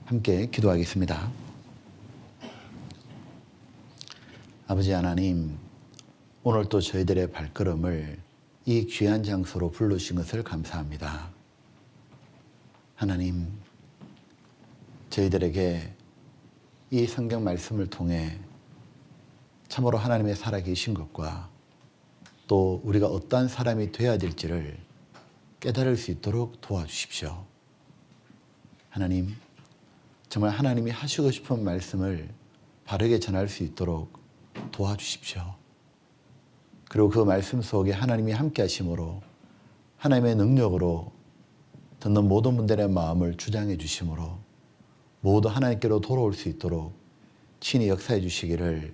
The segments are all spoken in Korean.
함께 기도하겠습니다. 아버지 하나님, 오늘 또 저희들의 발걸음을 이 귀한 장소로 부르신 것을 감사합니다. 하나님, 저희들에게 이 성경 말씀을 통해 참으로 하나님의 살아계신 것과 또 우리가 어떠한 사람이 되어야 될지를 깨달을 수 있도록 도와주십시오. 하나님, 정말 하나님이 하시고 싶은 말씀을 바르게 전할 수 있도록 도와주십시오. 그리고 그 말씀 속에 하나님이 함께 하심으로 하나님의 능력으로 듣는 모든 분들의 마음을 주장해 주심으로 모두 하나님께로 돌아올 수 있도록 친히 역사해 주시기를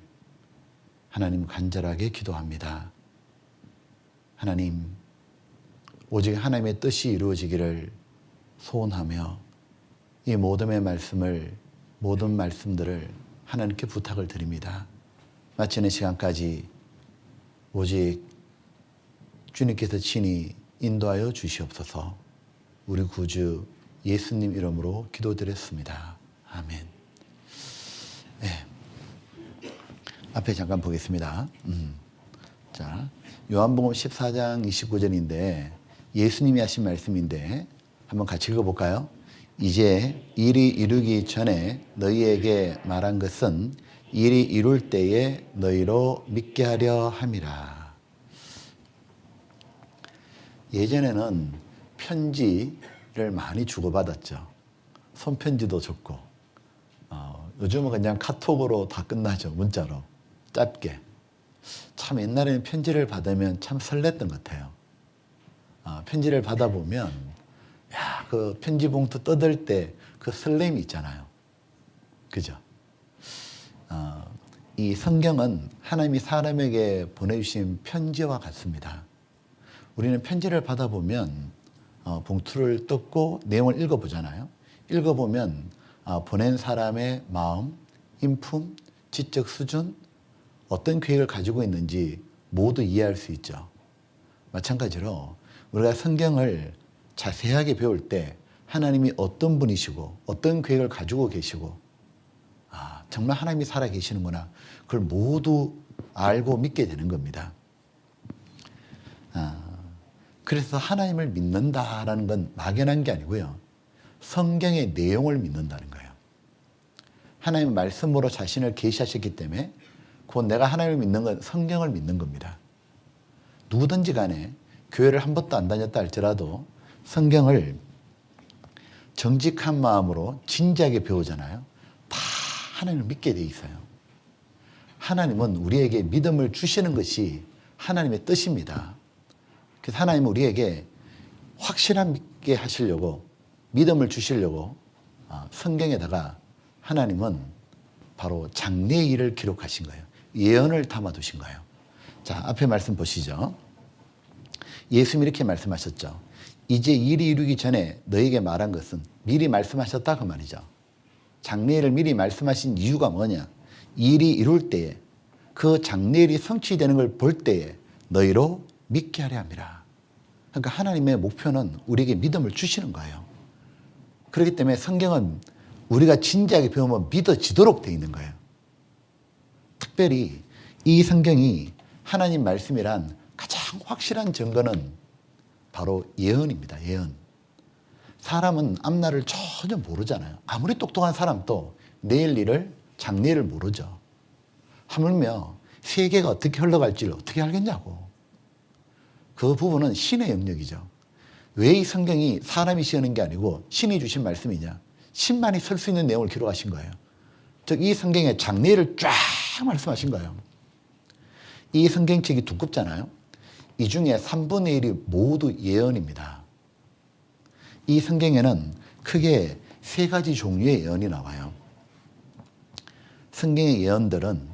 하나님 간절하게 기도합니다. 하나님, 오직 하나님의 뜻이 이루어지기를 소원하며 이 모든 말씀들을 하나님께 부탁을 드립니다. 마치는 시간까지 오직 주님께서 친히 인도하여 주시옵소서. 우리 구주 예수님 이름으로 기도드렸습니다. 아멘. 네. 앞에 잠깐 보겠습니다. 자, 요한복음 14장 29절인데 예수님이 하신 말씀인데 한번 같이 읽어볼까요? 이제 일이 이루기 전에 너희에게 말한 것은 일이 이룰 때에 너희로 믿게 하려 함이라. 예전에는 편지를 많이 주고받았죠. 손편지도 좋고 요즘은 그냥 카톡으로 다 끝나죠. 문자로 짧게. 참 옛날에는 편지를 받으면 참 설렜던 것 같아요. 편지를 받아보면 그 편지 봉투 뜯을 때 그 설렘이 있잖아요. 그죠? 이 성경은 하나님이 사람에게 보내주신 편지와 같습니다. 우리는 편지를 받아보면 봉투를 뜯고 내용을 읽어보잖아요. 읽어보면 보낸 사람의 마음, 인품, 지적 수준, 어떤 계획을 가지고 있는지 모두 이해할 수 있죠. 마찬가지로 우리가 성경을 자세하게 배울 때 하나님이 어떤 분이시고 어떤 계획을 가지고 계시고 정말 하나님이 살아계시는구나. 그걸 모두 알고 믿게 되는 겁니다. 그래서 하나님을 믿는다라는 건 막연한 게 아니고요. 성경의 내용을 믿는다는 거예요. 하나님의 말씀으로 자신을 계시하셨기 때문에 곧 내가 하나님을 믿는 건 성경을 믿는 겁니다. 누구든지 간에 교회를 한 번도 안 다녔다 할지라도 성경을 정직한 마음으로 진지하게 배우잖아요. 다 하나님을 믿게 돼 있어요. 하나님은 우리에게 믿음을 주시는 것이 하나님의 뜻입니다. 그래서 하나님은 우리에게 확실한 믿게 하시려고 믿음을 주시려고 성경에다가 하나님은 바로 장래의 일을 기록하신 거예요. 예언을 담아두신 거예요. 자, 앞에 말씀 보시죠. 예수님이 이렇게 말씀하셨죠. 이제 일이 이루기 전에 너에게 말한 것은 미리 말씀하셨다 그 말이죠. 장래일을 미리 말씀하신 이유가 뭐냐? 일이 이룰 때에 그 장래일이 성취되는 걸 볼 때에 너희로 믿게 하려 함이라. 그러니까 하나님의 목표는 우리에게 믿음을 주시는 거예요. 그렇기 때문에 성경은 우리가 진지하게 배우면 믿어지도록 되어 있는 거예요. 특별히 이 성경이 하나님 말씀이란 가장 확실한 증거는 바로 예언입니다. 예언. 사람은 앞날을 전혀 모르잖아요. 아무리 똑똑한 사람도 내일 일을 장래를 모르죠. 하물며 세계가 어떻게 흘러갈지를 어떻게 알겠냐고. 그 부분은 신의 영역이죠. 왜 이 성경이 사람이 지어낸 게 아니고 신이 주신 말씀이냐. 신만이 쓸 수 있는 내용을 기록하신 거예요. 즉 이 성경에 장래를 쫙 말씀하신 거예요. 이 성경책이 두껍잖아요. 이 중에 3분의 1이 모두 예언입니다. 이 성경에는 크게 3가지 종류의 예언이 나와요. 성경의 예언들은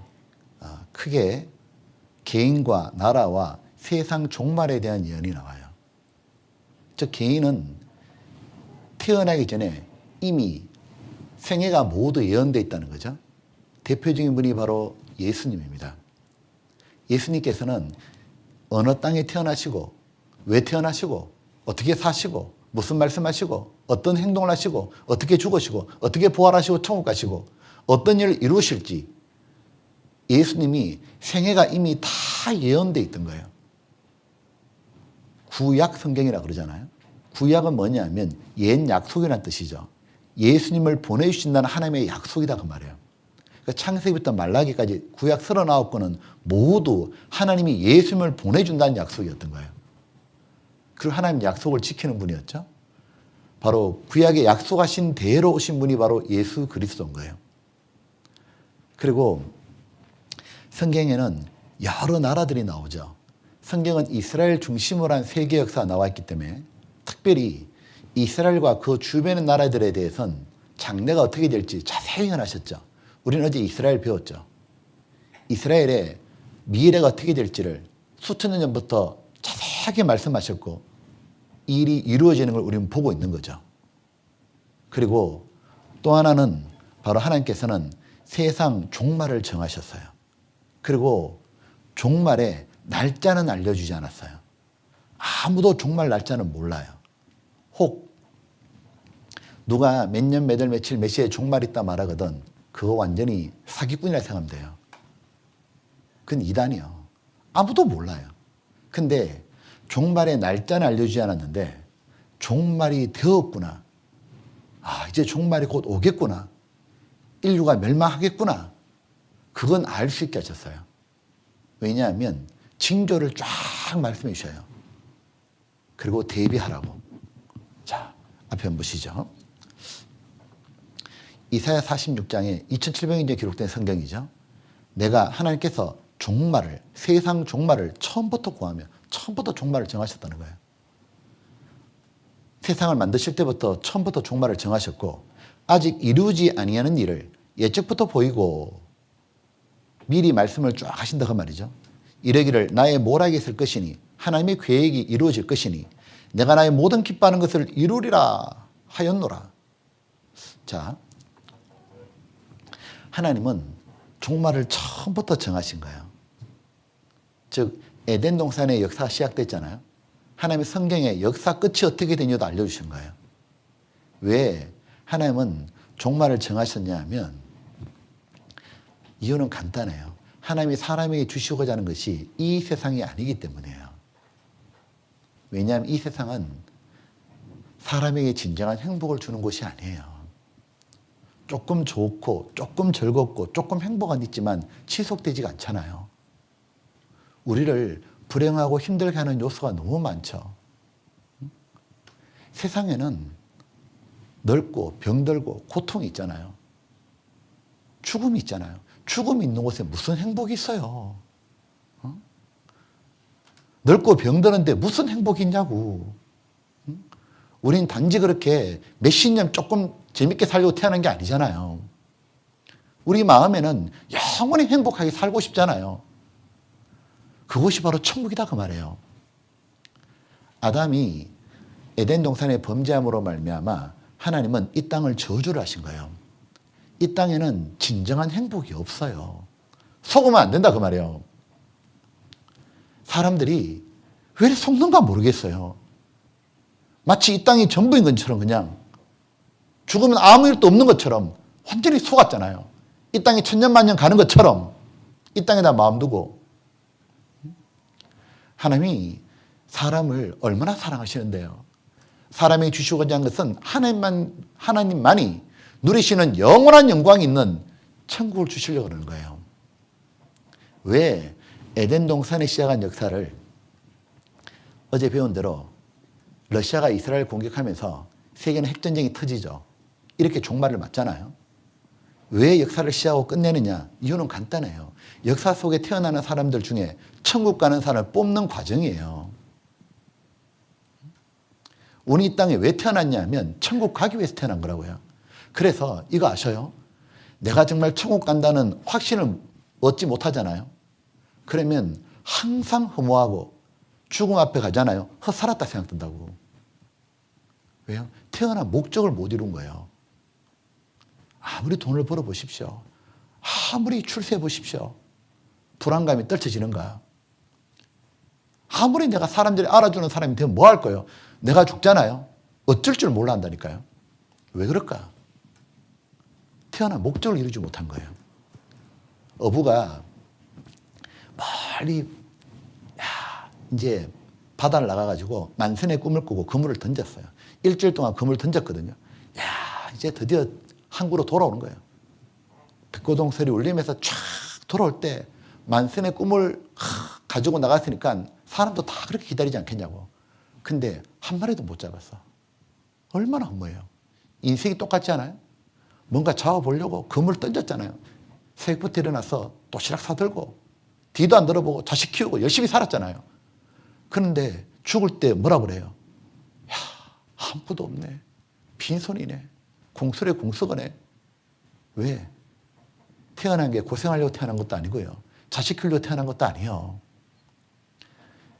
크게 개인과 나라와 세상 종말에 대한 예언이 나와요. 즉 개인은 태어나기 전에 이미 생애가 모두 예언되어 있다는 거죠. 대표적인 분이 바로 예수님입니다. 예수님께서는 어느 땅에 태어나시고 왜 태어나시고 어떻게 사시고 무슨 말씀하시고 어떤 행동을 하시고 어떻게 죽으시고 어떻게 부활하시고 천국 가시고 어떤 일을 이루실지 예수님이 생애가 이미 다 예언되어 있던 거예요. 구약 성경이라 그러잖아요. 구약은 뭐냐면 옛 약속이라는 뜻이죠. 예수님을 보내주신다는 하나님의 약속이다 그 말이에요. 그러니까 창세기부터 말라기까지 구약 39권은 모두 하나님이 예수님을 보내준다는 약속이었던 거예요. 그리고 하나님 약속을 지키는 분이었죠. 바로 구약에 약속하신 대로 오신 분이 바로 예수 그리스도인 거예요. 그리고 성경에는 여러 나라들이 나오죠. 성경은 이스라엘 중심으로 한 세계 역사가 나와 있기 때문에 특별히 이스라엘과 그 주변의 나라들에 대해서는 장래가 어떻게 될지 자세히 전하셨죠. 우리는 어제 이스라엘 배웠죠. 이스라엘의 미래가 어떻게 될지를 수천 년 전부터 자세하게 말씀하셨고 일이 이루어지는 걸 우리는 보고 있는 거죠. 그리고 또 하나는 바로 하나님께서는 세상 종말을 정하셨어요. 그리고 종말의 날짜는 알려주지 않았어요. 아무도 종말 날짜는 몰라요. 혹 누가 몇 년, 몇 월, 며칠, 몇 시에 종말 있다 말하거든 그거 완전히 사기꾼이라 생각하면 돼요. 그건 이단이요. 아무도 몰라요. 근데 종말의 날짜는 알려주지 않았는데 종말이 되었구나. 이제 종말이 곧 오겠구나. 인류가 멸망하겠구나. 그건 알 수 있게 하셨어요. 왜냐하면 징조를 쫙 말씀해 주셔요. 그리고 대비하라고. 자, 앞에 한번 보시죠. 이사야 46장에 2700년째 기록된 성경이죠. 내가 하나님께서 종말을, 세상 종말을 처음부터 구하며 처음부터 종말을 정하셨다는 거예요. 세상을 만드실 때부터 처음부터 종말을 정하셨고 아직 이루지 아니하는 일을 예측부터 보이고 미리 말씀을 쫙 하신다 그 말이죠. 이러기를 나의 모락에 있을 것이니 하나님의 계획이 이루어질 것이니 내가 나의 모든 기뻐하는 것을 이루리라 하였노라. 자, 하나님은 종말을 처음부터 정하신 거예요. 즉 에덴 동산의 역사가 시작됐잖아요. 하나님의 성경의 역사 끝이 어떻게 되냐도 알려주신 거예요. 왜 하나님은 종말을 정하셨냐 하면 이유는 간단해요. 하나님이 사람에게 주시고자 하는 것이 이 세상이 아니기 때문이에요. 왜냐하면 이 세상은 사람에게 진정한 행복을 주는 곳이 아니에요. 조금 좋고 조금 즐겁고 조금 행복은 있지만 지속되지가 않잖아요. 우리를 불행하고 힘들게 하는 요소가 너무 많죠. 세상에는 넓고 병들고 고통이 있잖아요. 죽음이 있잖아요. 죽음이 있는 곳에 무슨 행복이 있어요? 넓고 병드는데 무슨 행복이 있냐고. 우린 단지 그렇게 몇십 년 조금 재밌게 살려고 태어난 게 아니잖아요. 우리 마음에는 영원히 행복하게 살고 싶잖아요. 그것이 바로 천국이다 그 말이에요. 아담이 에덴 동산의 범죄함으로 말미암아 하나님은 이 땅을 저주를 하신 거예요. 이 땅에는 진정한 행복이 없어요. 속으면 안 된다 그 말이에요. 사람들이 왜 속는가 모르겠어요. 마치 이 땅이 전부인 것처럼 그냥 죽으면 아무 일도 없는 것처럼 완전히 속았잖아요. 이 땅이 천년만년 가는 것처럼 이 땅에다 마음 두고. 하나님이 사람을 얼마나 사랑하시는데요. 사람이 주시고자 한 것은 하나님만이 누리시는 영원한 영광이 있는 천국을 주시려고 그러는 거예요. 왜 에덴 동산에 시작한 역사를 어제 배운 대로 러시아가 이스라엘 공격하면서 세계는 핵전쟁이 터지죠. 이렇게 종말을 맞잖아요. 왜 역사를 시작하고 끝내느냐? 이유는 간단해요. 역사 속에 태어나는 사람들 중에 천국 가는 사람을 뽑는 과정이에요. 우리 이 땅에 왜 태어났냐 하면 천국 가기 위해서 태어난 거라고요. 그래서 이거 아셔요? 내가 정말 천국 간다는 확신을 얻지 못하잖아요. 그러면 항상 허무하고 죽음 앞에 가잖아요. 살았다 생각된다고. 왜요? 태어난 목적을 못 이룬 거예요. 아무리 돈을 벌어 보십시오. 아무리 출세해 보십시오. 불안감이 떨쳐지는가? 아무리 내가 사람들이 알아주는 사람이 되면 뭐 할 거예요? 내가 죽잖아요. 어쩔 줄 몰라 한다니까요. 왜 그럴까? 태어난 목적을 이루지 못한 거예요. 어부가 멀리 이제 바다를 나가가지고 만선의 꿈을 꾸고 그물을 던졌어요. 일주일 동안 그물을 던졌거든요. 이제 드디어 항구로 돌아오는 거예요. 백고동설이 울리면서 쫙 돌아올 때 만선의 꿈을 가지고 나갔으니까 사람도 다 그렇게 기다리지 않겠냐고. 근데 한 마리도 못 잡았어. 얼마나 허무해요. 인생이 똑같지 않아요? 뭔가 잡아보려고 그물 던졌잖아요. 새벽부터 일어나서 도시락 사들고 뒤도 안 들어보고 자식 키우고 열심히 살았잖아요. 그런데 죽을 때 뭐라 그래요? 야, 아무것도 없네. 빈손이네. 공설에 공석이네. 왜? 태어난 게 고생하려고 태어난 것도 아니고요. 자식 키우려고 태어난 것도 아니에요.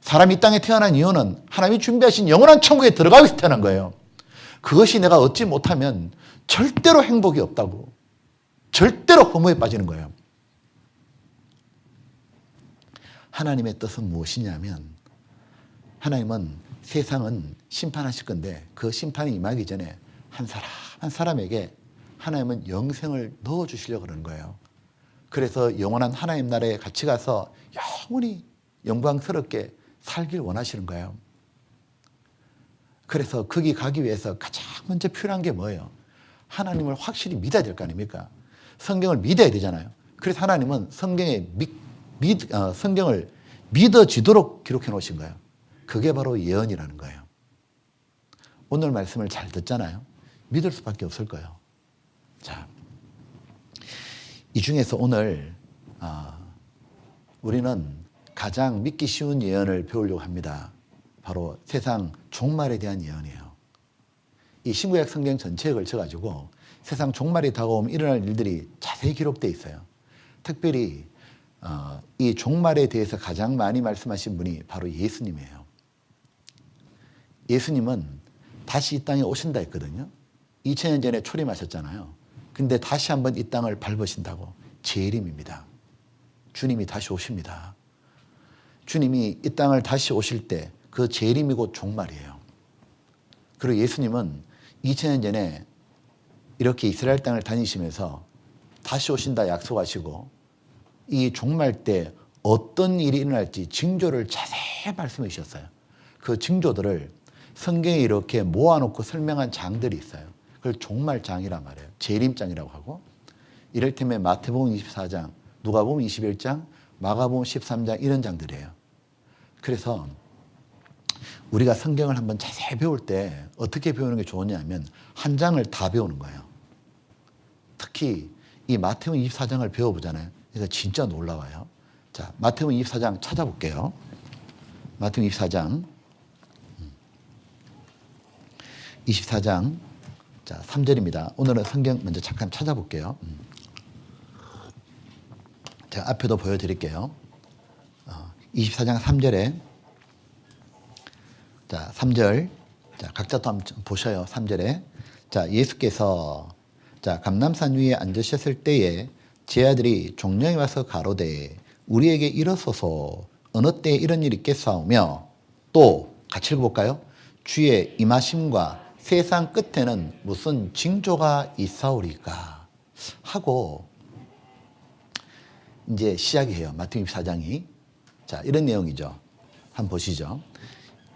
사람이 이 땅에 태어난 이유는 하나님이 준비하신 영원한 천국에 들어가기 위해서 태어난 거예요. 그것이 내가 얻지 못하면 절대로 행복이 없다고. 절대로 허무에 빠지는 거예요. 하나님의 뜻은 무엇이냐면 하나님은 세상은 심판하실 건데 그 심판이 임하기 전에 한 사람 한 사람에게 하나님은 영생을 넣어주시려고 그러는 거예요. 그래서 영원한 하나님 나라에 같이 가서 영원히 영광스럽게 살길 원하시는 거예요. 그래서 거기 가기 위해서 가장 먼저 필요한 게 뭐예요? 하나님을 확실히 믿어야 될 거 아닙니까? 성경을 믿어야 되잖아요. 그래서 하나님은 성경을 믿어지도록 기록해 놓으신 거예요. 그게 바로 예언이라는 거예요. 오늘 말씀을 잘 듣잖아요. 믿을 수밖에 없을 거예요. 자, 이 중에서 오늘 우리는 가장 믿기 쉬운 예언을 배우려고 합니다. 바로 세상 종말에 대한 예언이에요. 이 신구약 성경 전체에 걸쳐가지고 세상 종말이 다가오면 일어날 일들이 자세히 기록되어 있어요. 특별히 이 종말에 대해서 가장 많이 말씀하신 분이 바로 예수님이에요. 예수님은 다시 이 땅에 오신다 했거든요. 2000년 전에 초림하셨잖아요. 근데 다시 한번 이 땅을 밟으신다고. 재림입니다. 주님이 다시 오십니다. 주님이 이 땅을 다시 오실 때 그 재림이 곧 종말이에요. 그리고 예수님은 2000년 전에 이렇게 이스라엘 땅을 다니시면서 다시 오신다 약속하시고 이 종말 때 어떤 일이 일어날지 징조를 자세히 말씀해 주셨어요. 그 징조들을 성경에 이렇게 모아놓고 설명한 장들이 있어요. 그걸 종말장이란 말이에요. 재림장이라고 하고 이를테면 마태복음 24장, 누가복음 21장, 마가복음 13장 이런 장들이에요. 그래서 우리가 성경을 한번 자세히 배울 때 어떻게 배우는 게 좋으냐면 한 장을 다 배우는 거예요. 특히 이 마태복음 24장을 배워보잖아요. 그래서 진짜 놀라워요. 자, 마태복음 24장 찾아볼게요. 마태복음 24장 자, 3절입니다. 오늘은 성경 먼저 잠깐 찾아볼게요. 제가 앞에도 보여드릴게요. 24장 3절에 자, 3절. 자, 각자 또 한번 보셔요. 3절에. 자, 예수께서 자, 감람산 위에 앉으셨을 때에 제 아들이 종령이 와서 가로되 우리에게 일어서서 어느 때에 이런 일이 있겠사오며 또 같이 읽어볼까요? 주의 임하심과 세상 끝에는 무슨 징조가 있사오리까 하고 이제 시작이에요. 마태복음 24장이. 자, 이런 내용이죠. 한번 보시죠.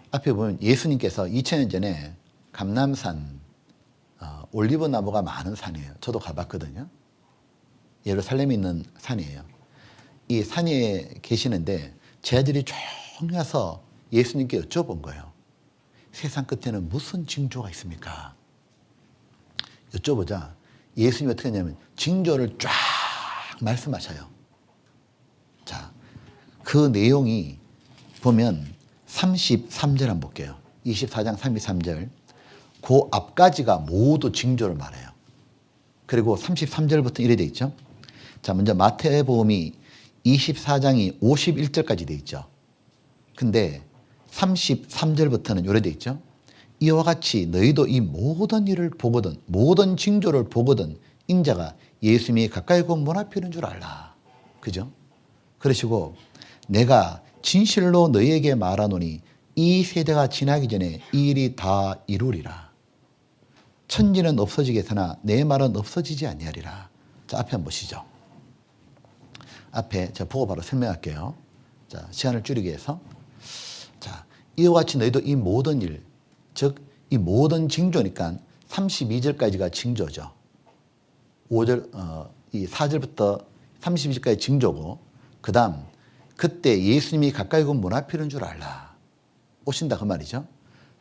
앞에 보면 예수님께서 2000년 전에 감람산 올리브 나무가 많은 산이에요. 저도 가봤거든요. 예루살렘에 있는 산이에요. 이 산에 계시는데 제 아들이 조용히 와서 예수님께 여쭤본 거예요. 세상 끝에는 무슨 징조가 있습니까? 여쭤보자 예수님이 어떻게 하냐면 징조를 쫙 말씀하셔요. 자, 그 내용이 보면 33절 한번 볼게요. 24장 33절. 그 앞까지가 모두 징조를 말해요. 그리고 33절부터 이래 돼 있죠. 자, 먼저 마태복음이 24장이 51절까지 돼 있죠. 근데 33절부터는 요래 돼 있죠. 이와 같이 너희도 이 모든 일을 보거든 모든 징조를 보거든 인자가 예수님이 가까이 곧 문 앞에 있는 줄 알라. 그죠? 그러시고 내가 진실로 너희에게 말하노니 이 세대가 지나기 전에 이 일이 다 이루리라. 천지는 없어지겠으나 내 말은 없어지지 아니하리라. 자, 앞에 한번 보시죠. 앞에 제가 보고 바로 설명할게요. 자, 시간을 줄이기 위해서. 자, 이와 같이 너희도 이 모든 일, 즉 이 모든 징조니까 32절까지가 징조죠. 5절, 이 4절부터 32절까지 징조고, 그 다음, 그때 예수님이 가까이 온 문 앞에 있는 줄 알라. 오신다 그 말이죠.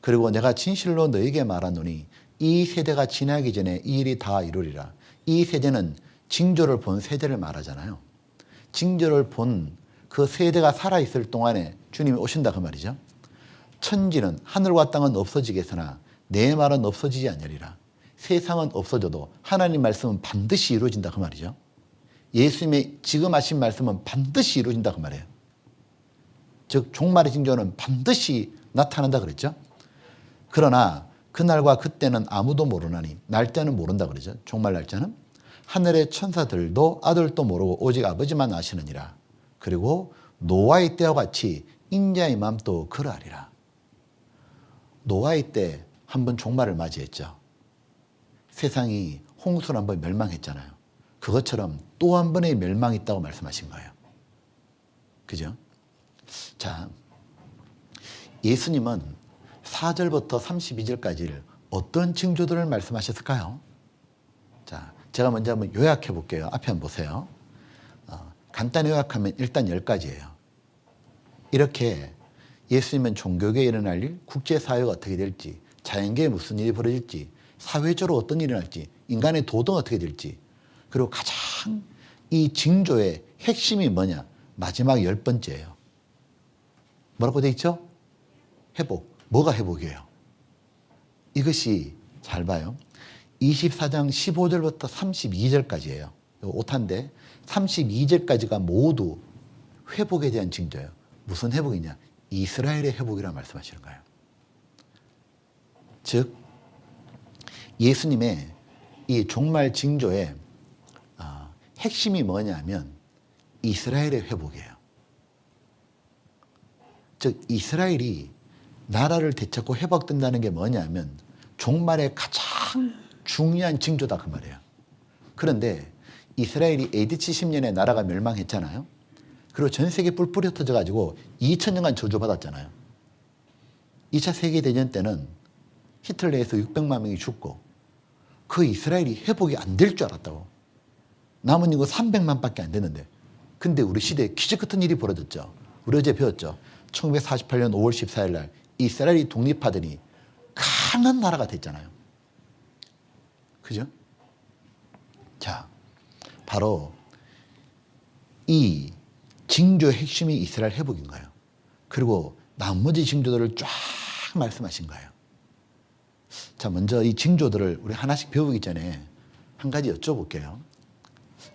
그리고 내가 진실로 너에게 말하노니 이 세대가 지나기 전에 이 일이 다 이루리라. 이 세대는 징조를 본 세대를 말하잖아요. 징조를 본 그 세대가 살아있을 동안에 주님이 오신다 그 말이죠. 천지는 하늘과 땅은 없어지겠으나 내 말은 없어지지 않으리라. 세상은 없어져도 하나님 말씀은 반드시 이루어진다 그 말이죠. 예수님의 지금 하신 말씀은 반드시 이루어진다 그 말이에요. 즉 종말의 징조는 반드시 나타난다 그랬죠. 그러나 그날과 그때는 아무도 모르나니, 날짜는 모른다 그러죠. 종말 날짜는. 하늘의 천사들도 아들도 모르고 오직 아버지만 아시느니라. 그리고 노아의 때와 같이 인자의 마음도 그러하리라. 노아의 때 한 번 종말을 맞이했죠. 세상이 홍수로 한 번 멸망했잖아요. 그것처럼 또 한 번의 멸망이 있다고 말씀하신 거예요. 그죠? 자, 예수님은 4절부터 32절까지를 어떤 징조들을 말씀하셨을까요? 자, 제가 먼저 한번 요약해 볼게요. 앞에 한번 보세요. 간단히 요약하면 일단 10가지예요. 이렇게 예수님은 종교계에 일어날 일, 국제사회가 어떻게 될지, 자연계에 무슨 일이 벌어질지, 사회적으로 어떤 일이 날지, 인간의 도덕은 어떻게 될지, 그리고 가장 이 징조의 핵심이 뭐냐? 마지막 10번째예요. 뭐라고 돼 있죠? 회복. 뭐가 회복이에요? 이것이 잘 봐요. 24장 15절부터 32절까지예요. 오탄데 32절까지가 모두 회복에 대한 징조예요. 무슨 회복이냐? 이스라엘의 회복이라고 말씀하시는 거예요. 즉 예수님의 이 종말 징조의 핵심이 뭐냐면 이스라엘의 회복이에요. 즉 이스라엘이 나라를 되찾고 회복된다는 게 뭐냐면 종말의 가장 중요한 징조다 그 말이에요. 그런데 이스라엘이 AD 70년에 나라가 멸망했잖아요. 그리고 전 세계 뿔뿔이 흩어져 가지고 2000년간 저주받았잖아요. 2차 세계대전 때는 히틀러에서 600만 명이 죽고 그 이스라엘이 회복이 안 될 줄 알았다고. 남은 인구 300만 밖에 안 됐는데. 근데 우리 시대에 기적 같은 일이 벌어졌죠. 우리 어제 배웠죠. 1948년 5월 14일 날 이스라엘이 독립하더니 강한 나라가 됐잖아요. 그죠? 자, 바로 이 징조의 핵심이 이스라엘 회복인 거예요. 그리고 나머지 징조들을 쫙 말씀하신 거예요. 자, 먼저 이 징조들을 우리 하나씩 배우기 전에 한 가지 여쭤볼게요.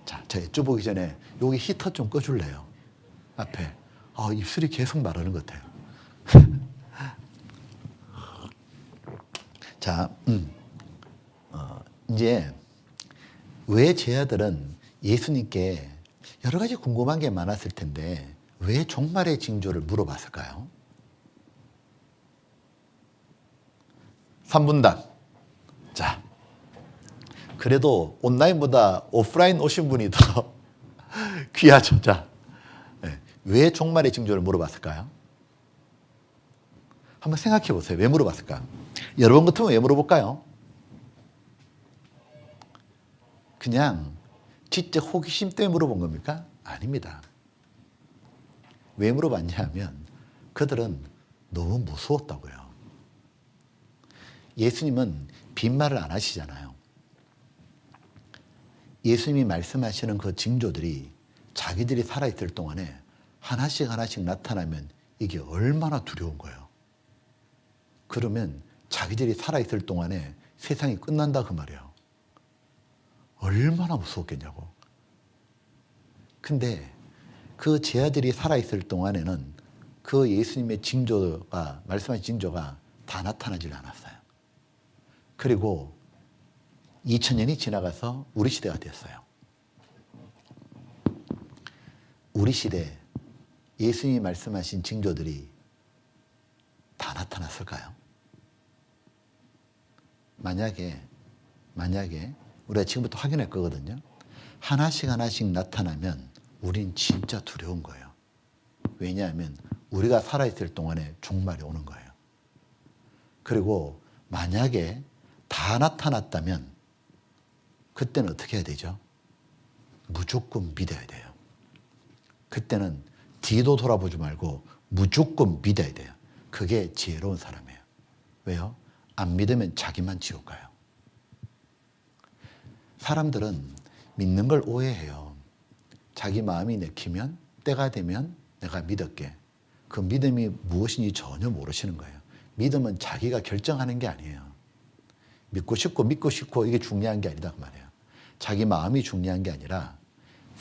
자, 저 여쭤보기 전에 여기 히터 좀 꺼줄래요? 앞에. 입술이 계속 말하는 것 같아요. 자, 이제 왜 제 아들은 예수님께 여러 가지 궁금한 게 많았을 텐데 왜 종말의 징조를 물어봤을까요? 3분단. 자, 그래도 온라인보다 오프라인 오신 분이 더 귀하죠. 자, 왜 종말의 징조를 물어봤을까요? 한번 생각해 보세요. 왜 물어봤을까? 여러분 같으면 왜 물어볼까요? 그냥 지적 호기심 때문에 물어본 겁니까? 아닙니다. 왜 물어봤냐 하면 그들은 너무 무서웠다고요. 예수님은 빈말을 안 하시잖아요. 예수님이 말씀하시는 그 징조들이 자기들이 살아있을 동안에 하나씩 하나씩 나타나면 이게 얼마나 두려운 거예요. 그러면 자기들이 살아있을 동안에 세상이 끝난다 그 말이에요. 얼마나 무서웠겠냐고. 근데 그 제 아들이 살아있을 동안에는 그 예수님의 징조가, 말씀하신 징조가 다 나타나질 않았어요. 그리고 2000년이 지나가서 우리 시대가 됐어요. 우리 시대 예수님이 말씀하신 징조들이 다 나타났을까요? 만약에 만약에 우리가 지금부터 확인할 거거든요. 하나씩 하나씩 나타나면 우린 진짜 두려운 거예요. 왜냐하면 우리가 살아있을 동안에 종말이 오는 거예요. 그리고 만약에 다 나타났다면 그때는 어떻게 해야 되죠? 무조건 믿어야 돼요. 그때는 뒤도 돌아보지 말고 무조건 믿어야 돼요. 그게 지혜로운 사람이에요. 왜요? 안 믿으면 자기만 지옥 가요. 사람들은 믿는 걸 오해해요. 자기 마음이 내키면 때가 되면 내가 믿을게. 그 믿음이 무엇인지 전혀 모르시는 거예요. 믿음은 자기가 결정하는 게 아니에요. 믿고 싶고 이게 중요한 게 아니다 그 말이에요. 자기 마음이 중요한 게 아니라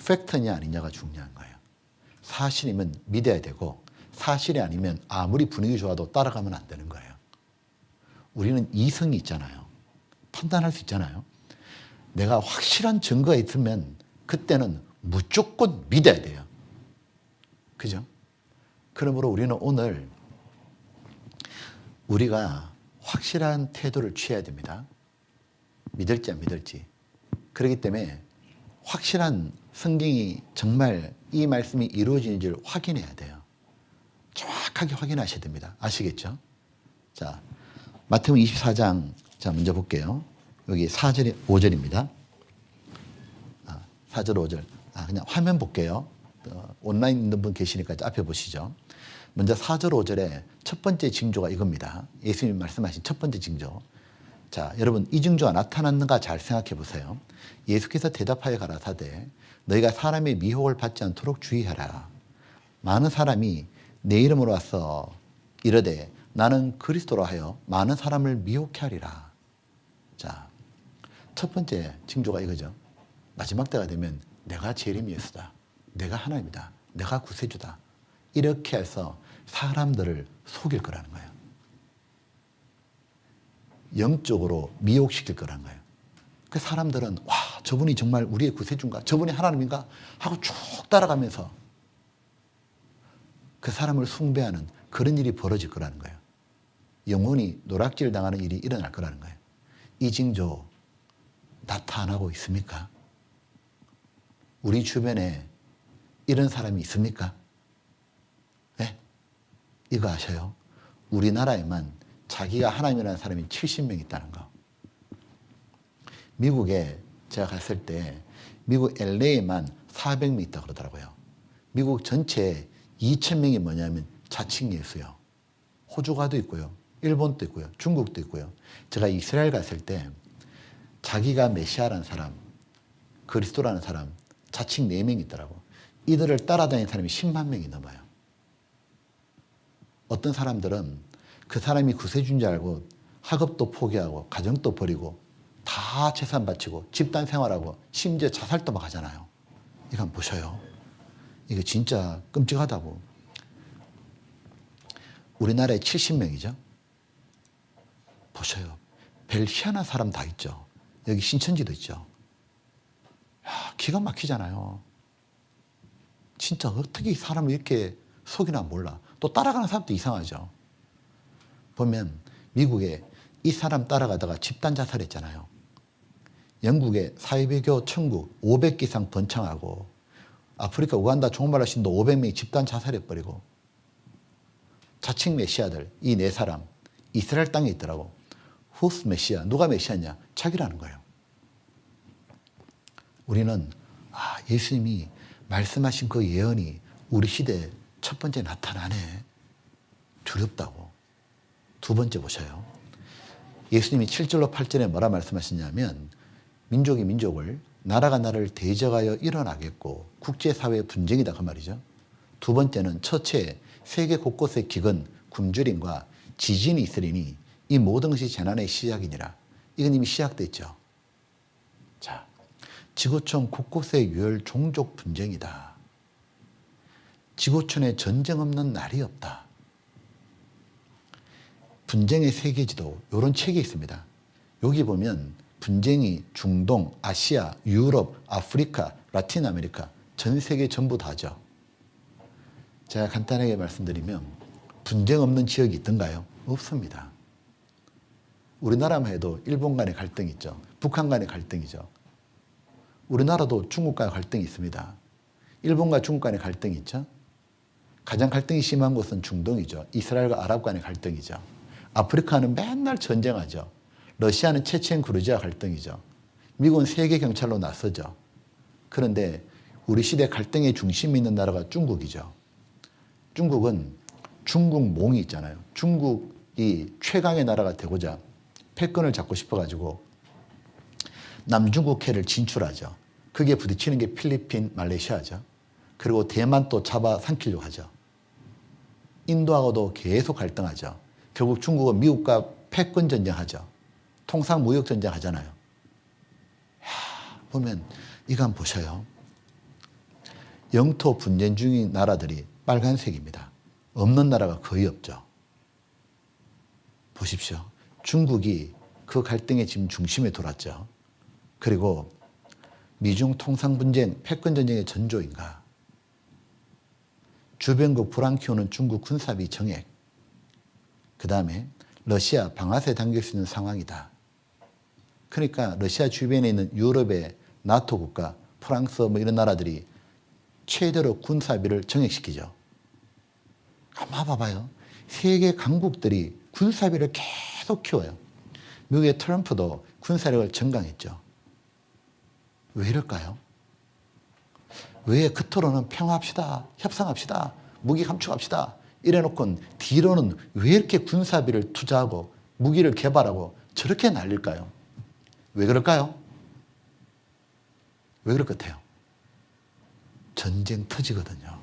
팩트냐 아니냐가 중요한 거예요. 사실이면 믿어야 되고 사실이 아니면 아무리 분위기 좋아도 따라가면 안 되는 거예요. 우리는 이성이 있잖아요. 판단할 수 있잖아요. 내가 확실한 증거가 있으면 그때는 무조건 믿어야 돼요. 그죠? 그러므로 우리는 오늘 우리가 확실한 태도를 취해야 됩니다. 믿을지 안 믿을지. 그렇기 때문에 확실한 성경이 정말 이 말씀이 이루어지는지를 확인해야 돼요. 정확하게 확인하셔야 됩니다. 아시겠죠? 자, 마태복음 24장 자 먼저 볼게요. 여기 4절, 5절입니다. 4절, 5절. 그냥 화면 볼게요. 온라인 있는 분 계시니까 앞에 보시죠. 먼저 4절, 5절에 첫 번째 징조가 이겁니다. 예수님이 말씀하신 첫 번째 징조. 자, 여러분 이 징조가 나타났는가 잘 생각해 보세요. 예수께서 대답하여 가라사대 너희가 사람의 미혹을 받지 않도록 주의하라. 많은 사람이 내 이름으로 와서 이르되 나는 그리스도라 하여 많은 사람을 미혹해 하리라. 자, 첫 번째 징조가 이거죠. 마지막 때가 되면 내가 재림이 예수다. 내가 하나님이다. 내가 구세주다. 이렇게 해서 사람들을 속일 거라는 거예요. 영적으로 미혹시킬 거라는 거예요. 그 사람들은 와 저분이 정말 우리의 구세주인가? 저분이 하나님인가? 하고 쭉 따라가면서 그 사람을 숭배하는 그런 일이 벌어질 거라는 거예요. 영혼이 노락질 당하는 일이 일어날 거라는 거예요. 이 징조 나타나고 있습니까? 우리 주변에 이런 사람이 있습니까? 네? 이거 아셔요? 우리나라에만 자기가 하나님이라는 사람이 70명 있다는 거. 미국에 제가 갔을 때 미국 LA에만 400명 있다 그러더라고요. 미국 전체에 2,000명이 뭐냐면 자칭 예수요. 호주가도 있고요. 일본도 있고요. 중국도 있고요. 제가 이스라엘 갔을 때 자기가 메시아라는 사람, 그리스도라는 사람 자칭 4명 있더라고. 이들을 따라다니는 사람이 10만 명이 넘어요. 어떤 사람들은 그 사람이 구세주인 줄 알고 학업도 포기하고 가정도 버리고 다 재산 바치고 집단 생활하고 심지어 자살도 막 하잖아요. 이거 한번 보셔요. 이거 진짜 끔찍하다고. 우리나라에 70명이죠. 보셔요. 별 희한한 사람 다 있죠. 여기 신천지도 있죠. 야, 기가 막히잖아요. 진짜 어떻게 이 사람을 이렇게 속이나 몰라. 또 따라가는 사람도 이상하죠. 보면 미국에 이 사람 따라가다가 집단 자살했잖아요. 영국의 사이비교 천국 500개 이상 번창하고 아프리카 우간다 종말라 신도 500명이 집단 자살해버리고 자칭 메시아들 이 4사람 이스라엘 땅에 있더라고. 후스 메시아. 누가 메시아냐? 자기라는 거예요. 우리는 예수님이 말씀하신 그 예언이 우리 시대에 첫 번째 나타나네. 두렵다고. 두 번째 보셔요. 예수님이 7절로 8절에 뭐라 말씀하시냐면 민족이 민족을 나라가 나라를 대적하여 일어나겠고 국제사회의 분쟁이다 그 말이죠. 두 번째는 첫째 세계 곳곳에 기근 굶주림과 지진이 있으리니 이 모든 것이 재난의 시작이니라. 이건 이미 시작됐죠. 자, 지구촌 곳곳에 유혈 종족 분쟁이다. 지구촌에 전쟁 없는 날이 없다. 분쟁의 세계지도 이런 책이 있습니다. 여기 보면 분쟁이 중동, 아시아, 유럽, 아프리카, 라틴 아메리카 전 세계 전부 다죠. 제가 간단하게 말씀드리면 분쟁 없는 지역이 있던가요? 없습니다. 우리나라만 해도 일본 간의 갈등이 있죠. 북한 간의 갈등이죠. 우리나라도 중국과 갈등이 있습니다. 일본과 중국 간의 갈등이 있죠. 가장 갈등이 심한 곳은 중동이죠. 이스라엘과 아랍 간의 갈등이죠. 아프리카는 맨날 전쟁하죠. 러시아는 체첸 그루지아 갈등이죠. 미국은 세계 경찰로 나서죠. 그런데 우리 시대 갈등의 중심이 있는 나라가 중국이죠. 중국은 중국몽이 있잖아요. 중국이 최강의 나라가 되고자 패권을 잡고 싶어가지고 남중국해를 진출하죠. 그게 부딪히는 게 필리핀, 말레이시아죠. 그리고 대만 또 잡아 삼키려고 하죠. 인도하고도 계속 갈등하죠. 결국 중국은 미국과 패권 전쟁하죠. 통상 무역 전쟁 하잖아요. 보면 이거 한번 보셔요. 영토 분쟁 중인 나라들이 빨간색입니다. 없는 나라가 거의 없죠. 보십시오. 중국이 그 갈등의 지금 중심에 돌았죠. 그리고 미중 통상 분쟁, 패권 전쟁의 전조인가? 주변국 불안 키우는 중국 군사비 정액. 그 다음에 러시아 방아쇠 당길 수 있는 상황이다. 그러니까 러시아 주변에 있는 유럽의 나토 국가, 프랑스 뭐 이런 나라들이 최대로 군사비를 정액시키죠. 아마 봐봐요. 세계 강국들이 군사비를 계속 키워요. 미국의 트럼프도 군사력을 증강했죠. 왜 이럴까요? 왜 겉으로는 평화합시다, 협상합시다, 무기 감축합시다 이래놓고 뒤로는 왜 이렇게 군사비를 투자하고 무기를 개발하고 저렇게 날릴까요? 왜 그럴까요? 왜 그럴 것 같아요? 전쟁 터지거든요.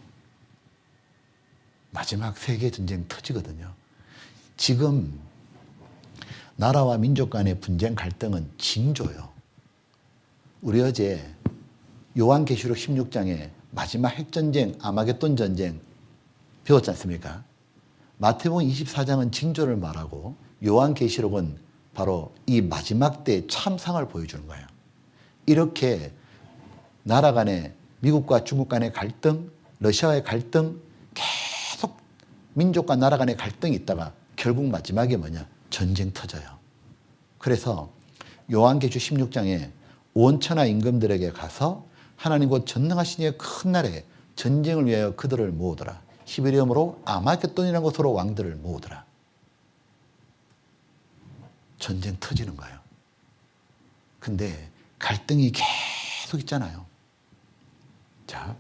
마지막 세계전쟁 터지거든요. 지금 나라와 민족 간의 분쟁 갈등은 징조요. 우리 어제 요한계시록 16장에 마지막 핵전쟁, 아마겟돈 전쟁 배웠지 않습니까? 마태복음 24장은 징조를 말하고 요한계시록은 바로 이 마지막 때 참상을 보여주는 거예요. 이렇게 나라 간의 미국과 중국 간의 갈등, 러시아와의 갈등, 계속 민족과 나라 간의 갈등이 있다가 결국 마지막에 뭐냐? 전쟁 터져요. 그래서 요한계시록 16장에 온 천하 임금들에게 가서 하나님 곧 전능하신 이의 큰 날에 전쟁을 위하여 그들을 모으더라. 히브리어로 아마겟돈이라는 곳으로 왕들을 모으더라. 전쟁 터지는 거예요. 근데 갈등이 계속 있잖아요. 자,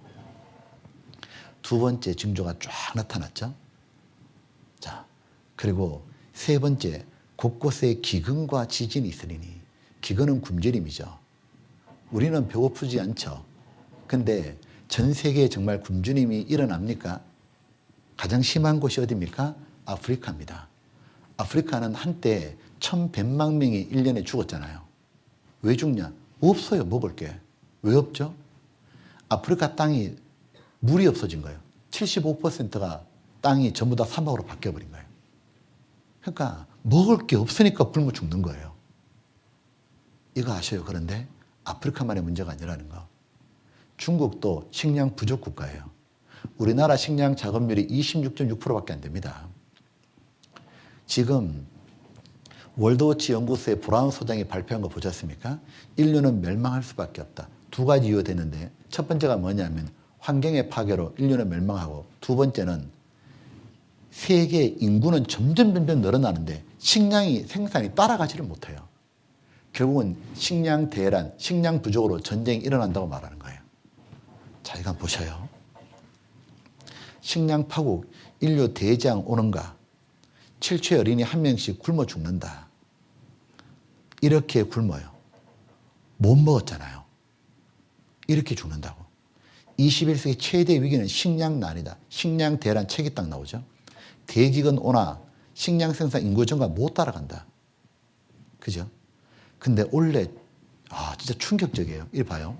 두 번째 징조가 쫙 나타났죠. 자, 그리고 세 번째, 곳곳에 기근과 지진이 있으리니. 기근은 굶주림이죠. 우리는 배고프지 않죠. 근데 전 세계에 정말 굶주림이 일어납니까? 가장 심한 곳이 어디입니까? 아프리카입니다. 아프리카는 한때 1,100만 명이 1년에 죽었잖아요. 왜 죽냐? 없어요, 먹을 게. 왜 없죠? 아프리카 땅이 물이 없어진 거예요. 75%가 땅이 전부 다 사막으로 바뀌어버린 거예요. 그러니까 먹을 게 없으니까 굶어 죽는 거예요. 이거 아셔요? 그런데 아프리카만의 문제가 아니라는 거. 중국도 식량 부족 국가예요. 우리나라 식량 자급률이 26.6%밖에 안 됩니다. 지금 월드워치 연구소의 브라운 소장이 발표한 거 보셨습니까? 인류는 멸망할 수밖에 없다. 두 가지 이유가 되는데 첫 번째가 뭐냐면 환경의 파괴로 인류는 멸망하고 두 번째는 세계 인구는 점점 늘어나는데 식량이 생산이 따라가지를 못해요. 결국은 식량 대란, 식량 부족으로 전쟁이 일어난다고 말하는 거예요. 자, 이거 한번 보셔요. 식량 파국, 인류 대재앙 오는가? 7초의 어린이 한 명씩 굶어 죽는다. 이렇게 굶어요. 못 먹었잖아요. 이렇게 죽는다고. 21세기 최대 위기는 식량난이다. 식량 대란 책이 딱 나오죠. 대기근 온화, 식량 생산 인구 증가 못 따라간다. 그죠? 근데 원래 진짜 충격적이에요. 이리 봐요.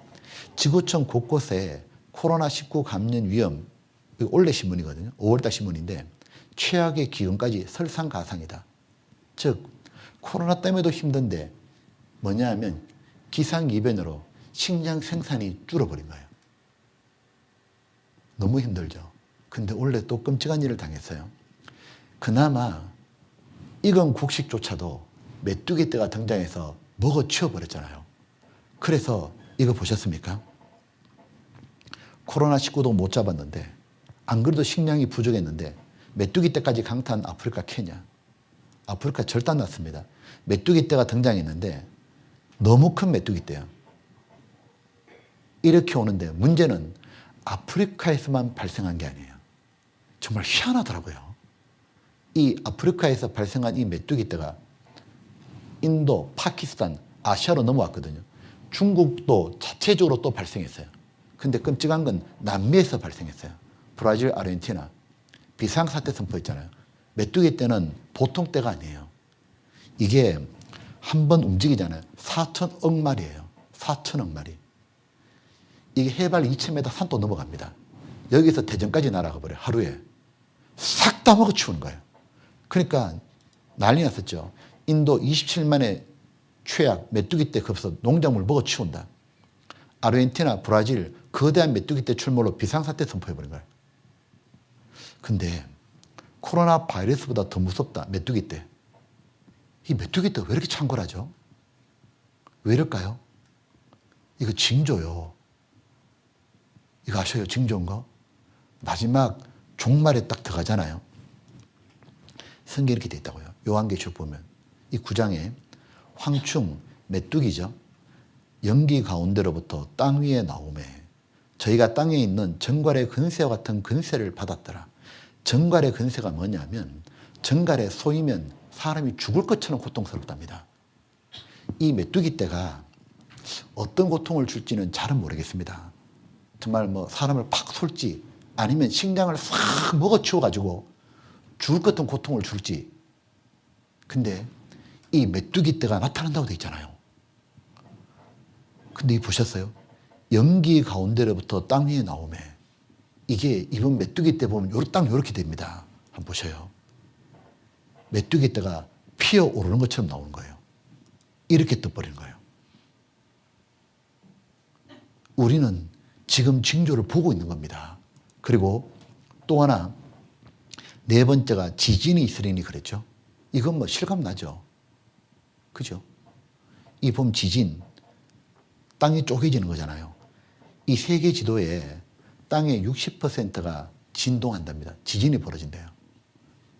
지구촌 곳곳에 코로나19 감염 위험, 이거 원래 신문이거든요. 5월달 신문인데 최악의 기근까지 설상가상이다. 즉 코로나 때문에도 힘든데 뭐냐 하면 기상이변으로 식량 생산이 줄어버린 거예요. 너무 힘들죠. 근데 원래 또 끔찍한 일을 당했어요. 그나마 익은 곡식조차도 메뚜기 떼가 등장해서 먹어 치워버렸잖아요. 그래서 이거 보셨습니까? 코로나19도 못 잡았는데 안 그래도 식량이 부족했는데 메뚜기 떼까지 강타한 아프리카 케냐. 아프리카 절단 났습니다. 메뚜기 떼가 등장했는데 너무 큰 메뚜기 떼야. 이렇게 오는데 문제는 아프리카에서만 발생한 게 아니에요. 정말 희한하더라고요. 이 아프리카에서 발생한 이 메뚜기 떼가 인도, 파키스탄, 아시아로 넘어왔거든요. 중국도 자체적으로 또 발생했어요. 근데 끔찍한 건 남미에서 발생했어요. 브라질, 아르헨티나. 비상사태 선포했잖아요. 메뚜기 떼는 보통 떼가 아니에요. 이게 한 번 움직이잖아요. 4천억 마리예요. 4천억 마리. 이게 해발 2000m 산도 넘어갑니다. 여기서 대전까지 날아가 버려요. 하루에. 싹 다 먹어치우는 거예요. 그러니까 난리 났었죠. 인도 27만의 최악 메뚜기 떼 급서 농작물 먹어치운다. 아르헨티나, 브라질 거대한 메뚜기 떼 출몰로 비상사태 선포해버린 거예요. 근데 코로나 바이러스보다 더 무섭다. 메뚜기 떼. 이 메뚜기 떼 왜 이렇게 창궐하죠? 왜 이럴까요? 이거 징조요. 이거 아셔요? 징조인 거? 마지막 종말에 딱 들어가잖아요. 성경에 이렇게 돼 있다고요. 요한계시록 보면 이 9장에 황충, 메뚜기죠. 연기 가운데로부터 땅 위에 나오매 저희가 땅에 있는 정갈의 근세와 같은 근세를 받았더라. 정갈의 근세가 뭐냐면 정갈의 소이면 사람이 죽을 것처럼 고통스럽답니다. 이 메뚜기 떼가 어떤 고통을 줄지는 잘은 모르겠습니다. 정말 뭐 사람을 팍 쏠지 아니면 식량을 싹 먹어치워가지고 죽을 것 같은 고통을 줄지. 근데 이 메뚜기 떼가 나타난다고 돼 있잖아요. 근데 이 보셨어요? 연기 가운데로부터 땅 위에 나오매 이게 이번 메뚜기 떼 보면 딱 요렇게 됩니다. 한번 보셔요. 메뚜기 떼가 피어오르는 것처럼 나오는 거예요. 이렇게 떠버리는 거예요. 우리는 지금 징조를 보고 있는 겁니다. 그리고 또 하나 네 번째가 지진이 있으리니 그랬죠. 이건 뭐 실감나죠. 그죠? 이 봄 지진 땅이 쪼개지는 거잖아요. 이 세계 지도에 땅의 60%가 진동한답니다. 지진이 벌어진대요.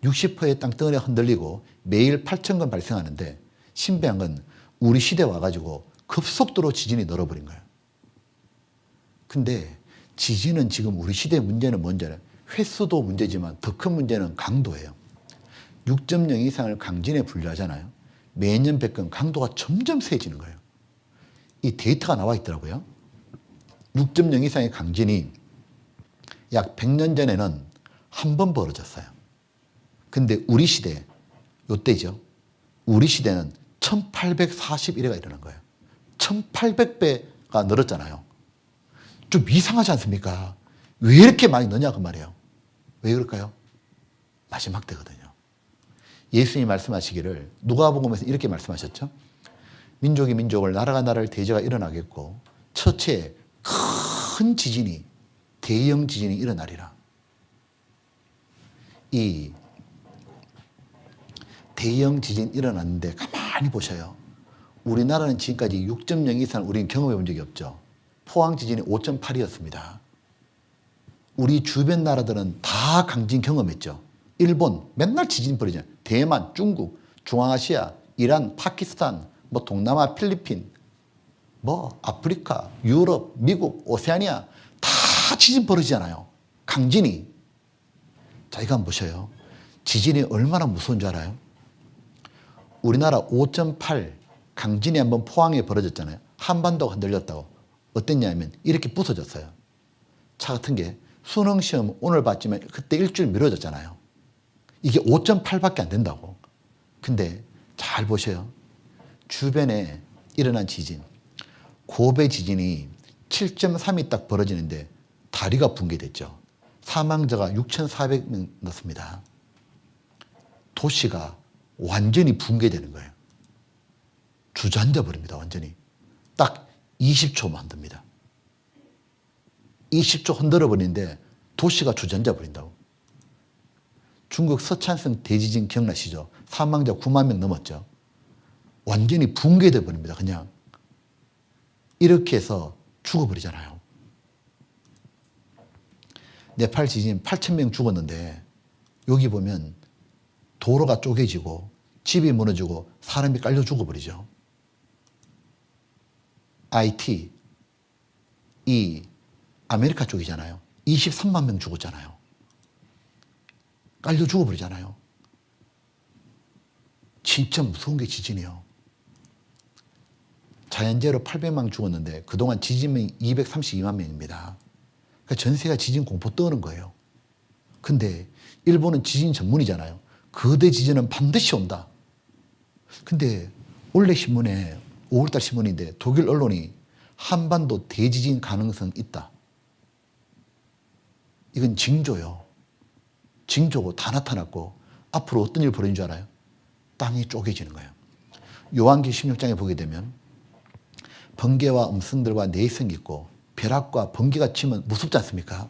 60%의 땅덩어리가 흔들리고 매일 8,000건 발생하는데 신비한 건 우리 시대에 와가지고 급속도로 지진이 늘어버린 거예요. 근데 지진은 지금 우리 시대의 문제는 뭔지는 횟수도 문제지만 더 큰 문제는 강도예요. 6.0 이상을 강진에 분류하잖아요. 매년 100건 강도가 점점 세지는 거예요. 이 데이터가 나와 있더라고요. 6.0 이상의 강진이 약 100년 전에는 한 번 벌어졌어요. 근데 우리 시대, 요때죠. 우리 시대는 1841회가 일어난 거예요. 1800배가 늘었잖아요. 좀 이상하지 않습니까? 왜 이렇게 많이 넣냐 그 말이에요. 왜 그럴까요? 마지막 때거든요. 예수님이 말씀하시기를 누가복음에서 이렇게 말씀하셨죠. 민족이 민족을 나라가 나라를 대제가 일어나겠고 첫째 큰 지진이 대형 지진이 일어나리라. 이 대형 지진 일어났는데 가만히 보셔요. 우리나라는 지금까지 6.0 이상 우리는 경험해 본 적이 없죠. 포항 지진이 5.8이었습니다. 우리 주변 나라들은 다 강진 경험했죠. 일본 맨날 지진 벌이잖아요. 대만, 중국, 중앙아시아, 이란, 파키스탄, 뭐 동남아, 필리핀, 뭐 아프리카, 유럽, 미국, 오세아니아 다 지진 벌어지잖아요. 강진이. 자, 이거 한번 보셔요. 지진이 얼마나 무서운 줄 알아요? 우리나라 5.8 강진이 한번 포항에 벌어졌잖아요. 한반도가 흔들렸다고. 어땠냐면 이렇게 부서졌어요. 차 같은 게 수능 시험 오늘 봤지만 그때 일주일 미뤄졌잖아요. 이게 5.8밖에 안 된다고. 근데 잘 보셔요. 주변에 일어난 지진. 고베 지진이 7.3이 딱 벌어지는데 다리가 붕괴됐죠. 사망자가 6,400명 넘습니다. 도시가 완전히 붕괴되는 거예요. 주저앉아 버립니다. 완전히. 딱 20초만 흔듭니다. 20초 흔들어 버리는데 도시가 주저앉아 버린다고. 중국 서촨성 대지진 기억나시죠? 사망자 9만 명 넘었죠. 완전히 붕괴돼 버립니다. 그냥 이렇게 해서 죽어버리잖아요. 네팔 지진 8,000명 죽었는데 여기 보면 도로가 쪼개지고 집이 무너지고 사람이 깔려 죽어버리죠. IT, 이 아메리카 쪽이잖아요. 23만 명 죽었잖아요. 깔려 죽어버리잖아요. 진짜 무서운 게 지진이요. 자연재해로 800만 죽었는데 그동안 지진명이 232만 명입니다. 그러니까 전 세계가 지진 공포 떠는 거예요. 근데 일본은 지진 전문이잖아요. 거대 지진은 반드시 온다. 근데 원래 신문에 5월달 신문인데 독일 언론이 한반도 대지진 가능성 있다. 이건 징조요. 징조고 다 나타났고 앞으로 어떤 일이 벌어진 줄 알아요? 땅이 쪼개지는 거예요. 요한기 16장에 보게 되면 번개와 음성들과 내성이 있고 벼락과 번개가 치면 무섭지 않습니까?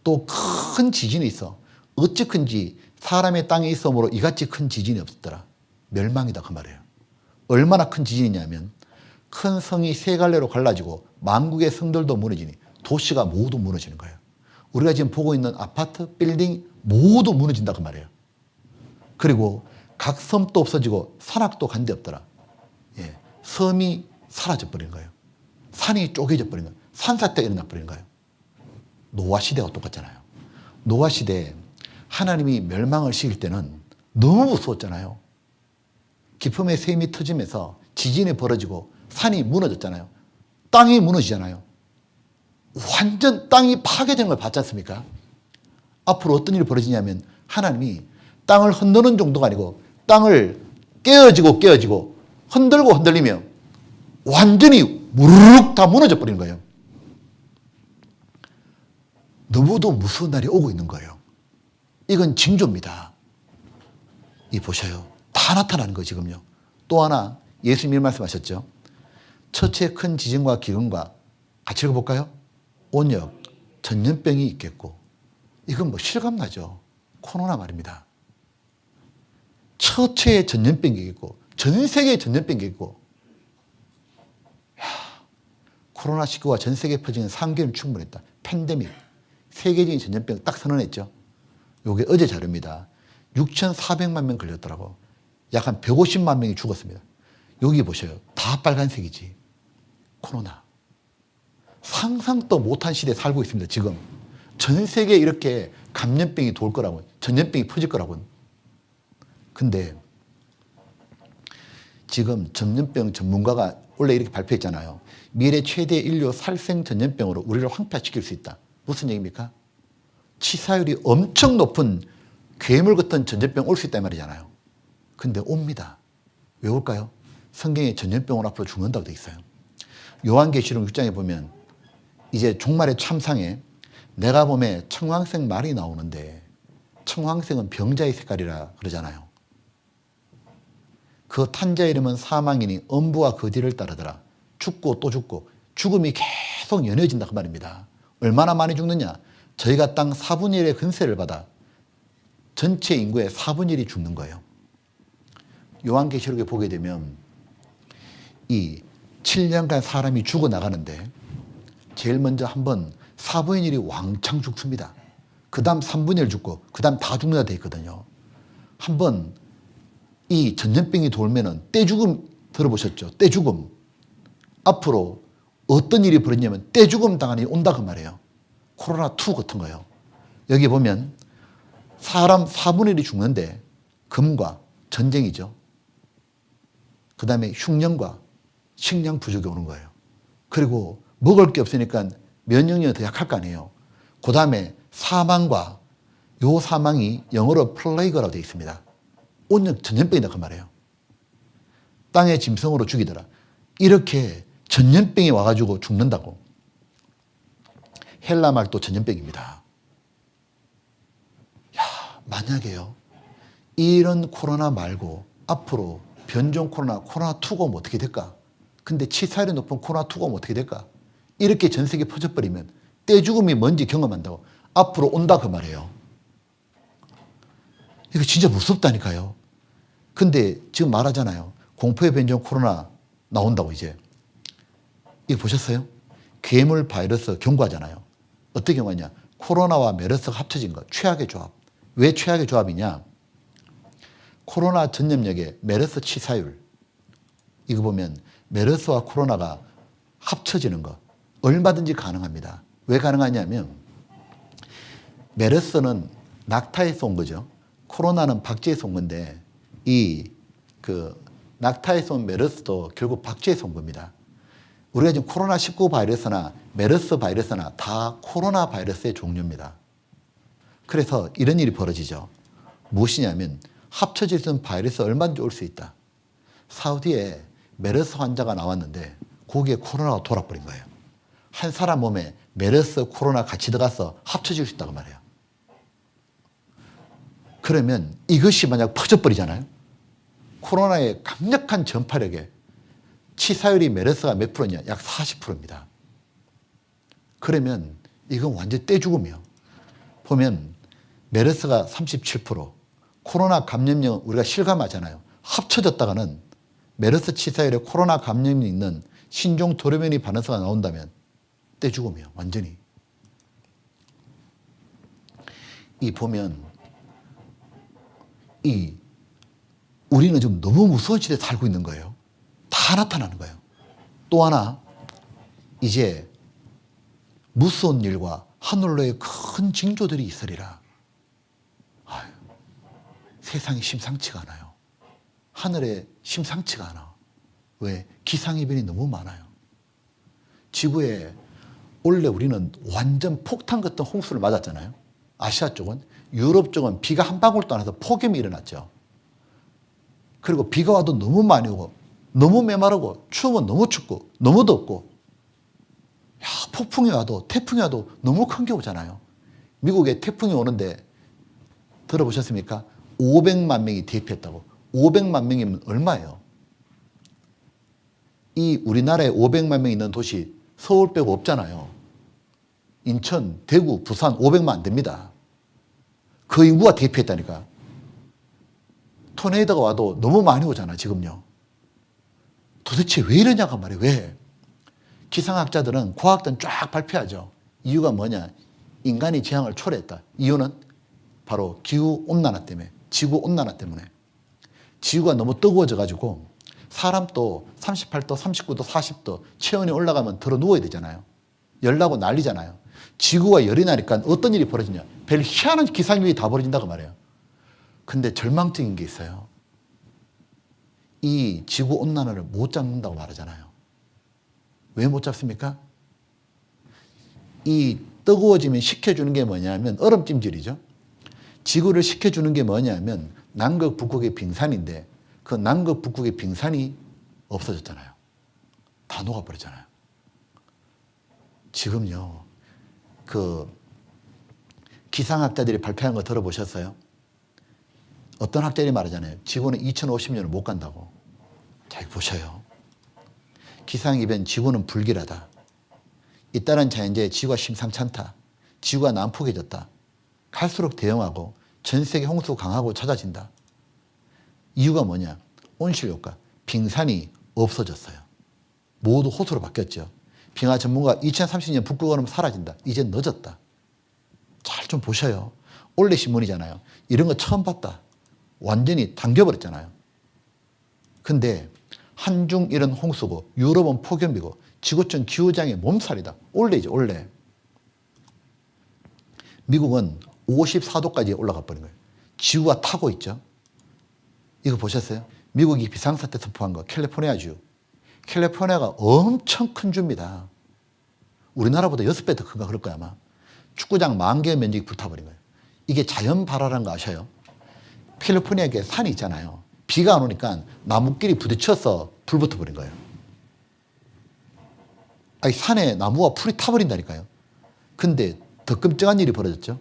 또 큰 지진이 있어. 어찌 큰지 사람의 땅에 있으므로 이같이 큰 지진이 없었더라. 멸망이다 그 말이에요. 얼마나 큰 지진이냐면 큰 성이 세 갈래로 갈라지고 만국의 성들도 무너지니 도시가 모두 무너지는 거예요. 우리가 지금 보고 있는 아파트, 빌딩 모두 무너진다 그 말이에요. 그리고 각 섬도 없어지고 산악도 간데 없더라. 예, 섬이 사라져 버린 거예요. 산이 쪼개져 버린 거예요. 산사태가 일어나 버린 거예요. 노아 시대와 똑같잖아요. 노아 시대에 하나님이 멸망을 시킬 때는 너무 무서웠잖아요. 기품의 샘이 터지면서 지진이 벌어지고 산이 무너졌잖아요. 땅이 무너지잖아요. 완전 땅이 파괴되는 걸 봤지 않습니까? 앞으로 어떤 일이 벌어지냐면 하나님이 땅을 흔드는 정도가 아니고 땅을 깨어지고 흔들고 흔들리며 완전히 무르륵 다 무너져 버리는 거예요. 너무도 무서운 날이 오고 있는 거예요. 이건 징조입니다. 이 보셔요. 다 나타나는 거예요, 지금요. 또 하나 예수님이 말씀하셨죠. 첫째 큰 지진과 기근과 같이 읽어볼까요? 온역, 전염병이 있겠고. 이건 뭐 실감나죠. 코로나 말입니다. 첫째의 전염병이 있고 전 세계의 전염병이 있고 코로나19가 전 세계에 퍼지는 3개월은 충분했다. 팬데믹, 세계적인 전염병 딱 선언했죠. 이게 어제 자료입니다. 6,400만 명 걸렸더라고. 약 한 150만 명이 죽었습니다. 여기 보셔요. 다 빨간색이지. 코로나. 상상도 못한 시대에 살고 있습니다. 지금. 전 세계에 이렇게 감염병이 돌 거라고. 전염병이 퍼질 거라고. 근데 지금 전염병 전문가가 원래 이렇게 발표했잖아요. 미래 최대 인류 살생 전염병으로 우리를 황폐화시킬 수 있다. 무슨 얘기입니까? 치사율이 엄청 높은 괴물 같은 전염병 올 수 있단 말이잖아요. 근데 옵니다. 왜 올까요? 성경에 전염병으로 앞으로 죽는다고 되어 있어요. 요한계시록 6장에 보면 이제 종말의 참상에 내가 봄에 청황색 말이 나오는데 청황색은 병자의 색깔이라 그러잖아요. 그 탄자 이름은 사망이니 엄부와 그 뒤를 따르더라. 죽고 또 죽고 죽음이 계속 연이어진다 그 말입니다. 얼마나 많이 죽느냐? 저희가 땅 4분의 1의 근세를 받아 전체 인구의 4분의 1이 죽는 거예요. 요한계시록에 보게 되면 이 7년간 사람이 죽어나가는데 제일 먼저 한번 4분의 1이 왕창 죽습니다. 그 다음 3분의 1 죽고 그 다음 다 죽는다 돼 있거든요. 한번 이 전염병이 돌면은 떼죽음 들어보셨죠? 떼죽음. 앞으로 어떤 일이 벌어지냐면 떼죽음 당하니 온다 그 말이에요. 코로나2 같은 거예요. 여기 보면 사람 4분의 1이 죽는데 금과 전쟁이죠. 그 다음에 흉년과 식량 부족이 오는 거예요. 그리고 먹을 게 없으니까 면역력이 더 약할 거 아니에요. 그 다음에 사망과 요 사망이 영어로 플레이그라고 되어 있습니다. 온역 전염병이다 그 말이에요. 땅의 짐승으로 죽이더라. 이렇게 전염병이 와가지고 죽는다고. 헬라 말도 전염병입니다. 야, 만약에요. 이런 코로나 말고 앞으로 변종 코로나2가 오면 어떻게 될까? 근데 치사율이 높은 코로나2가 오면 어떻게 될까? 이렇게 전 세계에 퍼져버리면 떼죽음이 뭔지 경험한다고. 앞으로 온다 그 말이에요. 이거 진짜 무섭다니까요. 근데 지금 말하잖아요. 공포의 변종 코로나 나온다고 이제. 이거 보셨어요? 괴물 바이러스 경고하잖아요. 어떻게 경고하냐? 코로나와 메르스가 합쳐진 거. 최악의 조합. 왜 최악의 조합이냐? 코로나 전염력의 메르스 치사율. 이거 보면 메르스와 코로나가 합쳐지는 거. 얼마든지 가능합니다. 왜 가능하냐면 메르스는 낙타에서 온 거죠. 코로나는 박쥐에서 온 건데 낙타에서 온 메르스도 결국 박쥐에서 온 겁니다. 우리가 지금 코로나19 바이러스나 메르스 바이러스나 다 코로나 바이러스의 종류입니다. 그래서 이런 일이 벌어지죠. 무엇이냐면 합쳐질 수 있는 바이러스 얼마든지 올 수 있다. 사우디에 메르스 환자가 나왔는데 거기에 코로나가 돌아버린 거예요. 한 사람 몸에 메르스, 코로나 같이 들어가서 합쳐질 수 있다고 말해요. 그러면 이것이 만약 퍼져버리잖아요. 코로나의 강력한 전파력에 치사율이 메르스가 몇 프로냐? 약 40%입니다. 그러면 이건 완전 떼죽음이요. 보면 메르스가 37%, 코로나 감염력 우리가 실감하잖아요. 합쳐졌다가는 메르스 치사율에 코로나 감염이 있는 신종 돌연변이 반응서가 나온다면 떼죽음이요. 완전히. 보면 우리는 좀 너무 무서운 시대에 살고 있는 거예요. 다 나타나는 거예요. 또 하나, 이제 무서운 일과 하늘로의 큰 징조들이 있으리라. 아유, 세상이 심상치가 않아요. 하늘에 심상치가 않아. 왜? 기상이변이 너무 많아요. 지구에 원래 우리는 완전 폭탄 같은 홍수를 맞았잖아요. 아시아 쪽은. 유럽 쪽은 비가 한 방울도 안 와서 폭염이 일어났죠. 그리고 비가 와도 너무 많이 오고 너무 메마르고 추우면 너무 춥고 너무 덥고 폭풍이 와도 태풍이 와도 너무 큰 게 오잖아요. 미국에 태풍이 오는데 들어보셨습니까? 500만 명이 대피했다고. 500만 명이면 얼마예요? 우리나라에 500만 명 있는 도시 서울 빼고 없잖아요. 인천, 대구, 부산 500만 안 됩니다. 그 인구가 대피했다니까. 토네이도가 와도 너무 많이 오잖아 지금요. 도대체 왜 이러냐고 말이에요. 왜? 기상학자들은 과학자는 쫙 발표하죠. 이유가 뭐냐? 인간이 지향을 초래했다. 이유는 바로 기후온난화 때문에, 지구온난화 때문에. 지구가 너무 뜨거워져 가지고 사람도 38도, 39도, 40도 체온이 올라가면 들어 누워야 되잖아요. 열나고 난리잖아요. 지구가 열이 나니까 어떤 일이 벌어지냐? 별 희한한 기상일이 다 벌어진다고 말해요. 근데 절망적인 게 있어요. 이 지구온난화를 못 잡는다고 말하잖아요. 왜 못 잡습니까? 이 뜨거워지면 식혀주는 게 뭐냐면 얼음찜질이죠. 지구를 식혀주는 게 뭐냐면 남극, 북극의 빙산인데 그 남극, 북극의 빙산이 없어졌잖아요. 다 녹아버렸잖아요. 지금요, 기상학자들이 발표한 거 들어보셨어요? 어떤 학자들이 말하잖아요. 지구는 2050년을 못 간다고. 잘 보셔요. 기상이변 지구는 불길하다. 잇따른 자연재해 지구가 심상치 않다. 지구가 난폭해졌다. 갈수록 대형하고 전 세계 홍수 강하고 찾아진다. 이유가 뭐냐? 온실효과. 빙산이 없어졌어요. 모두 호수로 바뀌었죠. 빙하 전문가 2030년 북극 얼음 사라진다. 이제 늦었다. 잘 좀 보셔요. 올해 신문이잖아요. 이런 거 처음 봤다. 완전히 당겨버렸잖아요. 근데 한중 이런 홍수고 유럽은 폭염이고 지구촌 기후장애 몸살이다. 올해죠, 올해. 미국은 54도까지 올라가 버린 거예요. 지구가 타고 있죠. 이거 보셨어요? 미국이 비상사태 선포한 거 캘리포니아주. 캘리포니아가 엄청 큰 주입니다. 우리나라보다 6배 더 큰가 그럴 거야 아마. 축구장 10,000개의 면적이 불타버린 거예요. 이게 자연 발화라는 거 아셔요? 캘리포니아에 산이 있잖아요. 비가 안 오니까 나무끼리 부딪혀서 불 붙어버린 거예요. 아니, 산에 나무와 풀이 타버린다니까요. 근데 더 끔찍한 일이 벌어졌죠.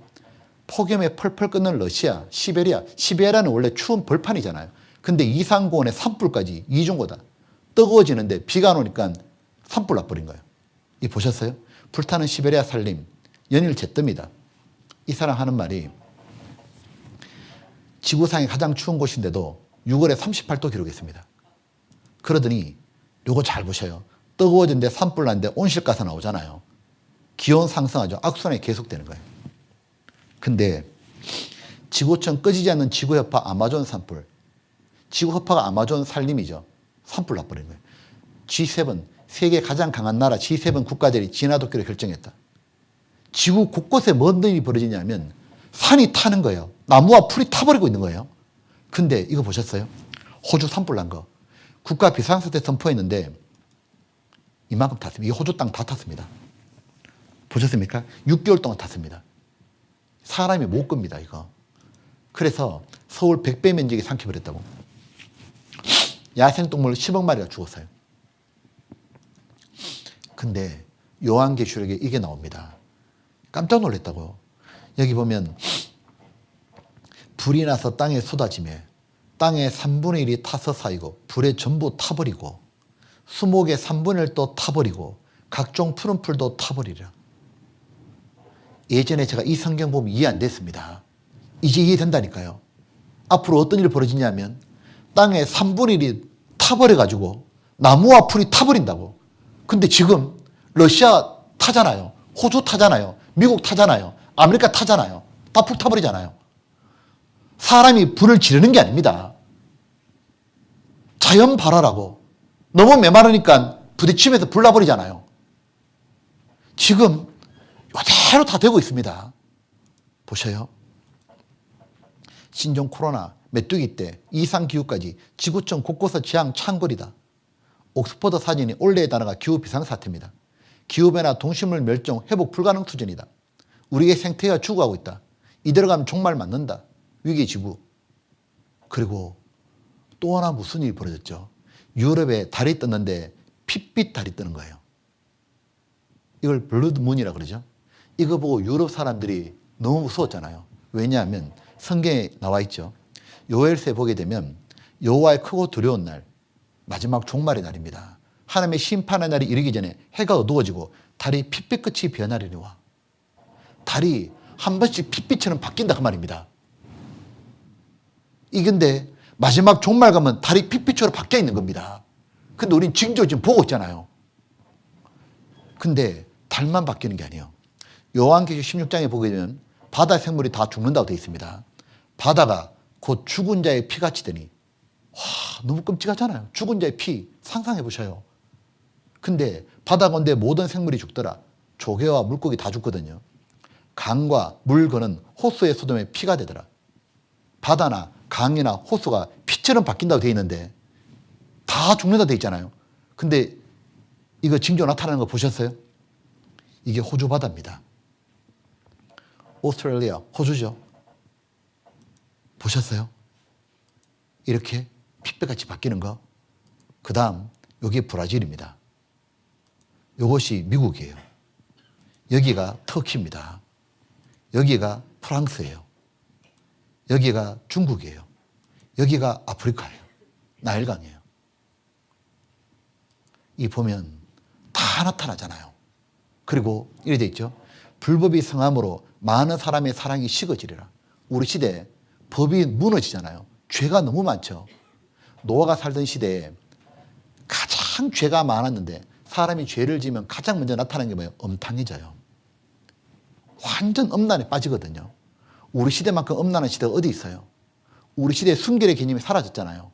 폭염에 펄펄 끓는 러시아, 시베리아. 시베리아는 원래 추운 벌판이잖아요. 근데 이상고온에 산불까지 이중고다. 뜨거워지는데 비가 안 오니까 산불 나버린 거예요. 이 보셨어요? 불타는 시베리아 산림. 연일 잿더미다. 이 사람 하는 말이 지구상의 가장 추운 곳인데도 6월에 38도 기록했습니다. 그러더니 요거 잘 보셔요. 뜨거워진데 산불 나는데 온실가스 나오잖아요. 기온 상승하죠. 악순환이 계속되는 거예요. 근데 지구촌 꺼지지 않는 지구여파 아마존 산불. 지구여파가 아마존 산림이죠. 산불 나버린 거예요. G7, 세계 가장 강한 나라 G7 국가들이 진화도끼를 결정했다. 지구 곳곳에 뭔 일이 벌어지냐면 산이 타는 거예요. 나무와 풀이 타버리고 있는 거예요. 근데 이거 보셨어요? 호주 산불 난 거. 국가 비상사태 선포했는데 이만큼 탔습니다. 이 호주 땅 다 탔습니다. 보셨습니까? 6개월 동안 탔습니다. 사람이 못 겁니다, 이거. 그래서 서울 100배 면적이 삼켜버렸다고. 야생동물 10억 마리가 죽었어요. 근데 요한계시록에 이게 나옵니다. 깜짝 놀랐다고요. 여기 보면 불이 나서 땅에 쏟아지며 땅의 3분의 1이 타서 쌓이고 불에 전부 타버리고 수목의 3분의 1도 타버리고 각종 푸른 풀도 타버리라. 예전에 제가 이 성경 보면 이해 안 됐습니다. 이제 이해된다니까요. 앞으로 어떤 일이 벌어지냐면 땅의 3분의 1이 타버려가지고 나무와 풀이 타버린다고. 근데 지금 러시아 타잖아요. 호주 타잖아요. 미국 타잖아요. 아메리카 타잖아요. 다 불 타버리잖아요. 사람이 불을 지르는 게 아닙니다. 자연 발화라고. 너무 메마르니까 부딪히면서 불 나버리잖아요. 지금 이대로 다 되고 있습니다. 보셔요. 신종 코로나, 메뚜기 때, 이상기후까지 지구촌 곳곳에 지향 창궐이다. 옥스퍼드 사진이 올해의 단어가 기후 비상사태입니다. 기후변화, 동식물 멸종, 회복 불가능 수준이다. 우리의 생태가 죽어가고 있다. 이대로 가면 종말 맞는다. 위기지구. 그리고 또 하나 무슨 일이 벌어졌죠? 유럽에 달이 떴는데 핏빛 달이 뜨는 거예요. 이걸 블러드문이라고 그러죠. 이거 보고 유럽 사람들이 너무 무서웠잖아요. 왜냐하면 성경에 나와 있죠. 요엘서에 보게 되면 여호와의 크고 두려운 날, 마지막 종말의 날입니다. 하나님의 심판의 날이 이르기 전에 해가 어두워지고 달이 핏빛같이 변하려니와. 달이 한 번씩 핏빛처럼 바뀐다 그 말입니다. 이건데 마지막 종말 가면 달이 핏빛으로 바뀌어 있는 겁니다. 근데 우린 지금 보고 있잖아요. 근데 달만 바뀌는 게 아니에요. 요한계시록 16장에 보게 되면 바다 생물이 다 죽는다고 되어 있습니다. 바다가 곧 죽은 자의 피같이 되니 와, 너무 끔찍하잖아요. 죽은 자의 피 상상해 보셔요. 근데 바다 건데 모든 생물이 죽더라. 조개와 물고기 다 죽거든요. 강과 물 거는 호수의 소돔에 피가 되더라. 바다나 강이나 호수가 피처럼 바뀐다고 되어 있는데 다 죽는다고 되어 있잖아요. 근데 이거 징조 나타나는 거 보셨어요? 이게 호주 바다입니다. 오스트레일리아, 호주죠. 보셨어요? 이렇게 핏배같이 바뀌는 거. 그 다음 여기 브라질입니다. 이것이 미국이에요. 여기가 터키입니다. 여기가 프랑스예요. 여기가 중국이에요. 여기가 아프리카예요. 나일강이에요. 이 보면 다 나타나잖아요. 그리고 이래 돼 있죠. 불법이 성함으로 많은 사람의 사랑이 식어지리라. 우리 시대에 법이 무너지잖아요. 죄가 너무 많죠. 노아가 살던 시대에 가장 죄가 많았는데 사람이 죄를 지으면 가장 먼저 나타나는 게 뭐예요? 엄탕해져요. 완전 엄난에 빠지거든요. 우리 시대만큼 엄난한 시대가 어디 있어요? 우리 시대의 순결의 개념이 사라졌잖아요.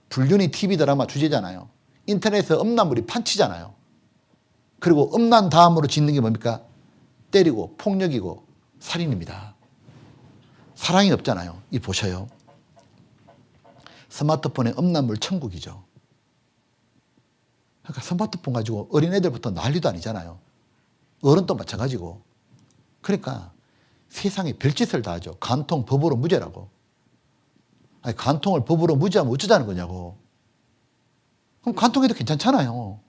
불륜이 TV 드라마 주제잖아요. 인터넷에서 음란물이 판치잖아요. 그리고 음란 다음으로 짓는 게 뭡니까? 때리고 폭력이고 살인입니다. 사랑이 없잖아요. 이 보셔요. 스마트폰의 음란물 천국이죠. 그러니까 스마트폰 가지고 어린애들부터 난리도 아니잖아요. 어른도 마찬가지고. 그러니까 세상에 별짓을 다 하죠. 간통 법으로 무죄라고. 아니, 간통을 법으로 무죄하면 어쩌자는 거냐고. 그럼 간통해도 괜찮잖아요.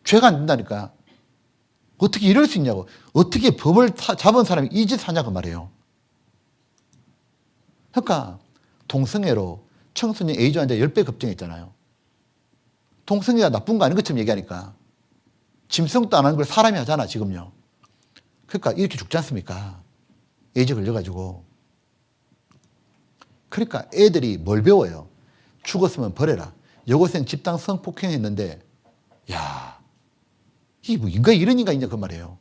죄가 안 된다니까. 어떻게 이럴 수 있냐고. 어떻게 법을 잡은 사람이 이 짓을 하냐고 말해요. 그러니까 동성애로 청소년 A조 환자 10배 급증했잖아요. 동성애가 나쁜 거 아닌 것처럼 얘기하니까. 짐승도 안 하는 걸 사람이 하잖아 지금요. 그러니까 이렇게 죽지 않습니까? 에이즈 걸려가지고. 그러니까 애들이 뭘 배워요? 죽었으면 버려라. 여고생 집단 성폭행했는데, 야, 이 뭐 인간이 이런 인간이냐 그 말이에요.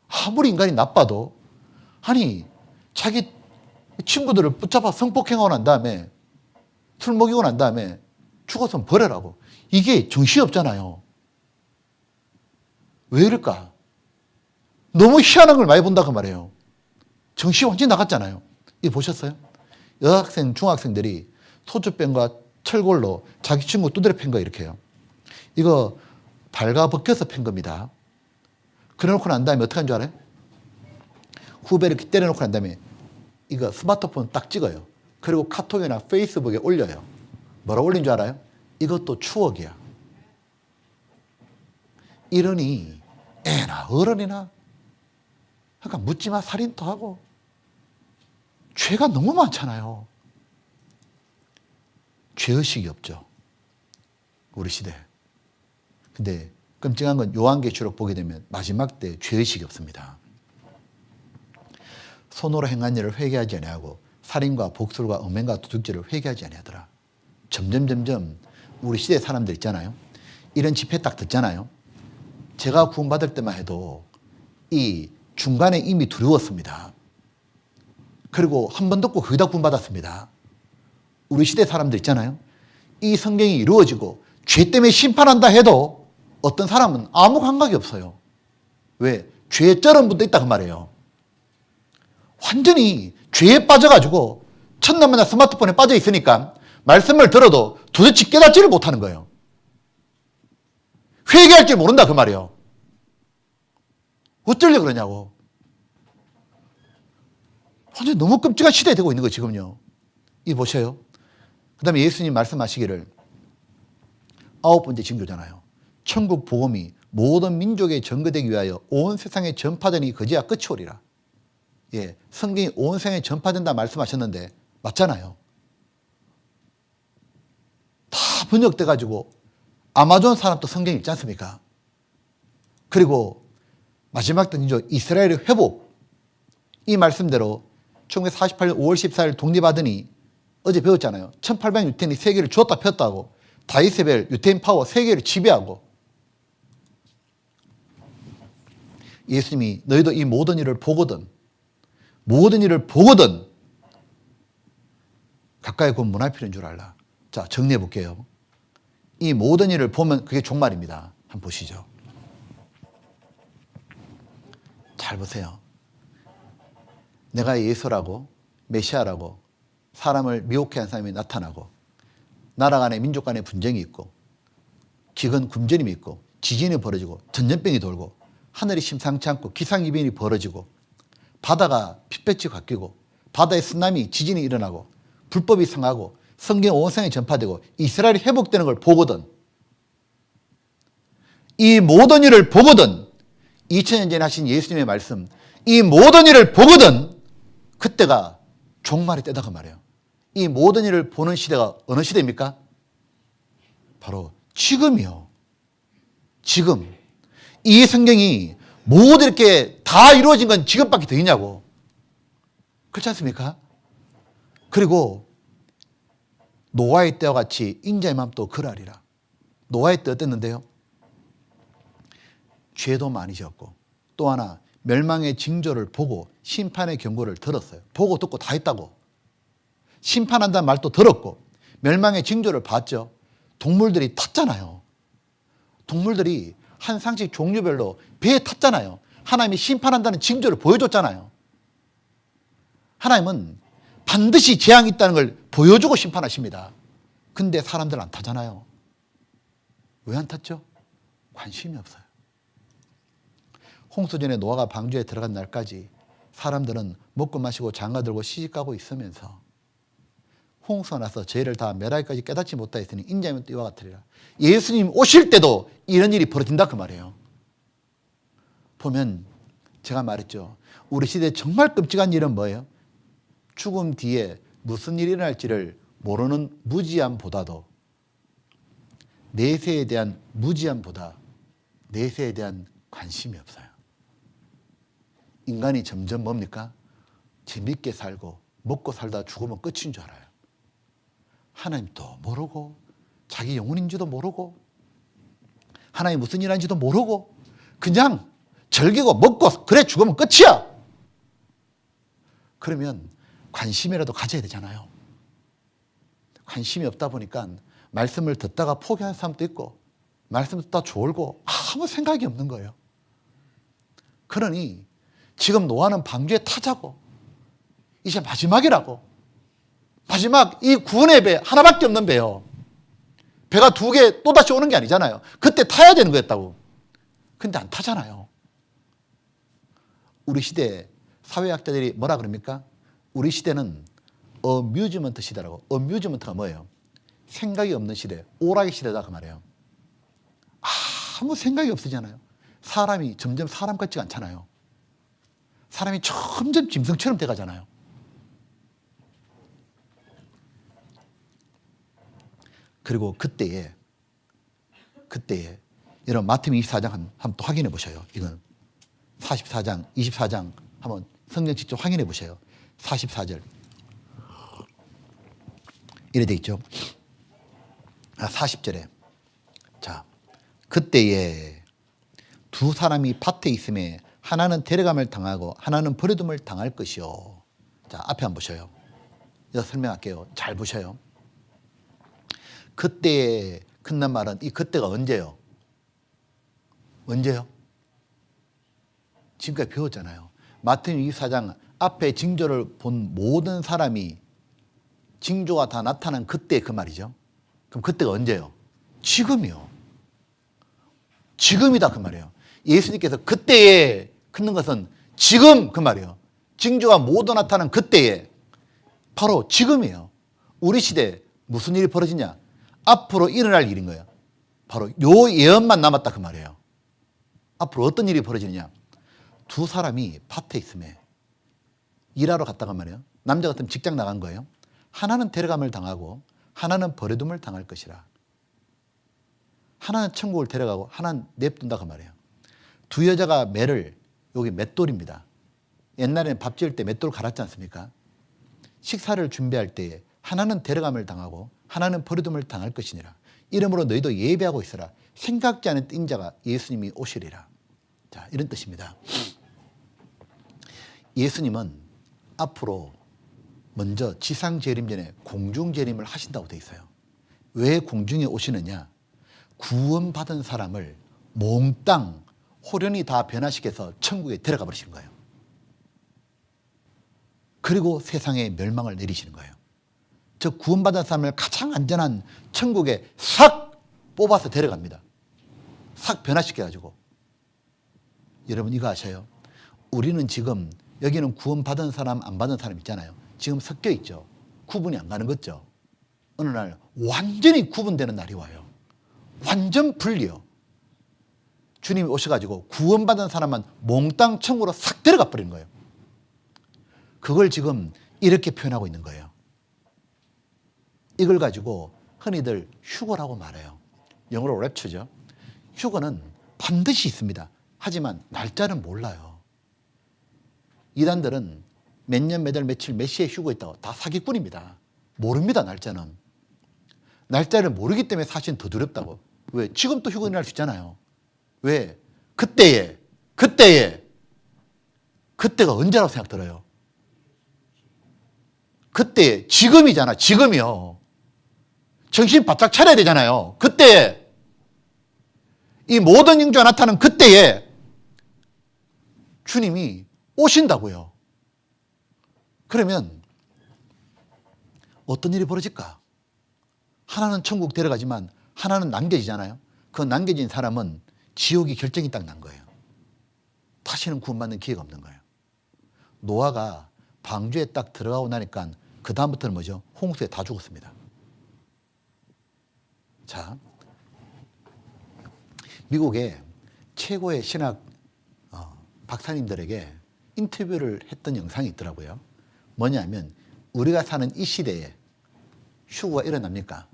아무리 인간이 나빠도, 아니 자기 친구들을 붙잡아 성폭행하고 난 다음에 술 먹이고 난 다음에 죽었으면 버려라고. 이게 정신이 없잖아요. 왜 이럴까? 너무 희한한 걸 많이 본다 그 말이에요. 정신이 완전히 나갔잖아요. 이거 보셨어요? 여학생, 중학생들이 소주병과 철골로 자기 친구 두드려 팬 거 이렇게 해요. 이거 발가벗겨서 팬 겁니다. 그래놓고 난 다음에 어떻게 하는 줄 알아요? 후배를 이렇게 때려놓고 난 다음에 이거 스마트폰 딱 찍어요. 그리고 카톡이나 페이스북에 올려요. 뭐라고 올린 줄 알아요? 이것도 추억이야. 이러니 애나 어른이나 그러니까 묻지마 살인도 하고 죄가 너무 많잖아요. 죄의식이 없죠. 우리 시대에. 근데 끔찍한 건 요한계시록 보게 되면 마지막 때 죄의식이 없습니다. 손으로 행한 일을 회개하지 아니하고 살인과 복술과 음행과 도둑질을 회개하지 아니하더라. 점점 우리 시대 사람들 있잖아요. 이런 집회 딱 듣잖아요. 제가 구원받을 때만 해도 이 중간에 이미 두려웠습니다. 그리고 한 번 듣고 거의 다 구원받았습니다. 우리 시대 사람들 있잖아요. 이 성경이 이루어지고 죄 때문에 심판한다 해도 어떤 사람은 아무 감각이 없어요. 왜? 죄에 쩔은 분도 있다 그 말이에요. 완전히 죄에 빠져가지고 첫날마다 스마트폰에 빠져 있으니까 말씀을 들어도 도대체 깨닫지를 못하는 거예요. 회개할 줄 모른다 그 말이에요. 어쩌려고 그러냐고. 완전 너무 끔찍한 시대에 되고 있는 거 지금요. 이 보세요. 그 다음에 예수님 말씀하시기를 9번째 징조잖아요. 천국 복음이 모든 민족에 전거되기 위하여 온 세상에 전파되니 그제야 끝이 오리라. 예, 성경이 온 세상에 전파된다 말씀하셨는데 맞잖아요. 다 번역돼가지고 아마존 사람도 성경 읽지 않습니까? 그리고 마지막 징조 이스라엘의 회복. 이 말씀대로 1948년 5월 14일 독립하더니 어제 배웠잖아요. 1800 유태인이 세계를 쥐었다 폈다고. 다이세벨 유태인 파워 세계를 지배하고. 예수님이 너희도 이 모든 일을 보거든 가까이 곧 문 앞이는 줄 알라. 자, 정리해 볼게요. 이 모든 일을 보면 그게 종말입니다. 한번 보시죠. 잘 보세요. 내가 예수라고 메시아라고 사람을 미혹해 한 사람이 나타나고 나라 간에 민족 간에 분쟁이 있고 기근 굶주림이 있고 지진이 벌어지고 전염병이 돌고 하늘이 심상치 않고 기상이변이 벌어지고 바다가 핏볕이 바뀌고 바다에 쓰나미 지진이 일어나고 불법이 성하고 성경 온 세상에 전파되고 이스라엘이 회복되는 걸 보거든. 이 모든 일을 보거든. 2000년 전에 하신 예수님의 말씀 이 모든 일을 보거든. 그때가 종말의 때다 그 말이에요. 이 모든 일을 보는 시대가 어느 시대입니까? 바로 지금이요. 지금. 이 성경이 모두 이렇게 다 이루어진 건 지금밖에 더 있냐고. 그렇지 않습니까? 그리고 노아의 때와 같이 인자의 마음도 그러하리라. 노아의 때 어땠는데요? 죄도 많이 지었고 또 하나 멸망의 징조를 보고 심판의 경고를 들었어요. 보고 듣고 다 했다고. 심판한다는 말도 들었고 멸망의 징조를 봤죠. 동물들이 탔잖아요. 동물들이 한 상식 종류별로 배에 탔잖아요. 하나님이 심판한다는 징조를 보여줬잖아요. 하나님은 반드시 재앙이 있다는 걸 보여주고 심판하십니다. 근데 사람들 안 타잖아요. 왜 안 탔죠? 관심이 없어요. 홍수전에 노아가 방주에 들어간 날까지 사람들은 먹고 마시고 장가들고 시집가고 있으면서 홍수가 나서 죄를 다 멸하기까지 깨닫지 못하였으니 인자면 또 이와 같으리라. 예수님 오실 때도 이런 일이 벌어진다 그 말이에요. 보면 제가 말했죠. 우리 시대에 정말 끔찍한 일은 뭐예요? 죽음 뒤에 무슨 일이 일어날지를 모르는 무지함보다도 내세에 대한 무지함보다 내세에 대한 관심이 없어요. 인간이 점점 뭡니까? 재밌게 살고 먹고 살다 죽으면 끝인 줄 알아요. 하나님도 모르고 자기 영혼인지도 모르고 하나님 무슨 일 하는지도 모르고 그냥 즐기고 먹고 그래 죽으면 끝이야. 그러면 관심이라도 가져야 되잖아요. 관심이 없다 보니까 말씀을 듣다가 포기하는 사람도 있고 말씀 듣다 졸고 아무 생각이 없는 거예요. 그러니 지금 노아는 방주에 타자고 이제 마지막이라고. 마지막 이 구원의 배 하나밖에 없는 배요. 배가 두 개 또다시 오는 게 아니잖아요. 그때 타야 되는 거였다고. 근데 안 타잖아요. 우리 시대 사회학자들이 뭐라 그럽니까? 우리 시대는 어뮤즈먼트 시대라고. 어뮤즈먼트가 뭐예요? 생각이 없는 시대, 오락의 시대다 그 말이에요. 아무 생각이 없으잖아요. 사람이 점점 사람 같지가 않잖아요. 사람이 점점 짐승처럼 돼가잖아요. 그리고 그때에 여러분 마태복음 24장 한번 또 확인해 보셔요. 이건 44장, 24장 한번 성경 직접 확인해 보세요. 44절 이래 돼 있죠. 40절에 자 그때에 두 사람이 밭에 있음에 하나는 데려감을 당하고 하나는 버려둠을 당할 것이요. 자 앞에 한번 보셔요. 이거 설명할게요. 잘 보셔요. 그때에 끝난 말은 이 그때가 언제요? 언제요? 지금까지 배웠잖아요. 마태복음 24장 앞에 징조를 본 모든 사람이 징조가 다 나타난 그때 그 말이죠. 그럼 그때가 언제요? 지금이요. 지금이다 그 말이에요. 예수님께서 그때에 끊는 것은 지금 그 말이에요. 징조가 모두 나타난 그때에 바로 지금이에요. 우리 시대에 무슨 일이 벌어지냐? 앞으로 일어날 일인 거예요. 바로 요 예언만 남았다 그 말이에요. 앞으로 어떤 일이 벌어지느냐? 두 사람이 밭에 있음에 일하러 갔다가 말이에요. 남자 같으면 직장 나간 거예요. 하나는 데려감을 당하고 하나는 버려둠을 당할 것이라. 하나는 천국을 데려가고 하나는 냅둔다 그 말이에요. 두 여자가 매를 여기 맷돌입니다. 옛날에는 밥 지을 때 맷돌 갈았지 않습니까? 식사를 준비할 때에 하나는 데려감을 당하고 하나는 버려둠을 당할 것이니라. 이러므로 너희도 예배하고 있으라. 생각지 않은 인자가 예수님이 오시리라. 자, 이런 뜻입니다. 예수님은 앞으로 먼저 지상 재림 전에 공중 재림을 하신다고 돼 있어요. 왜 공중에 오시느냐? 구원받은 사람을 몽땅 호련히 다 변화시켜서 천국에 데려가 버리시는 거예요. 그리고 세상에 멸망을 내리시는 거예요. 저 구원받은 사람을 가장 안전한 천국에 싹 뽑아서 데려갑니다. 싹 변화시켜가지고. 여러분 이거 아셔요? 우리는 지금 여기는 구원받은 사람 안 받은 사람 있잖아요. 지금 섞여 있죠. 구분이 안 가는 거죠. 어느 날 완전히 구분되는 날이 와요. 완전 분리요. 주님이 오셔가지고 구원받은 사람만 몽땅 천국으로 싹 데려가 버리는 거예요. 그걸 지금 이렇게 표현하고 있는 거예요. 이걸 가지고 흔히들 휴거라고 말해요. 영어로 랩처죠. 휴거는 반드시 있습니다. 하지만 날짜는 몰라요. 이단들은 몇 년, 몇 월, 며칠, 몇 시에 휴거 있다고 다 사기꾼입니다. 모릅니다, 날짜는. 날짜를 모르기 때문에 사실은 더 두렵다고. 왜? 지금 또 휴거 일어날 수 있잖아요. 왜? 그때가 언제라고 생각 들어요? 그때, 지금이잖아, 지금이요. 정신 바짝 차려야 되잖아요. 그때에, 이 모든 영주가 나타나는 그때에 주님이 오신다고요. 그러면 어떤 일이 벌어질까? 하나는 천국 데려가지만 하나는 남겨지잖아요. 그 남겨진 사람은 지옥이 결정이 딱 난 거예요. 다시는 구원받는 기회가 없는 거예요. 노아가 방주에 딱 들어가고 나니까 그 다음부터는 뭐죠? 홍수에 다 죽었습니다. 자, 미국의 최고의 신학 박사님들에게 인터뷰를 했던 영상이 있더라고요. 뭐냐면 우리가 사는 이 시대에 휴거가 일어납니까?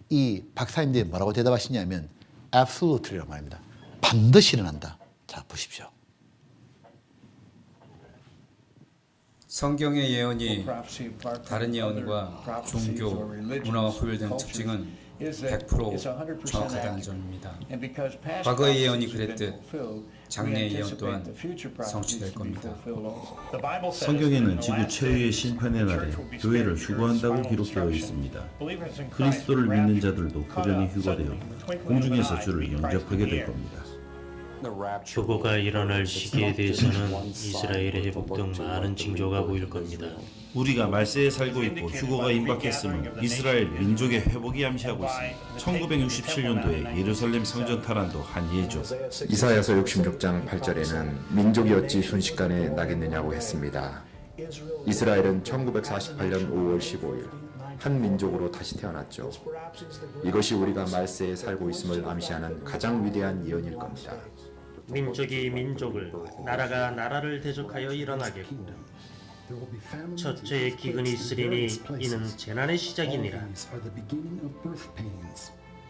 이 박사님들이 뭐라고 대답하시냐면 absolutely라고 말합니다. 반드시 일어난다. 자, 보십시오. 성경의 예언이 다른 예언과 종교, 문화와 구별된 특징은 100% 정확하다는 점입니다. 과거의 예언이 그랬듯 장래의 예언 또한 성취될 겁니다. 성경에는 지구 최후의 심판의 날에 교회를 휴거한다고 기록되어 있습니다. 그리스도를 믿는 자들도 고전히 휴거되어 공중에서 주를 영접하게 될 겁니다. 휴거가 일어날 시기에 대해서는 이스라엘의 회복 등 많은 징조가 보일 겁니다. 우리가 말세에 살고 있고 휴거가 임박했음은 이스라엘 민족의 회복이 암시하고 있습니다. 1967년도에 예루살렘 성전 탈환도 한 예죠. 이사야서 66장 8절에는 민족이 어찌 순식간에 나겠느냐고 했습니다. 이스라엘은 1948년 5월 15일 한 민족으로 다시 태어났죠. 이것이 우리가 말세에 살고 있음을 암시하는 가장 위대한 예언일 겁니다. 민족이 민족을, 나라가 나라를 대적하여 일어나겠고 첫째의 기근이 있으리니 이는 재난의 시작이니라.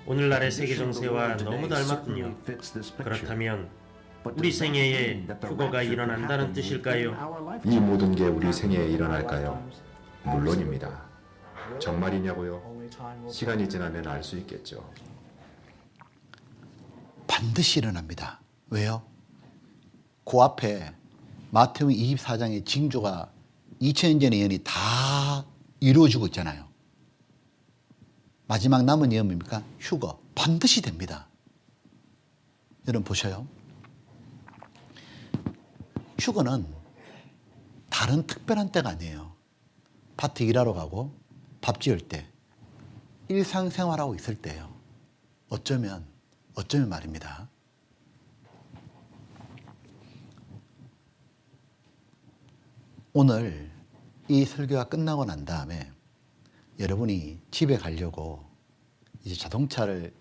오늘날의 세계 정세와 너무 닮았군요. 그렇다면 우리 생애에 휴거가 일어난다는 뜻일까요? 이 모든 게 우리 생애에 일어날까요? 물론입니다. 정말이냐고요? 시간이 지나면 알 수 있겠죠. 반드시 일어납니다. 왜요? 그 앞에 마태복음 24장의 징조가 2000년 전의 예언이 다 이루어지고 있잖아요. 마지막 남은 예언 뭡니까? 휴거. 반드시 됩니다. 여러분 보셔요. 휴거는 다른 특별한 때가 아니에요. 밭에 일하러 가고 밥 지을 때 일상생활하고 있을 때예요. 어쩌면 말입니다. 오늘 이 설교가 끝나고 난 다음에 여러분이 집에 가려고 이제 자동차를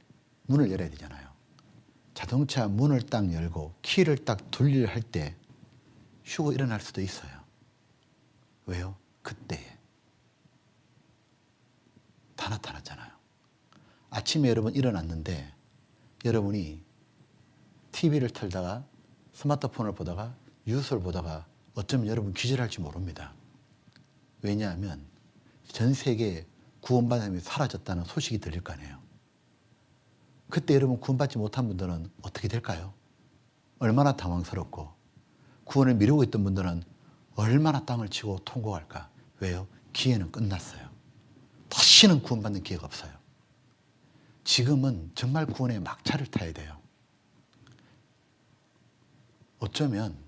문을 열어야 되잖아요. 자동차 문을 딱 열고 키를 딱 돌리려 할 때 휴거 일어날 수도 있어요. 왜요? 그때에 다 나타났잖아요. 아침에 여러분 일어났는데 여러분이 TV를 틀다가 스마트폰을 보다가 뉴스를 보다가 어쩌면 여러분 기절할지 모릅니다. 왜냐하면 전 세계에 구원받은 사람이 사라졌다는 소식이 들릴 거 아니에요. 그때 여러분 구원받지 못한 분들은 어떻게 될까요? 얼마나 당황스럽고 구원을 미루고 있던 분들은 얼마나 땅을 치고 통곡할까? 왜요? 기회는 끝났어요. 다시는 구원받는 기회가 없어요. 지금은 정말 구원의 막차를 타야 돼요. 어쩌면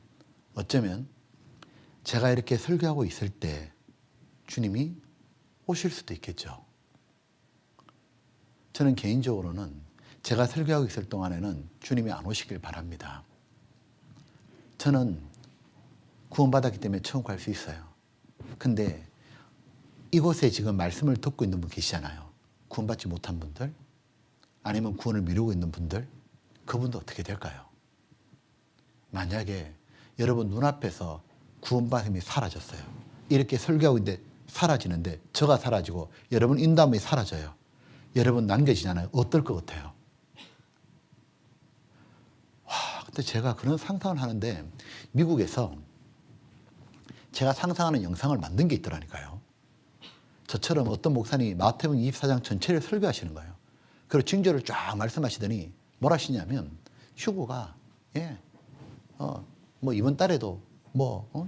제가 이렇게 설교하고 있을 때 주님이 오실 수도 있겠죠. 저는 개인적으로는 제가 설교하고 있을 동안에는 주님이 안 오시길 바랍니다. 저는 구원받았기 때문에 천국 갈 수 있어요. 근데 이곳에 지금 말씀을 듣고 있는 분 계시잖아요. 구원받지 못한 분들, 아니면 구원을 미루고 있는 분들, 그분도 어떻게 될까요? 만약에 여러분 눈앞에서 구원받은 사람이 사라졌어요. 이렇게 설교하고 있는데 사라지는데 저가 사라지고 여러분 인도함이 사라져요. 여러분 남겨지잖아요. 어떨 것 같아요? 와, 근데 제가 그런 상상을 하는데 미국에서 제가 상상하는 영상을 만든 게 있더라니까요. 저처럼 어떤 목사님이 마태복음 24장 전체를 설교하시는 거예요. 그리고 징조를 쫙 말씀하시더니 뭘 하시냐면 휴거가 뭐 이번 달에도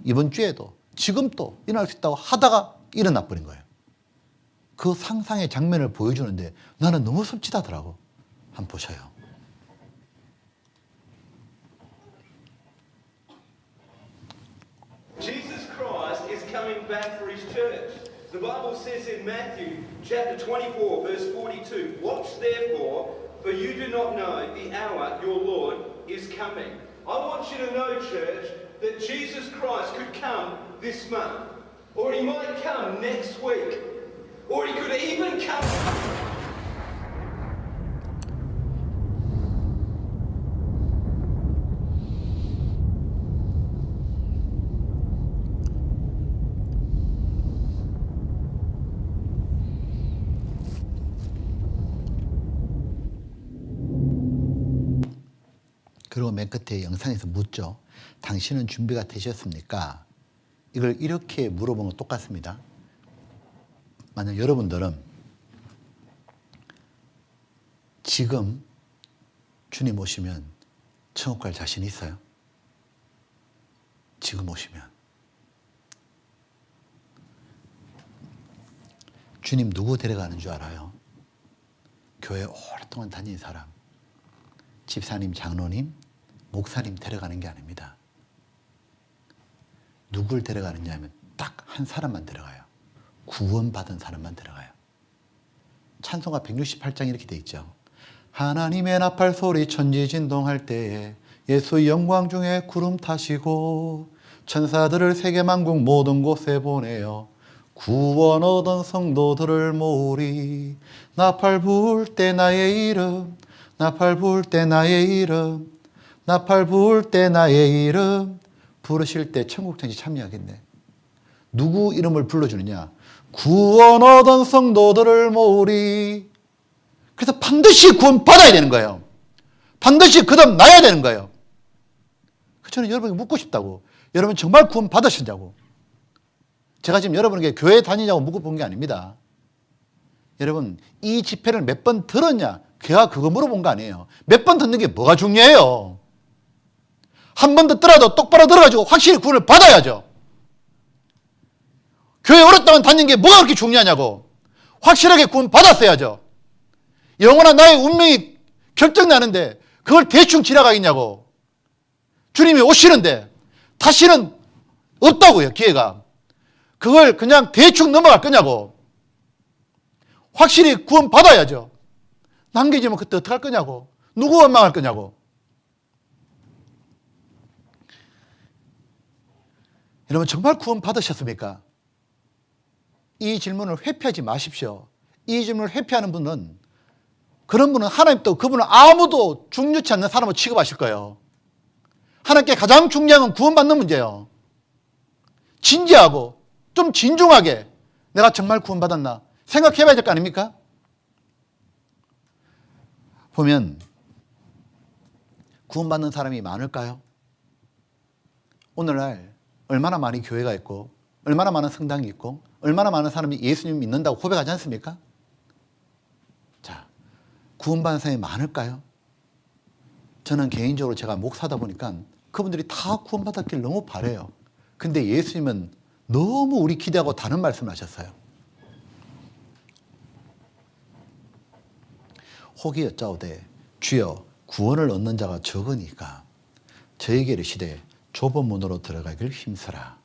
이번 주에도 지금 또 일어날 수 있다고 하다가 일어나 버린 거예요. 그 상상의 장면을 보여주는데 나는 너무 섬찟하더라고. 한번 보셔요. Jesus Christ is coming back for his church. The Bible says in Matthew chapter 24 verse 42, "Watch therefore, for you do not know the hour your Lord is coming." I want you to know, church, that Jesus Christ could come this month, or he might come next week, or he could even come. 그리고 맨 끝에 영상에서 묻죠. 당신은 준비가 되셨습니까? 이걸 이렇게 물어보는 건 똑같습니다. 만약 여러분들은 지금 주님 오시면 천국 갈 자신 있어요? 지금 오시면. 주님 누구 데려가는 줄 알아요? 교회 오랫동안 다닌 사람, 집사님, 장로님, 목사님 데려가는 게 아닙니다. 누굴 데려가느냐 하면 딱 한 사람만 데려가요. 구원받은 사람만 데려가요. 찬송가 168장 이렇게 돼 있죠. 하나님의 나팔 소리 천지진동할 때에 예수의 영광 중에 구름 타시고 천사들을 세계만국 모든 곳에 보내어 구원 얻은 성도들을 모으리. 나팔 부을 때 나의 이름, 나팔 부을 때 나의 이름, 나팔 부을 때 나의 이름 부르실 때 천국천지 참여하겠네. 누구 이름을 불러주느냐? 구원 얻은 성도들을 모으리. 그래서 반드시 구원 받아야 되는 거예요. 반드시 거듭 나야 되는 거예요. 저는 여러분에게 묻고 싶다고. 여러분 정말 구원 받으셨냐고. 제가 지금 여러분에게 교회 다니냐고 물어본 게 아닙니다. 여러분 이 집회를 몇 번 들었냐? 제가 그거 물어본 거 아니에요. 몇 번 듣는 게 뭐가 중요해요? 한 번 듣더라도 똑바로 들어가지고 확실히 구원을 받아야죠. 교회 오랫동안 다닌 게 뭐가 그렇게 중요하냐고. 확실하게 구원 받았어야죠. 영원한 나의 운명이 결정나는데 그걸 대충 지나가겠냐고. 주님이 오시는데 다시는 없다고요, 기회가. 그걸 그냥 대충 넘어갈 거냐고. 확실히 구원 받아야죠. 남겨지면 그때 어떡할 거냐고. 누구 원망할 거냐고. 여러분 정말 구원 받으셨습니까? 이 질문을 회피하지 마십시오. 이 질문을 회피하는 분은, 그런 분은 하나님도 그분은 아무도 중요치 않는 사람으로 취급하실 거예요. 하나님께 가장 중요한 건 구원받는 문제예요. 진지하고 좀 진중하게 내가 정말 구원받았나 생각해 봐야 될 거 아닙니까? 보면 구원받는 사람이 많을까요? 오늘날 얼마나 많이 교회가 있고 얼마나 많은 성당이 있고 얼마나 많은 사람이 예수님 믿는다고 고백하지 않습니까? 자, 구원받는 사람이 많을까요? 저는 개인적으로 제가 목사다 보니까 그분들이 다 구원받았길 너무 바라요. 근데 예수님은 너무 우리 기대하고 다른 말씀을 하셨어요. 혹이 여짜오되 주여 구원을 얻는 자가 적으니까 저에게 이르시되 좁은 문으로 들어가기를 힘쓰라.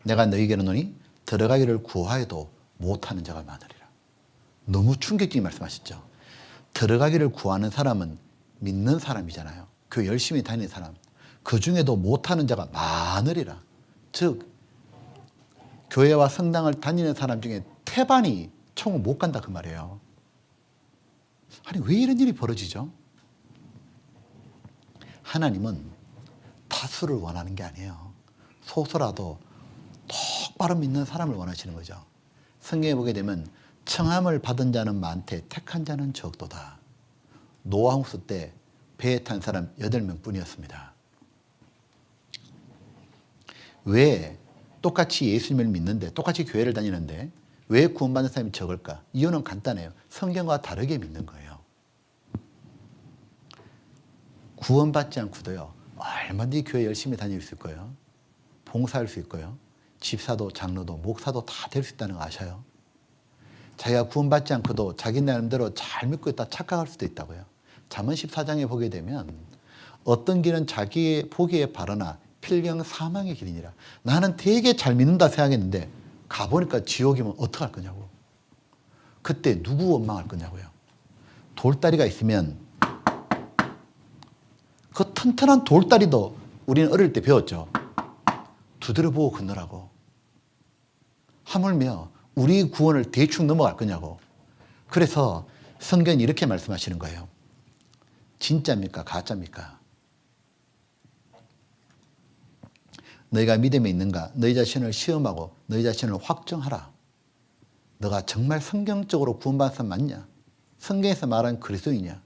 내가 너희에게 이르노니 들어가기를 구하여도 못하는 자가 많으리라. 너무 충격적인 말씀하셨죠. 들어가기를 구하는 사람은 믿는 사람이잖아요. 그 열심히 다니는 사람. 그 중에도 못하는 자가 많으리라. 즉 교회와 성당을 다니는 사람 중에 태반이 천국 못 간다 그 말이에요. 아니 왜 이런 일이 벌어지죠? 하나님은 다수를 원하는 게 아니에요. 소수라도 똑바로 믿는 사람을 원하시는 거죠. 성경에 보게 되면 청함을 받은 자는 많되 택한 자는 적도다. 노아 홍수 때 배에 탄 사람 8명 뿐이었습니다. 왜 똑같이 예수님을 믿는데 똑같이 교회를 다니는데 왜 구원받는 사람이 적을까? 이유는 간단해요. 성경과 다르게 믿는 거예요. 구원받지 않고도요 얼마든지 교회 열심히 다닐 수 있고요, 봉사할 수 있고요, 집사도 장로도 목사도 다 될 수 있다는 거 아셔요? 자기가 구원받지 않고도 자기 나름대로 잘 믿고 있다 착각할 수도 있다고요. 잠언 14장에 보게 되면 어떤 길은 자기의 보기에 바르나 필경 사망의 길이니라. 나는 되게 잘 믿는다 생각했는데 가보니까 지옥이면 어떡할 거냐고. 그때 누구 원망할 거냐고요. 돌다리가 있으면 그 튼튼한 돌다리도 우리는 어릴 때 배웠죠. 두드려 보고 건너라고. 하물며 우리 구원을 대충 넘어갈 거냐고. 그래서 성경이 이렇게 말씀하시는 거예요. 진짜입니까? 가짜입니까? 너희가 믿음에 있는가? 너희 자신을 시험하고 너희 자신을 확정하라. 너가 정말 성경적으로 구원받은 사람 맞냐? 성경에서 말하는 그리스도이냐?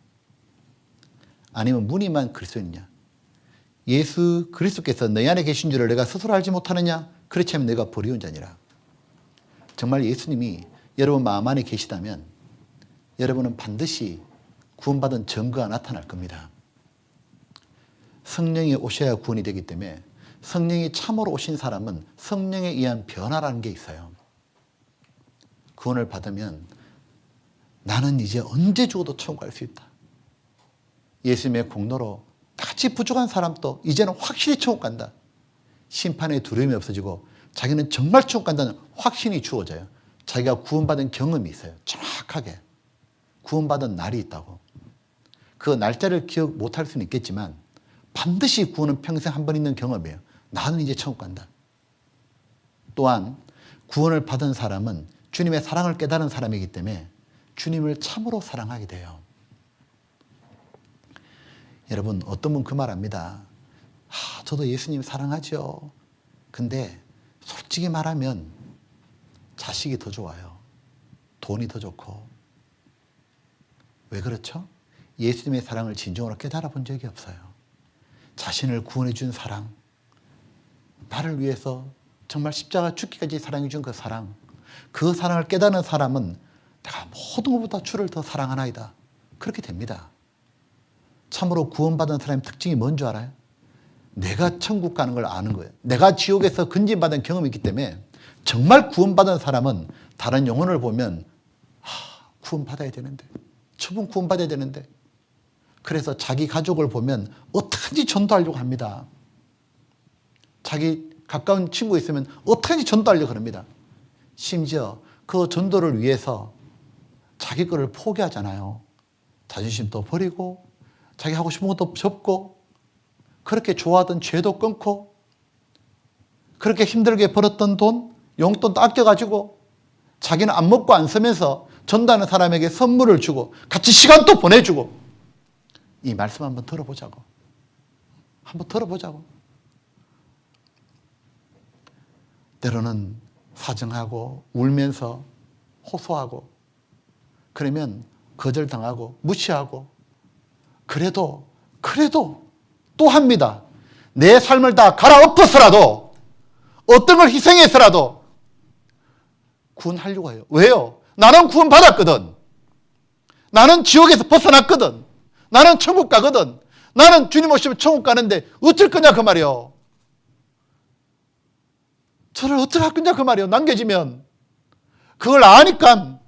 아니면 무늬만 그리스도이냐? 예수 그리스도께서 너희 안에 계신 줄을 내가 스스로 알지 못하느냐? 그렇지 않으면 내가 버리운 자니라. 정말 예수님이 여러분 마음 안에 계시다면 여러분은 반드시 구원받은 증거가 나타날 겁니다. 성령이 오셔야 구원이 되기 때문에 성령이 참으로 오신 사람은 성령에 의한 변화라는 게 있어요. 구원을 받으면 나는 이제 언제 죽어도 천국 갈 수 있다. 예수님의 공로로 같이 부족한 사람도 이제는 확실히 천국 간다. 심판의 두려움이 없어지고 자기는 정말 천국 간다는 확신이 주어져요. 자기가 구원받은 경험이 있어요. 정확하게 구원받은 날이 있다고. 그 날짜를 기억 못할 수는 있겠지만 반드시 구원은 평생 한 번 있는 경험이에요. 나는 이제 천국 간다. 또한 구원을 받은 사람은 주님의 사랑을 깨달은 사람이기 때문에 주님을 참으로 사랑하게 돼요. 여러분, 어떤 분 그 말합니다. 저도 예수님 사랑하죠. 근데 솔직히 말하면 자식이 더 좋아요. 돈이 더 좋고. 왜 그렇죠? 예수님의 사랑을 진정으로 깨달아 본 적이 없어요. 자신을 구원해 준 사랑, 나를 위해서 정말 십자가 죽기까지 사랑해 준 그 사랑, 그 사랑을 깨닫는 사람은 내가 모든 것보다 주를 더 사랑하나이다. 그렇게 됩니다. 참으로 구원받은 사람의 특징이 뭔지 알아요? 내가 천국 가는 걸 아는 거예요. 내가 지옥에서 건진받은 경험이 있기 때문에 정말 구원받은 사람은 다른 영혼을 보면 구원받아야 되는데, 저분 구원받아야 되는데, 그래서 자기 가족을 보면 어떻게든지 전도하려고 합니다. 자기 가까운 친구 있으면 어떻게든지 전도하려고 합니다. 심지어 그 전도를 위해서 자기 거를 포기하잖아요. 자존심도 버리고 자기 하고 싶은 것도 접고 그렇게 좋아하던 죄도 끊고 그렇게 힘들게 벌었던 돈, 용돈도 아껴가지고 자기는 안 먹고 안 쓰면서 전도하는 사람에게 선물을 주고 같이 시간도 보내주고. 이 말씀 한번 들어보자고. 한번 들어보자고. 때로는 사정하고 울면서 호소하고 그러면 거절당하고 무시하고 그래도 또 합니다. 내 삶을 다 갈아엎어서라도 어떤 걸 희생해서라도 구원하려고 해요. 왜요? 나는 구원받았거든. 나는 지옥에서 벗어났거든. 나는 천국 가거든. 나는 주님 오시면 천국 가는데 어쩔 거냐 그 말이요. 저를 어떡할 거냐 그 말이요. 남겨지면. 그걸 아니까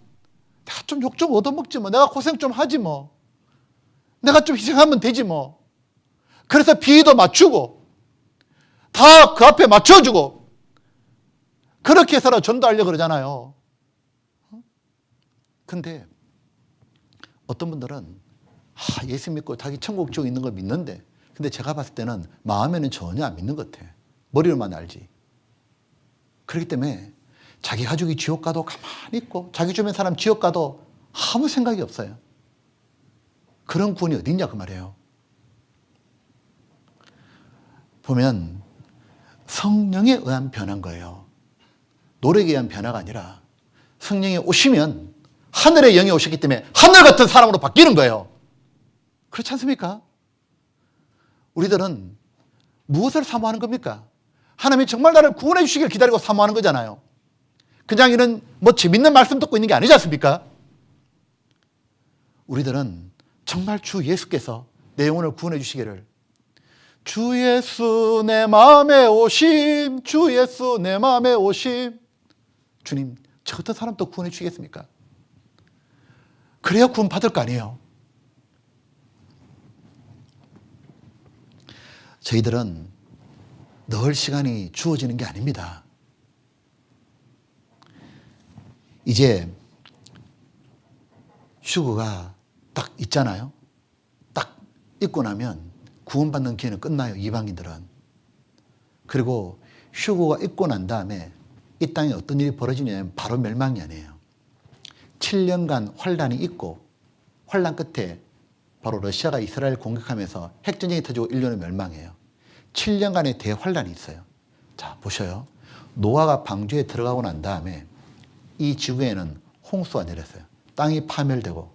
내가 좀 욕 좀 얻어먹지 뭐. 내가 고생 좀 하지 뭐. 내가 좀 희생하면 되지 뭐. 그래서 비위도 맞추고 다 그 앞에 맞춰주고 그렇게 해서라도 전도하려고 그러잖아요. 근데 어떤 분들은 예수 믿고 자기 천국 지옥 있는 걸 믿는데 근데 제가 봤을 때는 마음에는 전혀 안 믿는 것 같아. 머리로만 알지. 그렇기 때문에 자기 가족이 지옥 가도 가만히 있고 자기 주변 사람 지옥 가도 아무 생각이 없어요. 그런 구원이 어디 있냐 그 말이에요. 보면 성령에 의한 변화인 거예요. 노력에 의한 변화가 아니라 성령이 오시면 하늘의 영이 오셨기 때문에 하늘 같은 사람으로 바뀌는 거예요. 그렇지 않습니까? 우리들은 무엇을 사모하는 겁니까? 하나님이 정말 나를 구원해 주시길 기다리고 사모하는 거잖아요. 그냥 이런 재밌는 말씀 듣고 있는 게 아니지 않습니까? 우리들은 정말 주 예수께서 내 영혼을 구원해 주시기를 주 예수 내 마음에 오심, 주 예수 내 마음에 오심. 주님, 저 같은 사람도 구원해 주시겠습니까? 그래야 구원 받을 거 아니에요. 저희들은 늘 시간이 주어지는 게 아닙니다. 이제 휴거가 딱 있잖아요. 딱 있고 나면 구원받는 기회는 끝나요. 이방인들은. 그리고 휴거가 있고 난 다음에 이 땅에 어떤 일이 벌어지냐면 바로 멸망이 아니에요. 7년간 환란이 있고 환란 끝에 바로 러시아가 이스라엘 공격하면서 핵전쟁이 터지고 인류는 멸망해요. 7년간의 대환란이 있어요. 자, 보셔요. 노아가 방주에 들어가고 난 다음에 이 지구에는 홍수가 내렸어요. 땅이 파멸되고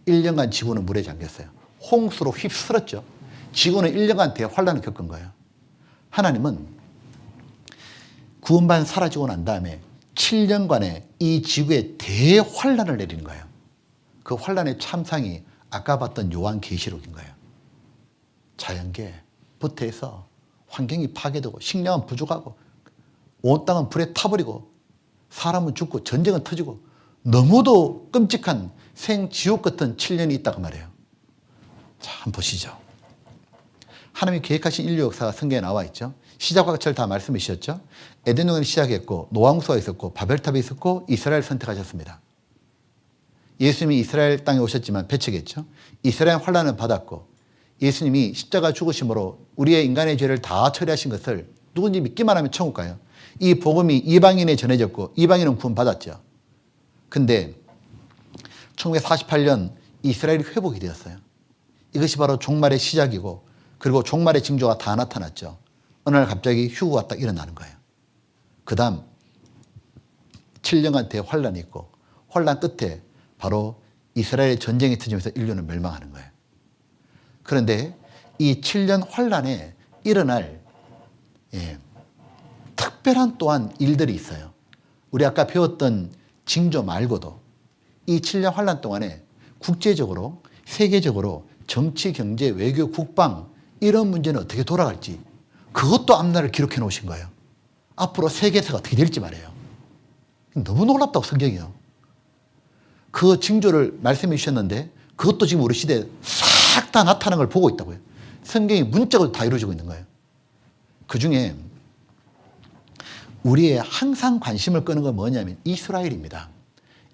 1년간 지구는 물에 잠겼어요. 홍수로 휩쓸었죠. 지구는 1년간 대환란을 겪은 거예요. 하나님은 구원반 사라지고 난 다음에 7년간의 이 지구에 대환란을 내리는 거예요. 그 환란의 참상이 아까 봤던 요한계시록인 거예요. 자연계, 부태에서 환경이 파괴되고 식량은 부족하고 온 땅은 불에 타버리고 사람은 죽고 전쟁은 터지고 너무도 끔찍한 생지옥 같은 7년이 있다고 말해요. 자, 한번 보시죠. 하나님이 계획하신 인류 역사가 성경에 나와 있죠. 시작과 끝을 다 말씀해 주셨죠. 에덴 동산이 시작했고 노아홍수가 있었고 바벨탑이 있었고 이스라엘 선택하셨습니다. 예수님이 이스라엘 땅에 오셨지만 배척했죠. 이스라엘 환란을 받았고 예수님이 십자가 죽으심으로 우리의 인간의 죄를 다 처리하신 것을 누군지 믿기만 하면 천국 가요. 이 복음이 이방인에 전해졌고 이방인은 구원받았죠. 근데 1948년 이스라엘이 회복이 되었어요. 이것이 바로 종말의 시작이고 그리고 종말의 징조가 다 나타났죠. 어느 날 갑자기 휴거가 딱 일어나는 거예요. 그 다음 7년간 대환란이 있고 환란 끝에 바로 이스라엘의 전쟁이 터지면서 인류는 멸망하는 거예요. 그런데 이 7년 환란에 일어날 특별한 또한 일들이 있어요. 우리 아까 배웠던 징조 말고도 이 7년 환란 동안에 국제적으로 세계적으로 정치, 경제, 외교, 국방 이런 문제는 어떻게 돌아갈지 그것도 앞날을 기록해 놓으신 거예요. 앞으로 세계사가 어떻게 될지 말이에요. 너무 놀랍다고 성경이요. 그 징조를 말씀해 주셨는데 그것도 지금 우리 시대에 싹 다 나타나는 걸 보고 있다고요. 성경이 문자로 다 이루어지고 있는 거예요. 그 중에 우리의 항상 관심을 끄는 건 뭐냐면 이스라엘입니다.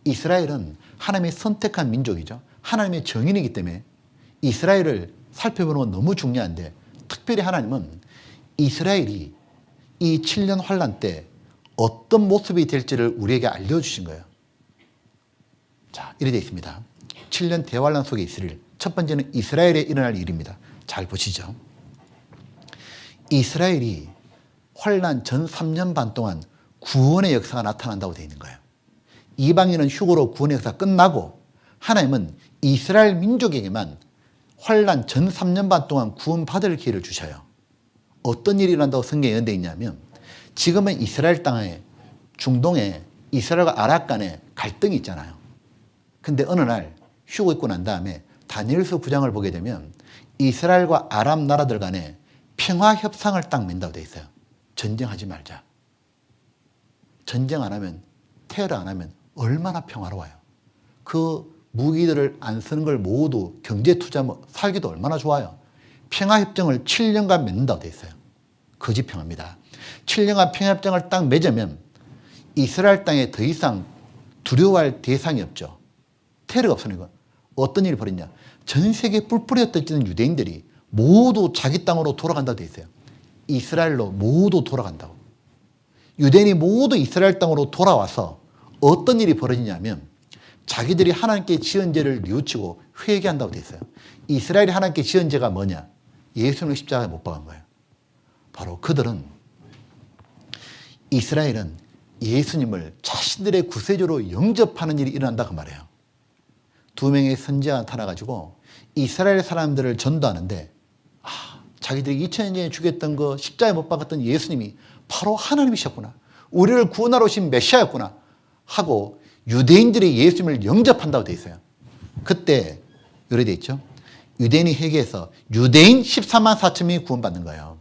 이스라엘은 하나님의 선택한 민족이죠. 하나님의 정인이기 때문에 이스라엘을 살펴보는 건 너무 중요한데 특별히 하나님은 이스라엘이 이 7년 환란 때 어떤 모습이 될지를 우리에게 알려주신 거예요. 자, 이렇게 되어 있습니다. 7년 대환란 속에 있을 일. 첫 번째는 이스라엘에 일어날 일입니다. 잘 보시죠. 이스라엘이 환란 전 3년 반 동안 구원의 역사가 나타난다고 되어 있는 거예요. 이방인은 휴거로 구원의 역사가 끝나고 하나님은 이스라엘 민족에게만 환란 전 3년 반 동안 구원받을 기회를 주셔요. 어떤 일이 일어난다고 성경에 예언되어 있냐면 지금은 이스라엘 땅에 중동에 이스라엘과 아랍 간에 갈등이 있잖아요. 근데 어느 날 휴거 있고 난 다음에 다니엘서 9장을 보게 되면 이스라엘과 아랍 나라들 간에 평화 협상을 딱 맺는다고 되어 있어요. 전쟁하지 말자. 전쟁 안 하면 테러 안 하면 얼마나 평화로워요. 그 무기들을 안 쓰는 걸 모두 경제 투자 살기도 얼마나 좋아요. 평화협정을 7년간 맺는다고 되어 있어요. 거짓 평화입니다. 7년간 평화협정을 딱 맺으면 이스라엘 땅에 더 이상 두려워할 대상이 없죠. 테러가 없으니까 어떤 일이 벌어지냐. 전 세계 뿔뿔이 흩어지는 유대인들이 모두 자기 땅으로 돌아간다고 되어 있어요. 이스라엘로 모두 돌아간다고. 유대인이 모두 이스라엘 땅으로 돌아와서 어떤 일이 벌어지냐면 자기들이 하나님께 지은 죄를 뉘우치고 회개한다고 되어 있어요. 이스라엘이 하나님께 지은 죄가 뭐냐? 예수님을 십자가에 못 박은 거예요. 바로 그들은 이스라엘은 예수님을 자신들의 구세주로 영접하는 일이 일어난다고 말해요. 2명의 선지자가 나타나가지고 이스라엘 사람들을 전도하는데 자기들이 2000년 전에 죽였던 그 십자가에 못 박았던 예수님이 바로 하나님이셨구나. 우리를 구원하러 오신 메시아였구나 하고 유대인들이 예수님을 영접한다고 되어 있어요. 그때 이렇게 되어 있죠. 유대인이 회개해서 유대인 14만 4천 명이 구원받는 거예요.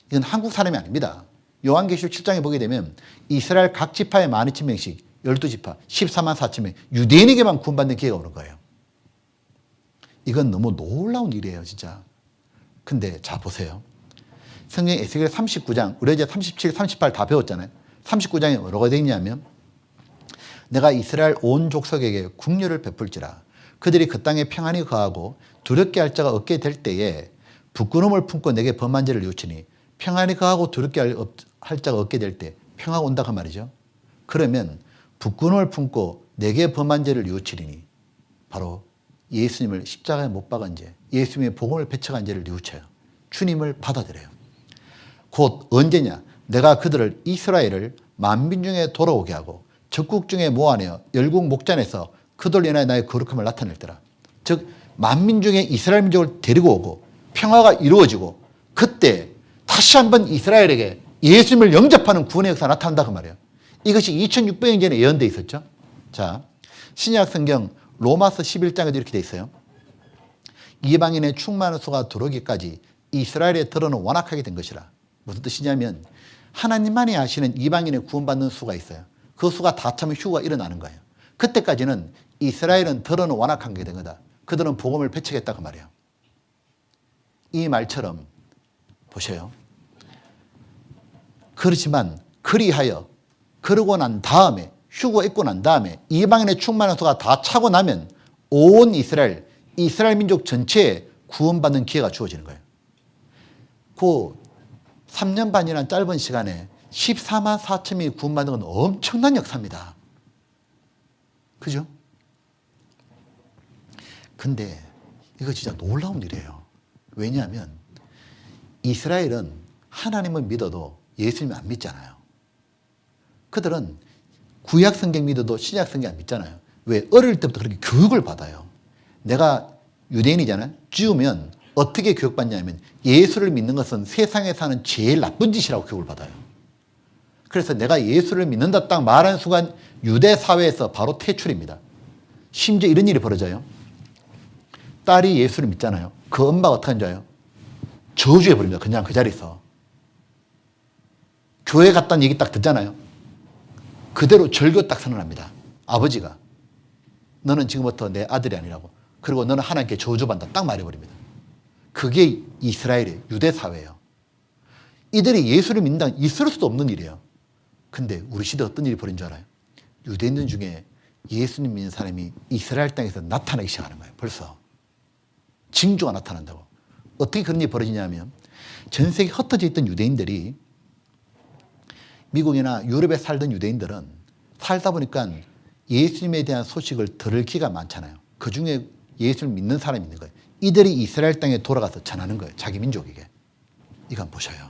이건 한국 사람이 아닙니다. 요한계시록 7장에 보게 되면 이스라엘 각 지파에 12,000명씩 12지파 14만 4천 명 유대인에게만 구원받는 기회가 오는 거예요. 이건 너무 놀라운 일이에요, 진짜. 근데 자 보세요. 성경 에스겔 39장 우리 이제 37, 38 다 배웠잖아요. 39장에 뭐라고 되어 있냐면 내가 이스라엘 온 족속에게 국류를 베풀지라 그들이 그 땅에 평안히 거하고 두렵게 할 자가 없게 될 때에 부끄러움을 품고 내게 범한 죄를 뉘우치니 평안히 거하고 두렵게 할 자가 없게 될 때 평화가 온다 그 말이죠. 그러면 부끄러움을 품고 내게 범한 죄를 뉘우치리니 바로 예수님을 십자가에 못 박은 죄, 예수님의 복음을 배척한 죄를 뉘우쳐요. 주님을 받아들여요. 곧 언제냐? 내가 그들을 이스라엘을 만민 중에 돌아오게 하고 적국 중에 모아내어 열국 목전에서 그들 인하여 나의 거룩함을 나타낼 때라. 즉 만민 중에 이스라엘 민족을 데리고 오고 평화가 이루어지고 그때 다시 한번 이스라엘에게 예수님을 영접하는 구원의 역사가 나타난다 그 말이에요. 이것이 2600년 전에 예언되어 있었죠. 자, 신약 성경 로마서 11장에도 이렇게 되어 있어요. 이방인의 충만한 수가 들어오기까지 이스라엘의 들어는 완악하게 된 것이라. 무슨 뜻이냐면 하나님만이 아시는 이방인의 구원받는 수가 있어요. 그 수가 다 차면 휴가 일어나는 거예요. 그때까지는 이스라엘은 들어는 완악한 게 된 거다. 그들은 복음을 배척했다 그 말이에요. 이 말처럼 보세요. 그렇지만 그리하여 그러고 난 다음에 휴거 입고 난 다음에 이방인의 충만한 수가 다 차고 나면 온 이스라엘 민족 전체에 구원받는 기회가 주어지는 거예요. 그 3년 반이라는 짧은 시간에 14만 4천명이 구원받는 건 엄청난 역사입니다. 그죠? 근데 이거 진짜 놀라운 일이에요. 왜냐하면 이스라엘은 하나님을 믿어도 예수님을 안 믿잖아요. 그들은 구약 성경 믿어도 신약 성경 안 믿잖아요. 왜? 어릴 때부터 그렇게 교육을 받아요. 내가 유대인이잖아요. 쥐우면 어떻게 교육받냐면 예수를 믿는 것은 세상에 사는 제일 나쁜 짓이라고 교육을 받아요. 그래서 내가 예수를 믿는다 딱 말하는 순간 유대 사회에서 바로 퇴출입니다. 심지어 이런 일이 벌어져요. 딸이 예수를 믿잖아요. 그 엄마가 어떻게 하는 줄 알아요? 저주해버립니다. 그냥 그 자리에서. 교회 갔다는 얘기 딱 듣잖아요. 그대로 절교 딱 선언합니다. 아버지가 너는 지금부터 내 아들이 아니라고. 그리고 너는 하나님께 저주받는다 딱 말해버립니다. 그게 이스라엘의 유대 사회예요. 이들이 예수를 믿는다 있을 수도 없는 일이에요. 근데 우리 시대에 어떤 일이 벌어진 줄 알아요? 유대인들 중에 예수님 믿는 사람이 이스라엘 땅에서 나타나기 시작하는 거예요. 벌써. 징조가 나타난다고. 어떻게 그런 일이 벌어지냐면 전 세계 흩어져 있던 유대인들이 미국이나 유럽에 살던 유대인들은 살다 보니까 예수님에 대한 소식을 들을 기가 많잖아요. 그중에 예수를 믿는 사람이 있는 거예요. 이들이 이스라엘 땅에 돌아가서 전하는 거예요. 자기 민족에게. 이건 보셔요.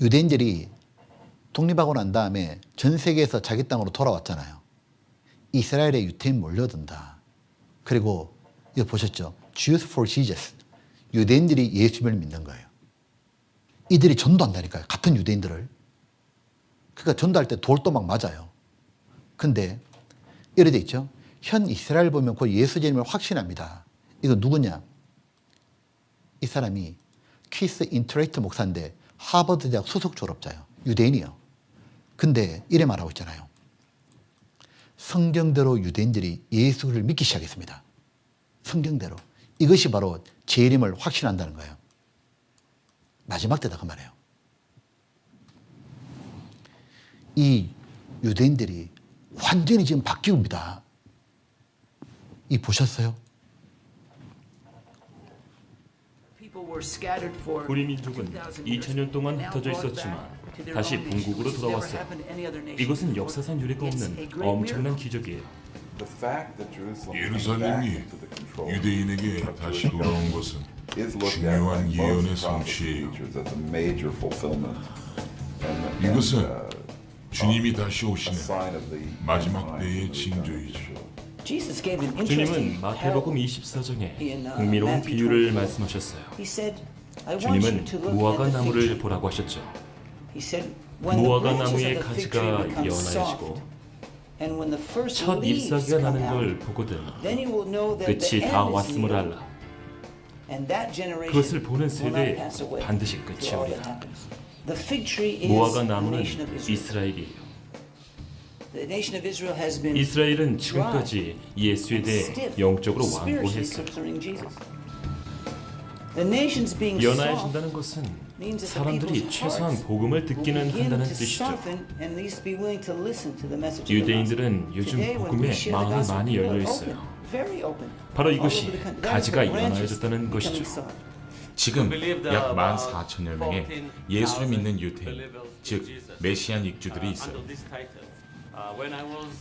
유대인들이 독립하고 난 다음에 전 세계에서 자기 땅으로 돌아왔잖아요. 이스라엘에 유태인 몰려든다. 그리고 이거 보셨죠? Jews for Jesus. 유대인들이 예수님을 믿는 거예요. 이들이 전도한다니까요. 같은 유대인들을. 그러니까 전도할 때 돌도 막 맞아요. 근데 이래 돼 있죠. 현 이스라엘 보면 그 예수님을 확신합니다. 이거 누구냐? 이 사람이 키스 인트레이트 목사인데 하버드 대학 수석 졸업자예요. 유대인이요. 근데 이래 말하고 있잖아요. 성경대로 유대인들이 예수를 믿기 시작했습니다. 성경대로. 이것이 바로 재림을 확신한다는 거예요. 마지막 때다 그 말이에요. 이 유대인들이 완전히 지금 바뀌옵니다. 이 보셨어요? 우리 민족은 2000년 동안 흩어져 있었지만 다시 본국으로 돌아왔어요. 이것은 역사상 유례가 없는 엄청난 기적이에요. 예루살렘이 유대인에게 다시 돌아온 것은 중요한 예언의 성취예요. 이것은 주님이 다시 오시는 마지막 때의 징조이죠. 주님은 마태복음 24장에 흥미로운 비유를 말씀하셨어요. 주님은 무화과 나무를 보라고 하셨죠. 무화과 나무의 가지가 연하여지고 첫 잎사귀가 나는 걸 보거든 끝이 다 왔음을 알라. 그것을 보는 세대에 반드시 끝이 오리라. 무화과 나무는 이스라엘이에요. 이스라엘은 지금까지 예수에 대해 영적으로 완고했어요. 연하여진다는 것은 사람들이 최소한 복음을 듣기는 한다는 뜻이죠. 유대인들은 요즘 복음에 마음이 많이 열려 있어요. 바로 이것이 가지가 연하여졌다는 것이죠. 지금 약 14,000여 명의 예수를 믿는 유태인, 즉 메시안 익주들이 있어요.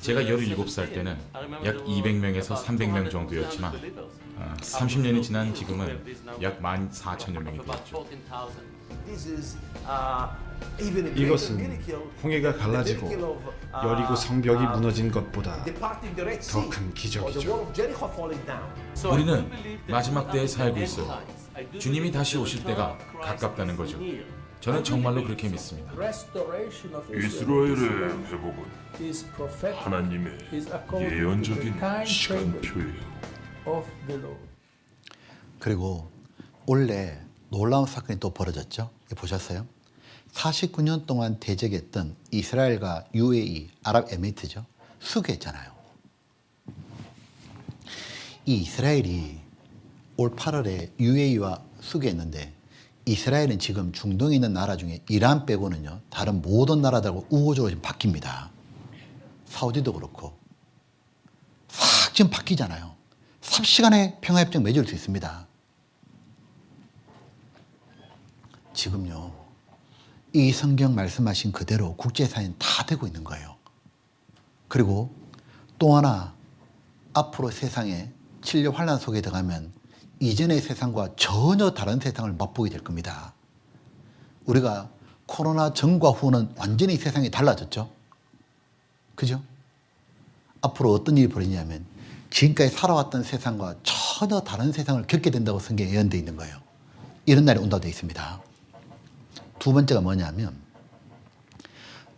제가 17살 때는 약 200명에서 300명 정도였지만 30년이 지난 지금은 약 14,000여 명이 되었죠. 이것은 홍해가 갈라지고 여리고 성벽이 무너진 것보다 더 큰 기적이죠. 우리는 마지막 때에 살고 있어요. 주님이 다시 오실 때가 가깝다는 거죠. 저는 정말로 그렇게 믿습니다. 이스라엘의 회복은 하나님의 예언적인 시간표예요. 그리고 원래 놀라운 사건이 또 벌어졌죠. 보셨어요? 49년 동안 대적했던 이스라엘과 UAE, 아랍에미리트죠. 수교했잖아요. 이 이스라엘이 올 8월에 UAE와 수교했는데 이스라엘은 지금 중동에 있는 나라 중에 이란 빼고는요. 다른 모든 나라들하고 우호적으로 지금 바뀝니다. 사우디도 그렇고 싹 지금 바뀌잖아요. 삽시간에 평화협정 맺을 수 있습니다. 지금요. 이 성경 말씀하신 그대로 국제사회는 다 되고 있는 거예요. 그리고 또 하나 앞으로 세상에 진료 환란 속에 들어가면 이전의 세상과 전혀 다른 세상을 맛보게 될 겁니다. 우리가 코로나 전과 후는 완전히 세상이 달라졌죠. 그죠? 앞으로 어떤 일이 벌어지냐면 지금까지 살아왔던 세상과 전혀 다른 세상을 겪게 된다고 성경에 예언되어 있는 거예요. 이런 날이 온다고 되어 있습니다. 두 번째가 뭐냐면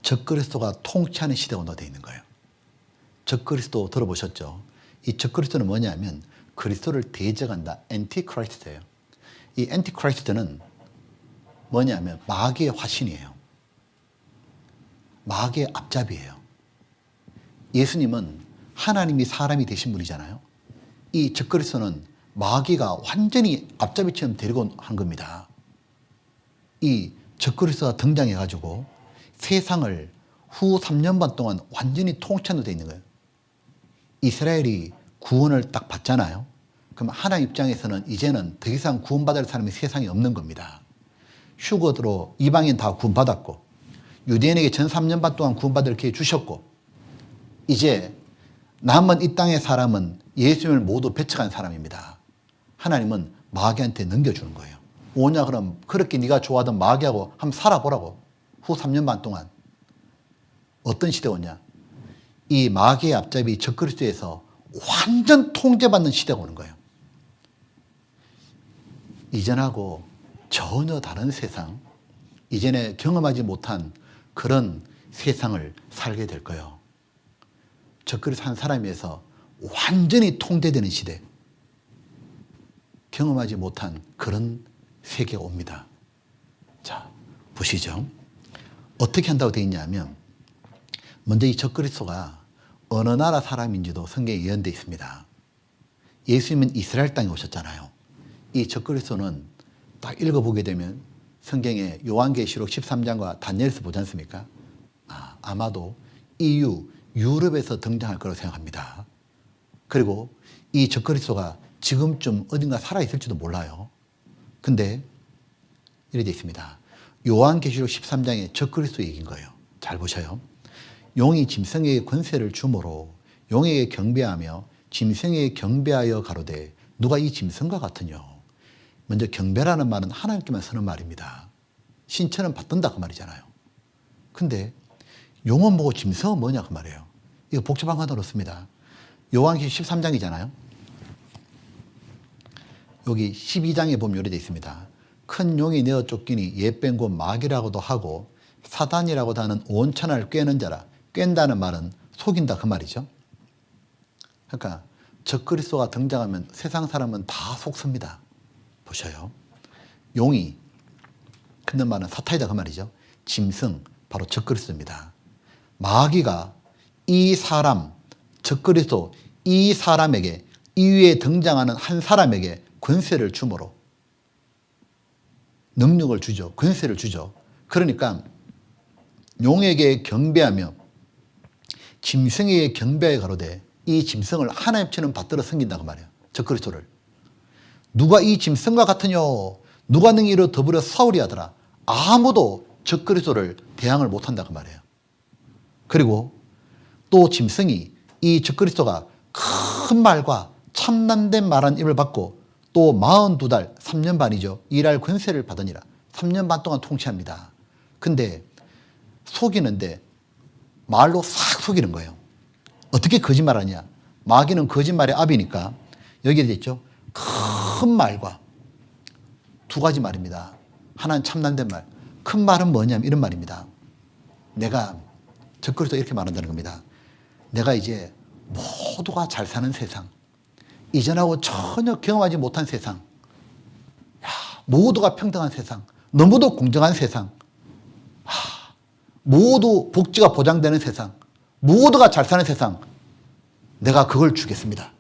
적그리스도가 통치하는 시대가 온다고 되어 있는 거예요. 적그리스도 들어보셨죠? 이 적그리스도는 뭐냐면 그리스도를 대적한다. 엔티크라이스트예요. 이 엔티크라이스트는 뭐냐면 마귀의 화신이에요. 마귀의 앞잡이에요. 예수님은 하나님이 사람이 되신 분이잖아요. 이 적그리스도는 마귀가 완전히 앞잡이처럼 데리고 한 겁니다. 이 적그리스도가 등장해가지고 세상을 후 3년 반 동안 완전히 통치하는 데 있는 거예요. 이스라엘이 구원을 딱 받잖아요. 그럼 하나님 입장에서는 이제는 더 이상 구원받을 사람이 세상에 없는 겁니다. 휴거로 이방인 다 구원받았고 유대인에게 전 3년 반 동안 구원받을 기회 주셨고 이제 남은 이 땅의 사람은 예수님을 모두 배척한 사람입니다. 하나님은 마귀한테 넘겨주는 거예요. 오냐 그럼 그렇게 네가 좋아하던 마귀하고 한번 살아보라고. 후 3년 반 동안 어떤 시대 오냐. 이 마귀의 앞잡이 적그리스도에서 완전 통제받는 시대가 오는 거예요. 이전하고 전혀 다른 세상, 이전에 경험하지 못한 그런 세상을 살게 될 거예요. 적그리스도 한 사람에서 완전히 통제되는 시대, 경험하지 못한 그런 세계가 옵니다. 자, 보시죠. 어떻게 한다고 되어 있냐면 먼저 이 적그리스도가 어느 나라 사람인지도 성경에 예언되어 있습니다. 예수님은 이스라엘 땅에 오셨잖아요. 이 적그리스도는 딱 읽어보게 되면 성경에 요한계시록 13장과 다니엘서 보지 않습니까? 아마도 EU, 유럽에서 등장할 거라고 생각합니다. 그리고 이 적그리스도가 지금쯤 어딘가 살아있을지도 몰라요. 근데 이렇게 되어 있습니다. 요한계시록 13장에 적그리스도 얘기인 거예요. 잘 보셔요. 용이 짐승에게 권세를 주므로 용에게 경배하며 짐승에게 경배하여 가로되 누가 이 짐승과 같으뇨. 먼저 경배라는 말은 하나님께만 쓰는 말입니다. 신처는 받든다 그 말이잖아요. 근데 용은 뭐고 짐승은 뭐냐 그 말이에요. 이거 복잡한 거 넣습니다. 요한계시록 13장이잖아요. 여기 12장에 보면 이렇게 되어 있습니다. 큰 용이 내어 쫓기니 옛뱀 곧 마귀라고도 하고 사단이라고도 하는 온 천하를 꿰는 자라. 꿰는다는 말은 속인다 그 말이죠. 그러니까 적그리스도가 등장하면 세상 사람은 다 속습니다. 보셔요. 용이 근데 말은 사탄이다 그 말이죠. 짐승 바로 적그리스도입니다. 마귀가 이 사람 적그리스도 이 사람에게 이 위에 등장하는 한 사람에게 권세를 주므로 능력을 주죠. 권세를 주죠. 그러니까 용에게 경배하며 짐승에게 경배하여 가로되 이 짐승을 하나님처럼 받들어 섬긴다고 말이에요. 적그리스도를. 누가 이 짐승과 같으뇨. 누가 능히 이로 더불어 싸우리하더라. 아무도 적그리스도를 대항을 못한다고 말이에요. 그리고 또 짐승이 이 적그리스도가 큰 말과 참남된 말한 입을 받고 또 42달 3년 반이죠. 일할 권세를 받으니라. 3년 반 동안 통치합니다. 근데 속이는데 말로 싹 속이는 거예요. 어떻게 거짓말하냐. 마귀는 거짓말의 압이니까 여기에 있죠. 큰 말과 두 가지 말입니다. 하나는 참남된 말. 큰 말은 뭐냐면 이런 말입니다. 내가 적그리스도 이렇게 말한다는 겁니다. 내가 이제 모두가 잘 사는 세상, 이전하고 전혀 경험하지 못한 세상, 모두가 평등한 세상, 너무도 공정한 세상, 모두 복지가 보장되는 세상, 모두가 잘 사는 세상, 내가 그걸 주겠습니다.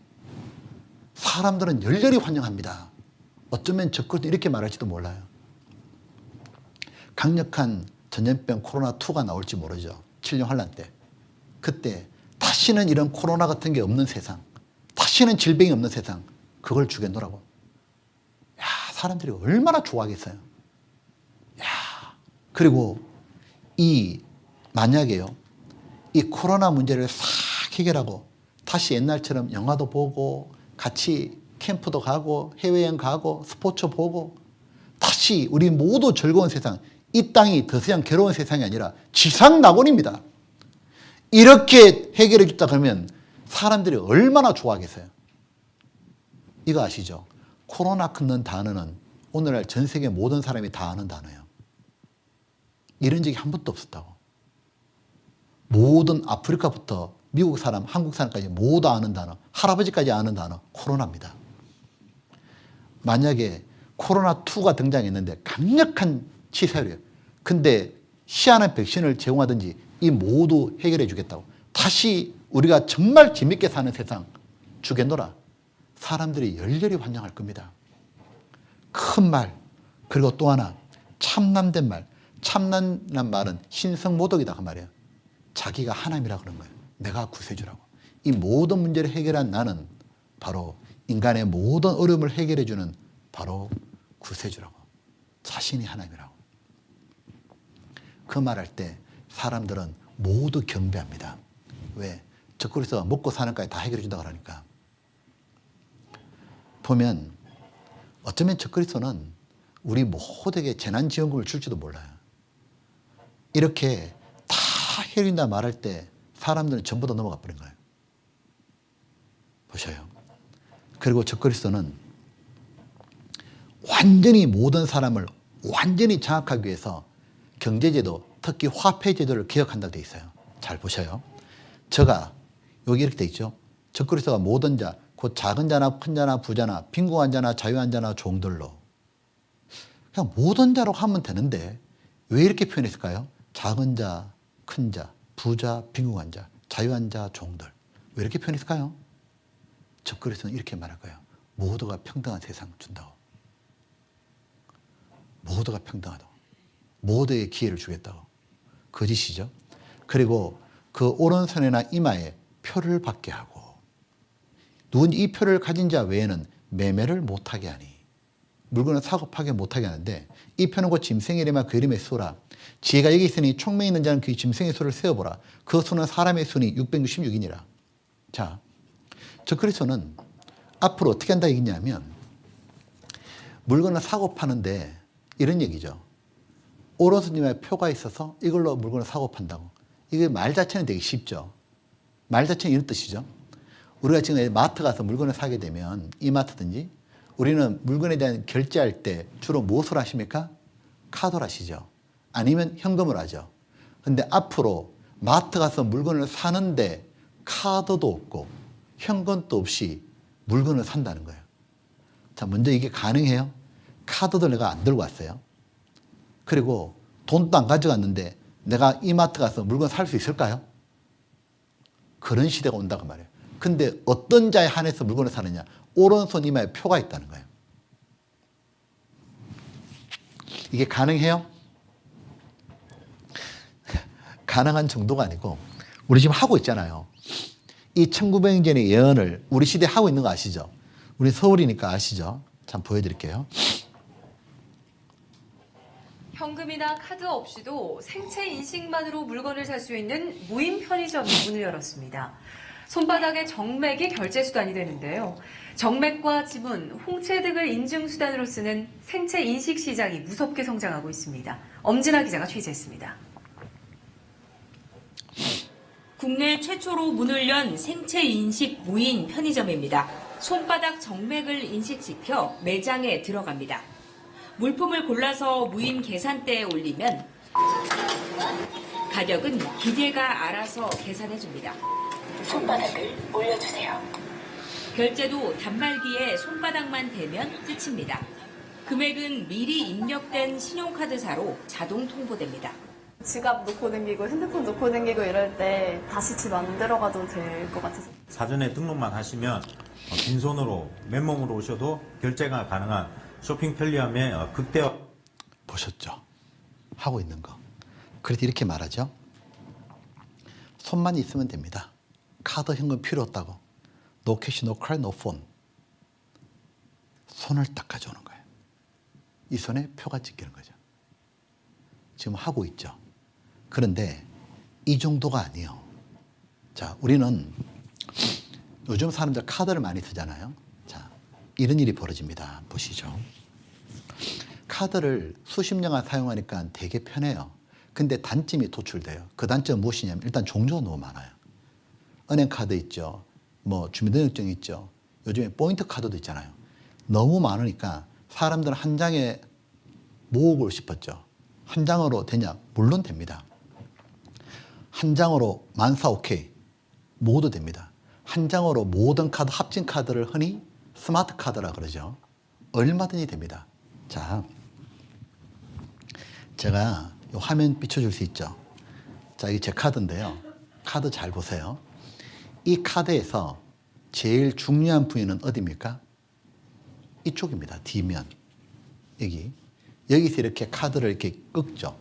사람들은 열렬히 환영합니다. 어쩌면 적그리스도 이렇게 말할지도 몰라요. 강력한 전염병 코로나2가 나올지 모르죠. 7년 환란 때. 그때 다시는 이런 코로나 같은 게 없는 세상, 다시는 질병이 없는 세상, 그걸 주겠노라고. 야, 사람들이 얼마나 좋아하겠어요. 야, 그리고 만약에요, 이 코로나 문제를 싹 해결하고 다시 옛날처럼 영화도 보고 같이 캠프도 가고 해외여행 가고 스포츠 보고 다시 우리 모두 즐거운 세상, 이 땅이 더 이상 괴로운 세상이 아니라 지상낙원입니다. 이렇게 해결해 줬다 그러면 사람들이 얼마나 좋아하겠어요. 이거 아시죠? 코로나 끊는 단어는 오늘날 전 세계 모든 사람이 다 아는 단어예요. 이런 적이 한 번도 없었다고. 모든 아프리카부터 미국 사람, 한국 사람까지 모두 아는 단어, 할아버지까지 아는 단어, 코로나입니다. 만약에 코로나2가 등장했는데 강력한 치사율이에요. 근데 희한한 백신을 제공하든지 이 모두 해결해 주겠다고. 다시 우리가 정말 재밌게 사는 세상 주겠노라. 사람들이 열렬히 환영할 겁니다. 큰 말, 그리고 또 하나 참남된 말. 참남란 말은 신성모독이다 그 말이에요. 자기가 하나님이라 그런 거예요. 내가 구세주라고. 이 모든 문제를 해결한 나는 바로 인간의 모든 어려움을 해결해 주는 바로 구세주라고. 자신이 하나님이라고. 그 말할 때 사람들은 모두 경배합니다. 왜? 적그리스도가 먹고 사는 까지 다 해결해 준다고 하니까. 보면 어쩌면 적그리스도는 우리 모두에게 재난지원금을 줄지도 몰라요. 이렇게 다 해결된다 말할 때 사람들은 전부 다 넘어가 버린 거예요. 보셔요. 그리고 적그리스도는 완전히 모든 사람을 완전히 장악하기 위해서 경제제도, 특히 화폐제도를 개혁한다고 되어 있어요. 잘 보셔요. 저가 여기 이렇게 되어 있죠. 적그리스도가 모든 자, 곧 작은 자나 큰 자나 부자나 빈곤한 자나 자유한 자나 종들로. 그냥 모든 자로 하면 되는데 왜 이렇게 표현했을까요? 작은 자, 큰 자, 부자, 빈곤한 자, 자유한 자, 종들. 왜 이렇게 표현했을까요? 적그리스도는 이렇게 말할 거예요. 모두가 평등한 세상 준다고. 모두가 평등하다고. 모두의 기회를 주겠다고. 거짓이죠. 그리고 그 오른손이나 이마에 표를 받게 하고 누군지 이 표를 가진 자 외에는 매매를 못하게 하니 물건을 사고 파게 못하게 하는데 이 표는 곧 짐승의 이름과 그 이름의 수라. 지혜가 여기 있으니 총명이 있는 자는 그 짐승의 수를 세어보라. 그 수는 사람의 수니 666이니라. 자, 적그리스도는 앞으로 어떻게 한다 얘기냐면 물건을 사고 파는데 이런 얘기죠. 오른손님의 표가 있어서 이걸로 물건을 사고 판다고. 이게 말 자체는 되게 쉽죠. 말 자체는 이런 뜻이죠. 우리가 지금 마트 가서 물건을 사게 되면 이마트든지 우리는 물건에 대한 결제할 때 주로 무엇을 하십니까? 카드로 하시죠. 아니면 현금으로 하죠. 근데 앞으로 마트 가서 물건을 사는데 카드도 없고 현금도 없이 물건을 산다는 거예요. 자, 먼저 이게 가능해요? 카드도 내가 안 들고 왔어요. 그리고 돈도 안 가져갔는데 내가 이마트 가서 물건 살 수 있을까요? 그런 시대가 온다고 말이에요. 근데 어떤 자에 한해서 물건을 사느냐? 오른손 이마에 표가 있다는 거예요. 이게 가능해요? 가능한 정도가 아니고 우리 지금 하고 있잖아요. 이 1900년의 예언을 우리 시대에 하고 있는 거 아시죠? 우리 서울이니까 아시죠? 잠 보여드릴게요. 현금이나 카드 없이도 생체 인식만으로 물건을 살 수 있는 무인 편의점이 문을 열었습니다. 손바닥의 정맥이 결제 수단이 되는데요. 정맥과 지문, 홍채 등을 인증 수단으로 쓰는 생체 인식 시장이 무섭게 성장하고 있습니다. 엄진아 기자가 취재했습니다. 국내 최초로 문을 연 생체 인식 무인 편의점입니다. 손바닥 정맥을 인식시켜 매장에 들어갑니다. 물품을 골라서 무인 계산대에 올리면 가격은 기계가 알아서 계산해줍니다. 손바닥을 올려주세요. 결제도 단말기에 손바닥만 대면 끝입니다. 금액은 미리 입력된 신용카드사로 자동 통보됩니다. 지갑 놓고 다니고 핸드폰 놓고 다니고 이럴 때 다시 집 안 들어가도 될 것 같아서. 사전에 등록만 하시면 빈손으로 맨몸으로 오셔도 결제가 가능한 쇼핑 편리함의 극대화. 보셨죠? 하고 있는 거. 그래서 이렇게 말하죠. 손만 있으면 됩니다. 카드 현금 필요 없다고. No cash, no card, no phone. 손을 딱 가져오는 거예요. 이 손에 표가 찍히는 거죠. 지금 하고 있죠. 그런데 이 정도가 아니에요. 자, 우리는 요즘 사람들 카드를 많이 쓰잖아요. 자, 이런 일이 벌어집니다. 보시죠. 카드를 수십 년간 사용하니까 되게 편해요. 근데 단점이 도출돼요. 그 단점은 무엇이냐면 일단 종류가 너무 많아요. 은행 카드 있죠. 뭐 주민등록증 있죠. 요즘에 포인트 카드도 있잖아요. 너무 많으니까 사람들은 한 장에 모으고 싶었죠. 한 장으로 되냐? 물론 됩니다. 한 장으로 14,000 오케이. 모두 됩니다. 한 장으로 모든 카드, 합친 카드를 흔히 스마트 카드라 그러죠. 얼마든지 됩니다. 자, 제가 이 화면 비춰줄 수 있죠. 자, 이게 제 카드인데요. 카드 잘 보세요. 이 카드에서 제일 중요한 부위는 어디입니까? 이쪽입니다. 뒷면. 여기서 이렇게 카드를 이렇게 꺾죠.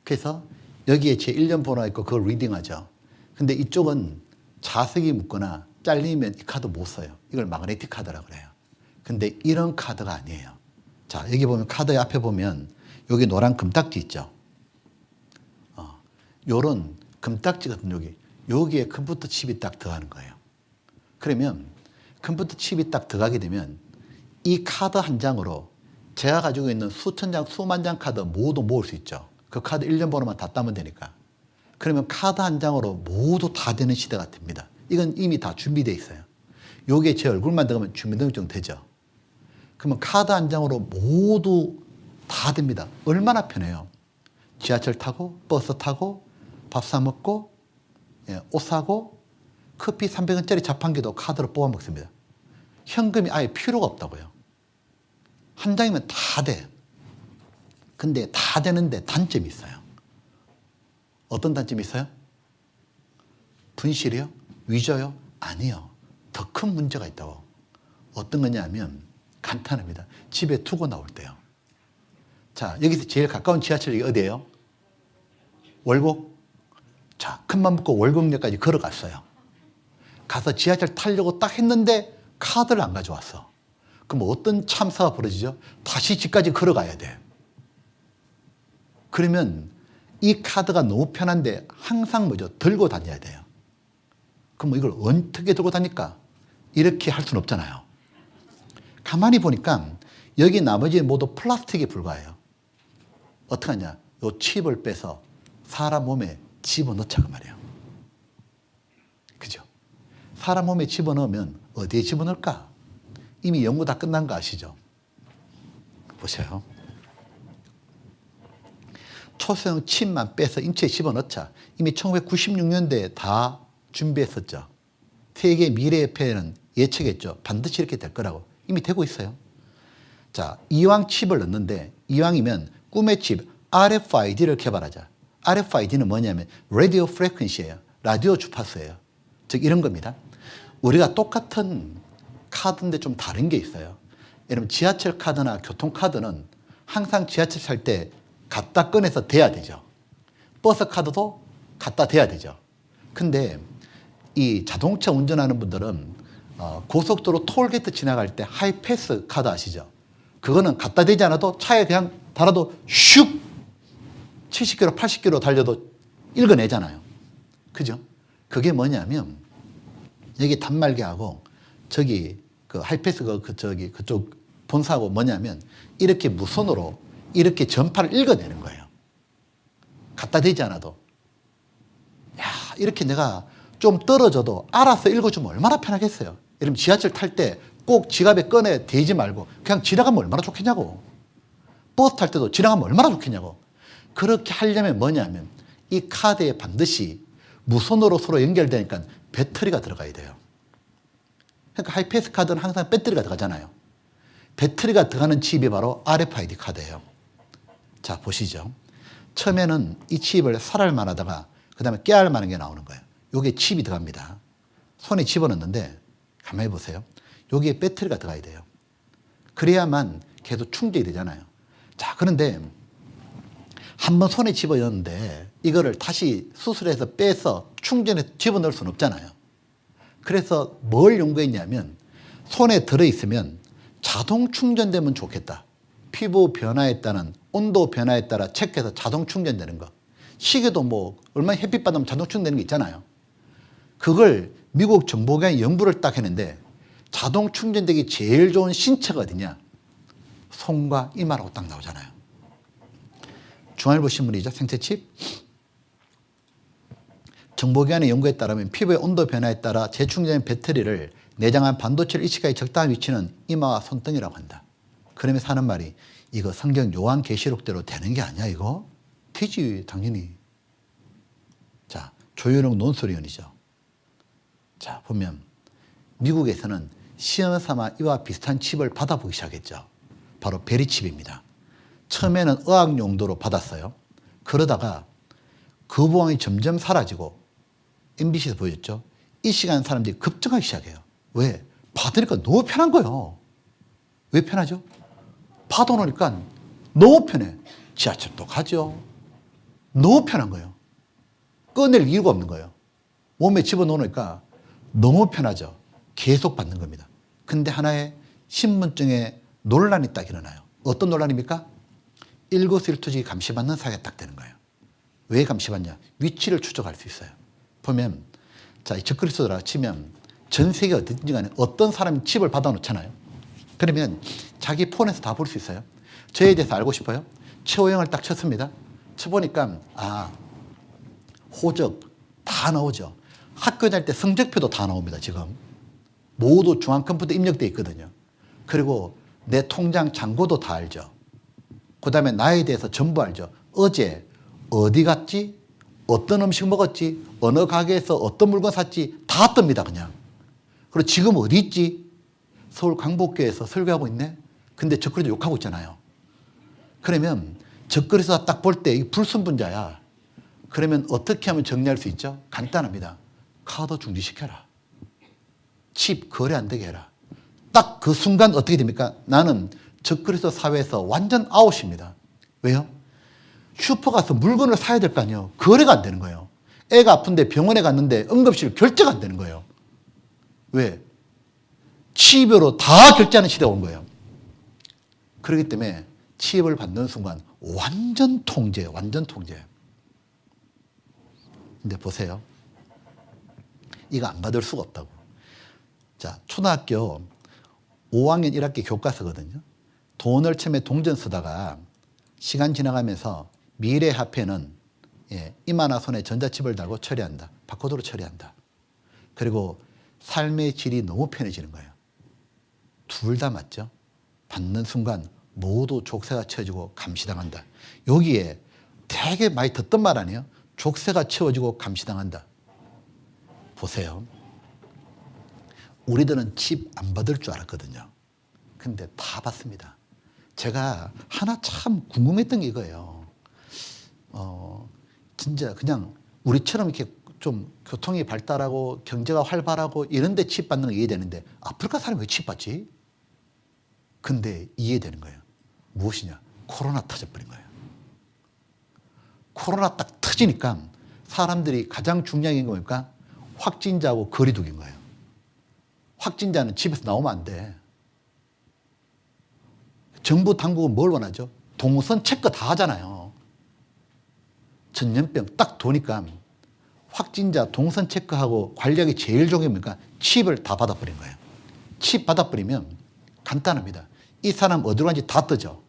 그래서 여기에 제 1년 번호가 있고 그걸 리딩하죠. 근데 이쪽은 자석이 묻거나 잘리면 이 카드 못 써요. 이걸 마그네틱 카드라고 그래요. 근데 이런 카드가 아니에요. 자, 여기 보면 카드의 앞에 보면 여기 노란 금딱지 있죠. 요런 금딱지 같은 여기에 컴퓨터 칩이 딱 들어가는 거예요. 그러면 컴퓨터 칩이 딱 들어가게 되면 이 카드 한 장으로 제가 가지고 있는 수천 장, 수만 장 카드 모두 모을 수 있죠. 그 카드 1년 번호만 다 따면 되니까. 그러면 카드 한 장으로 모두 다 되는 시대가 됩니다. 이건 이미 다 준비되어 있어요. 요게 제 얼굴만 들어가면 주민등록증 되죠. 그러면 카드 한 장으로 모두 다 됩니다. 얼마나 편해요. 지하철 타고 버스 타고 밥 사 먹고 옷 사고 커피 300원짜리 자판기도 카드로 뽑아 먹습니다. 현금이 아예 필요가 없다고요. 한 장이면 다 돼. 근데 다 되는데 단점이 있어요. 어떤 단점이 있어요? 분실이요? 위조요? 아니요. 더 큰 문제가 있다고. 어떤 거냐면 간단합니다. 집에 두고 나올 때요. 자, 여기서 제일 가까운 지하철역이 어디예요? 월곡? 자, 큰맘 먹고 월곡역까지 걸어갔어요. 가서 지하철 타려고 딱 했는데 카드를 안 가져왔어. 그럼 어떤 참사가 벌어지죠? 다시 집까지 걸어가야 돼. 그러면 이 카드가 너무 편한데 항상 뭐죠? 들고 다녀야 돼요. 그럼 이걸 어떻게 들고 다닐까? 이렇게 할 수는 없잖아요. 가만히 보니까 여기 나머지 모두 플라스틱에 불과해요. 어떻게 하냐? 요 칩을 빼서 사람 몸에 집어넣자고 말이에요. 그죠? 사람 몸에 집어넣으면 어디에 집어넣을까? 이미 연구 다 끝난 거 아시죠? 보세요. 초소형 칩만 빼서 인체에 집어넣자. 이미 1996년대에 다 준비했었죠. 세계 미래협회는 예측했죠. 반드시 이렇게 될 거라고. 이미 되고 있어요. 자, 이왕 칩을 넣는데 이왕이면 꿈의 칩 RFID를 개발하자. RFID는 뭐냐면 라디오 프레퀀시예요. 라디오 주파수예요. 즉 이런 겁니다. 우리가 똑같은 카드인데 좀 다른 게 있어요. 여러분 지하철 카드나 교통카드는 항상 지하철 살 때 갖다 꺼내서 대야 되죠. 버스 카드도 갖다 대야 되죠. 근데 이 자동차 운전하는 분들은 고속도로 톨게이트 지나갈 때 하이패스 카드 아시죠? 그거는 갖다 대지 않아도 차에 그냥 달아도 슉 70km, 80km 달려도 읽어내잖아요. 그죠? 그게 뭐냐면 여기 단말기하고 저기 그 하이패스 그쪽 본사하고 뭐냐면 이렇게 무선으로 이렇게 전파를 읽어내는 거예요. 갖다 대지 않아도. 야, 이렇게 내가 좀 떨어져도 알아서 읽어주면 얼마나 편하겠어요. 여러분 지하철 탈 때 꼭 지갑에 꺼내 대지 말고 그냥 지나가면 얼마나 좋겠냐고. 버스 탈 때도 지나가면 얼마나 좋겠냐고. 그렇게 하려면 뭐냐면 이 카드에 반드시 무선으로 서로 연결되니까 배터리가 들어가야 돼요. 그러니까 하이패스 카드는 항상 배터리가 들어가잖아요. 배터리가 들어가는 칩이 바로 RFID 카드예요. 자, 보시죠. 처음에는 이 칩을 살알만 하다가 그 다음에 깨알만 하는 게 나오는 거예요. 요게 칩이 들어갑니다. 손에 집어넣는데 가만히 보세요. 여기에 배터리가 들어가야 돼요. 그래야만 계속 충전이 되잖아요. 자, 그런데 한번 손에 집어넣었는데 이거를 다시 수술해서 빼서 충전해서 집어넣을 수는 없잖아요. 그래서 뭘 연구했냐면 손에 들어있으면 자동 충전되면 좋겠다. 피부 변화에 따른 온도 변화에 따라 체크해서 자동 충전되는 거. 시계도 뭐 얼마나 햇빛 받으면 자동 충전되는 게 있잖아요. 그걸 미국 정보기관이 연구를 딱 했는데 자동 충전되기 제일 좋은 신체가 어디냐? 손과 이마라고 딱 나오잖아요. 중앙일보 신문이죠. 생체칩. 정보기관의 연구에 따르면 피부의 온도 변화에 따라 재충전된 배터리를 내장한 반도체를 이식하기 적당한 위치는 이마와 손등이라고 한다. 그러면서 하는 말이 이거 성경 요한계시록대로 되는 게 아니야 이거? 되지 당연히. 자, 조현웅 논설위원이죠. 자, 보면 미국에서는 시험 삼아 이와 비슷한 칩을 받아보기 시작했죠. 바로 베리칩입니다. 처음에는 의학 용도로 받았어요. 그러다가 거부왕이 점점 사라지고 MBC에서 보여줬죠. 이 시간 사람들이 급증하기 시작해요. 왜? 받으니까 너무 편한 거예요. 왜 편하죠? 받아놓으니까 너무 편해. 지하철도 가죠. 너무 편한 거예요. 꺼낼 이유가 없는 거예요. 몸에 집어넣으니까 너무 편하죠. 계속 받는 겁니다. 근데 하나의 신분증에 논란이 딱 일어나요. 어떤 논란입니까? 일거수일투족이 감시받는 사회가 딱 되는 거예요. 왜 감시받냐? 위치를 추적할 수 있어요. 보면 자, 적그리스도라 치면 전 세계 어디든지 간에 어떤 사람이 칩을 받아놓잖아요. 그러면 자기 폰에서 다 볼 수 있어요. 저에 대해서 알고 싶어요? 최호영을 딱 쳤습니다. 쳐보니까 호적 다 나오죠. 학교 다닐 때 성적표도 다 나옵니다. 지금 모두 중앙컴퓨터 입력되어 있거든요. 그리고 내 통장 잔고도 다 알죠. 그 다음에 나에 대해서 전부 알죠. 어제 어디 갔지? 어떤 음식 먹었지? 어느 가게에서 어떤 물건 샀지? 다 뜹니다 그냥. 그리고 지금 어디 있지? 서울 강북교회에서 설교하고 있네? 근데 적그리스도 욕하고 있잖아요. 그러면 적그리스도가 딱 볼 때 이 불순분자야. 그러면 어떻게 하면 정리할 수 있죠? 간단합니다. 카드 중지시켜라. 칩 거래 안 되게 해라. 딱 그 순간 어떻게 됩니까? 나는 적그리스도 사회에서 완전 아웃입니다. 왜요? 슈퍼 가서 물건을 사야 될 거 아니에요. 거래가 안 되는 거예요. 애가 아픈데 병원에 갔는데 응급실 결제가 안 되는 거예요. 왜? 칩으로 다 결제하는 시대가 온 거예요. 그렇기 때문에 칩을 받는 순간 완전 통제, 완전 통제. 근데 보세요. 이거 안 받을 수가 없다고. 자, 초등학교 5학년 1학기 교과서거든요. 돈을 처음에 동전 쓰다가 시간 지나가면서 미래 화폐는 이마나 손에 전자칩을 달고 처리한다. 바코드로 처리한다. 그리고 삶의 질이 너무 편해지는 거예요. 둘 다 맞죠? 받는 순간 모두 족쇄가 채워지고 감시당한다. 여기에 되게 많이 듣던 말 아니에요? 족쇄가 채워지고 감시당한다. 보세요. 우리들은 칩 안 받을 줄 알았거든요. 근데 다 받습니다. 제가 하나 참 궁금했던 게 이거예요. 진짜 그냥 우리처럼 이렇게 좀 교통이 발달하고 경제가 활발하고 이런 데 칩 받는 거 이해되는데 아프리카 사람이 왜 칩 받지? 근데 이해되는 거예요. 무엇이냐? 코로나 터져버린 거예요. 코로나 딱 터지니까 사람들이 가장 중요한 게 뭡니까? 확진자하고 거리두기인 거예요. 확진자는 집에서 나오면 안 돼. 정부 당국은 뭘 원하죠? 동선 체크 다 하잖아요. 전염병 딱 도니까 확진자 동선 체크하고 관리하기 제일 좋은 게 뭡니까? 칩을 다 받아버린 거예요. 칩 받아버리면 간단합니다. 이 사람 어디로 간지 다 뜨죠.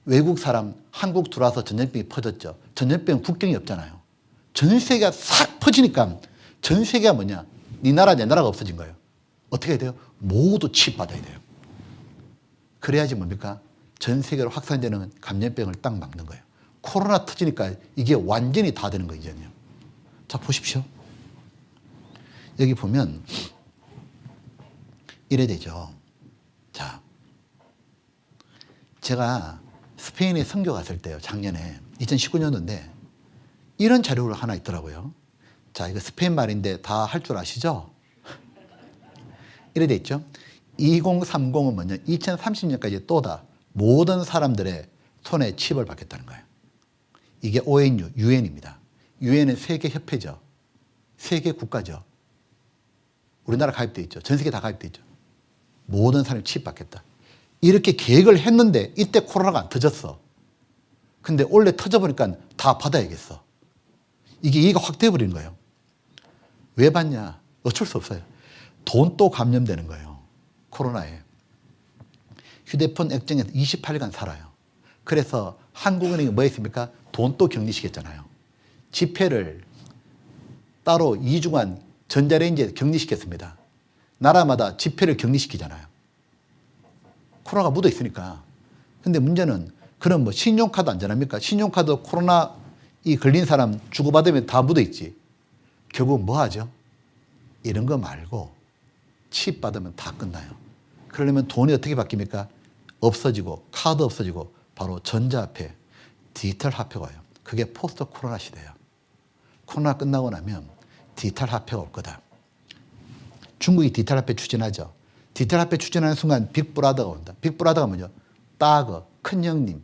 외국 사람 한국 들어와서 전염병이 퍼졌죠. 전염병 국경이 없잖아요. 전 세계가 싹 퍼지니까 전 세계가 뭐냐? 네 나라 내 나라가 없어진 거예요. 어떻게 해야 돼요? 모두 칩 받아야 돼요. 그래야지 뭡니까? 전 세계로 확산되는 감염병을 딱 막는 거예요. 코로나 터지니까 이게 완전히 다 되는 거예요, 이제는요. 자, 보십시오. 여기 보면 이래 되죠. 자, 제가 스페인에 선교 갔을 때요, 작년에 2019년도인데 이런 자료가 하나 있더라고요. 자, 이거 스페인 말인데 다 할 줄 아시죠? 이래 돼 있죠. 2030은 뭐냐? 2030년까지 또다 모든 사람들의 손에 칩을 받겠다는 거예요. 이게 ONU, UN입니다. UN은 세계 협회죠. 세계 국가죠. 우리나라 가입돼 있죠. 전 세계 다 가입돼 있죠. 모든 사람이 칩 받겠다. 이렇게 계획을 했는데 이때 코로나가 안 터졌어. 근데 원래 터져보니까 다 받아야겠어. 이게 이해가 확 돼버리는 거예요. 왜 받냐? 어쩔 수 없어요. 돈 또 감염되는 거예요. 코로나에. 휴대폰 액정에서 28일간 살아요. 그래서 한국은행이 뭐 했습니까? 돈 또 격리시켰잖아요. 지폐를 따로 2주간 전자레인지에 격리시켰습니다. 나라마다 지폐를 격리시키잖아요. 코로나가 묻어 있으니까. 근데 문제는 그럼 뭐 신용카드 안전합니까? 신용카드 코로나 이 걸린 사람 주고받으면 다 묻어 있지. 결국 뭐 하죠? 이런 거 말고 칩 받으면 다 끝나요. 그러려면 돈이 어떻게 바뀝니까? 없어지고 카드 없어지고 바로 전자화폐, 디지털 화폐가 와요. 그게 포스트 코로나 시대예요. 코로나 끝나고 나면 디지털 화폐가 올 거다. 중국이 디지털 화폐 추진하죠. 디지털 화폐 추진하는 순간 빅브라더가 온다. 빅브라더가 뭐죠? 따거, 큰 형님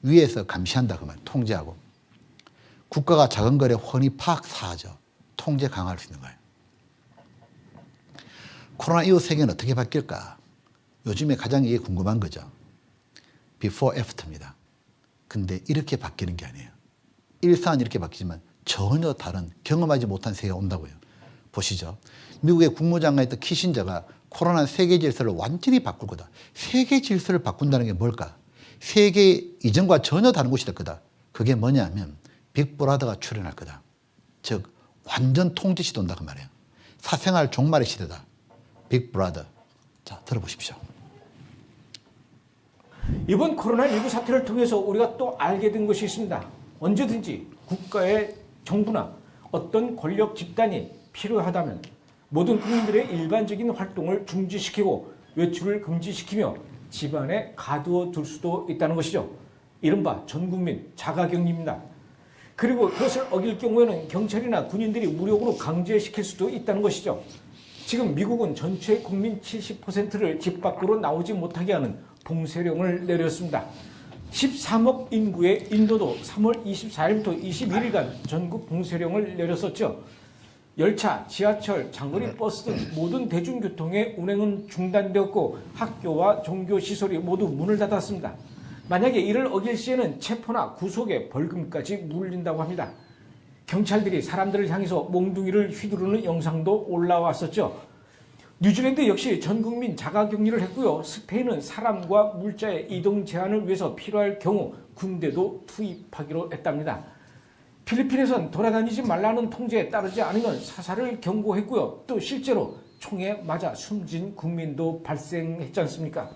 위에서 감시한다 그 말, 통제하고. 국가가 작은 거래 훤히 파악사하죠. 통제 강화할 수 있는 거예요. 코로나 이후 세계는 어떻게 바뀔까? 요즘에 가장 이게 궁금한 거죠. before, after입니다. 근데 이렇게 바뀌는 게 아니에요. 일상은 이렇게 바뀌지만 전혀 다른 경험하지 못한 세계가 온다고요. 보시죠. 미국의 국무장관이었던 키신저가 코로나 세계 질서를 완전히 바꿀 거다. 세계 질서를 바꾼다는 게 뭘까? 세계 이전과 전혀 다른 곳이 될 거다. 그게 뭐냐면 빅브라더가 출현할 거다. 즉 완전 통제 시대 온다 그 말이에요. 사생활 종말의 시대다. 빅브라더. 자, 들어보십시오. 이번 코로나19 사태를 통해서 우리가 또 알게 된 것이 있습니다. 언제든지 국가의 정부나 어떤 권력 집단이 필요하다면 모든 국민들의 일반적인 활동을 중지시키고 외출을 금지시키며 집안에 가두어 둘 수도 있다는 것이죠. 이른바 전국민 자가격리입니다. 그리고 그것을 어길 경우에는 경찰이나 군인들이 무력으로 강제시킬 수도 있다는 것이죠. 지금 미국은 전체 국민 70%를 집 밖으로 나오지 못하게 하는 봉쇄령을 내렸습니다. 13억 인구의 인도도 3월 24일부터 21일간 전국 봉쇄령을 내렸었죠. 열차, 지하철, 장거리 버스 등 모든 대중교통의 운행은 중단되었고 학교와 종교시설이 모두 문을 닫았습니다. 만약에 이를 어길 시에는 체포나 구속에 벌금까지 물린다고 합니다. 경찰들이 사람들을 향해서 몽둥이를 휘두르는 영상도 올라왔었죠. 뉴질랜드 역시 전국민 자가격리를 했고요. 스페인은 사람과 물자의 이동 제한을 위해서 필요할 경우 군대도 투입하기로 했답니다. 필리핀에선 돌아다니지 말라는 통제에 따르지 않으면 사살을 경고했고요. 또 실제로 총에 맞아 숨진 국민도 발생했지 않습니까?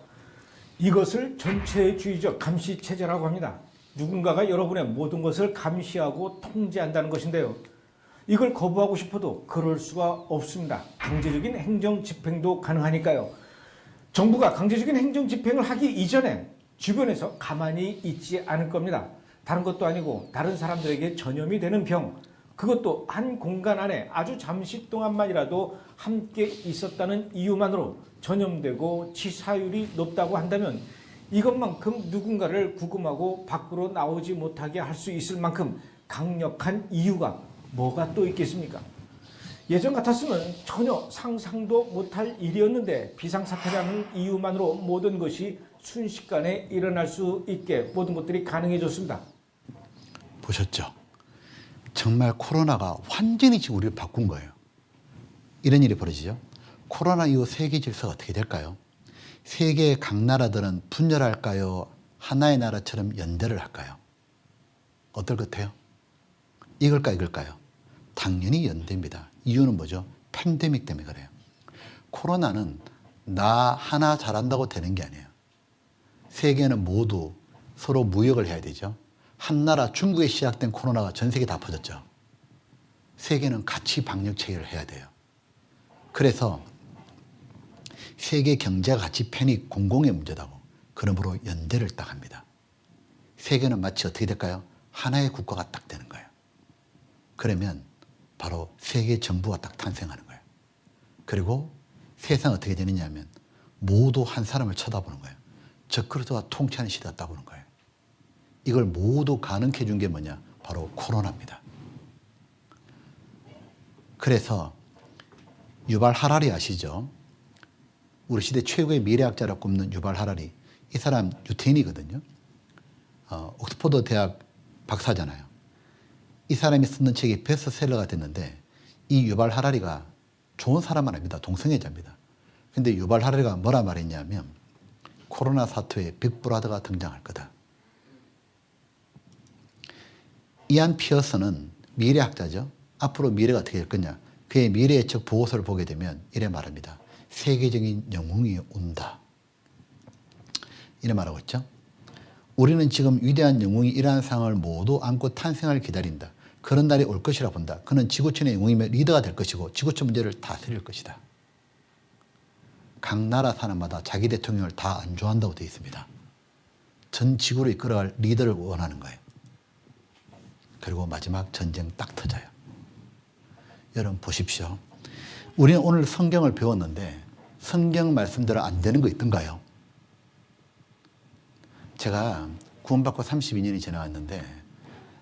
이것을 전체주의적 감시체제라고 합니다. 누군가가 여러분의 모든 것을 감시하고 통제한다는 것인데요. 이걸 거부하고 싶어도 그럴 수가 없습니다. 강제적인 행정 집행도 가능하니까요. 정부가 강제적인 행정 집행을 하기 이전에 주변에서 가만히 있지 않을 겁니다. 다른 것도 아니고 다른 사람들에게 전염이 되는 병, 그것도 한 공간 안에 아주 잠시 동안만이라도 함께 있었다는 이유만으로 전염되고 치사율이 높다고 한다면 이것만큼 누군가를 구금하고 밖으로 나오지 못하게 할 수 있을 만큼 강력한 이유가 뭐가 또 있겠습니까? 예전 같았으면 전혀 상상도 못할 일이었는데 비상사태라는 이유만으로 모든 것이 순식간에 일어날 수 있게 모든 것들이 가능해졌습니다. 보셨죠? 정말 코로나가 완전히 지금 우리를 바꾼 거예요. 이런 일이 벌어지죠. 코로나 이후 세계 질서가 어떻게 될까요? 세계의 각 나라들은 분열할까요? 하나의 나라처럼 연대를 할까요? 어떨 것 같아요? 이걸까요? 당연히 연대입니다. 이유는 뭐죠? 팬데믹 때문에 그래요. 코로나는 나 하나 잘한다고 되는 게 아니에요. 세계는 모두 서로 무역을 해야 되죠. 한 나라 중국에 시작된 코로나가 전 세계 다 퍼졌죠. 세계는 같이 방역 체계를 해야 돼요. 그래서 세계 경제가 같이 편익 공공의 문제다고 그러므로 연대를 딱 합니다. 세계는 마치 어떻게 될까요? 하나의 국가가 딱 되는 거예요. 그러면 바로 세계 정부가 딱 탄생하는 거예요. 그리고 세상 어떻게 되느냐 하면 모두 한 사람을 쳐다보는 거예요. 적그리스도가 통치하는 시대가 딱 오는 거예요. 이걸 모두 가능케 해준 게 뭐냐? 바로 코로나입니다. 그래서 유발 하라리 아시죠? 우리 시대 최고의 미래학자라고 꼽는 유발 하라리. 이 사람 유태인이거든요. 옥스퍼드 대학 박사잖아요. 이 사람이 쓰는 책이 베스트셀러가 됐는데 이 유발 하라리가 좋은 사람은 아닙니다. 동성애자입니다. 근데 유발 하라리가 뭐라 말했냐면 코로나 사태에 빅브라더가 등장할 거다. 이안 피어스는 미래학자죠. 앞으로 미래가 어떻게 될 거냐. 그의 미래 예측 보고서를 보게 되면 이래 말합니다. 세계적인 영웅이 온다. 이래 말하고 있죠. 우리는 지금 위대한 영웅이 이러한 상황을 모두 안고 탄생을 기다린다. 그런 날이 올 것이라 본다. 그는 지구촌의 영웅이며 리더가 될 것이고 지구촌 문제를 다스릴 것이다. 각 나라 사람마다 자기 대통령을 다 안주한다고 되어 있습니다. 전 지구를 이끌어갈 리더를 원하는 거예요. 그리고 마지막 전쟁 딱 터져요. 여러분 보십시오. 우리는 오늘 성경을 배웠는데 성경 말씀대로 안 되는 거 있던가요? 제가 구원받고 32년이 지나갔는데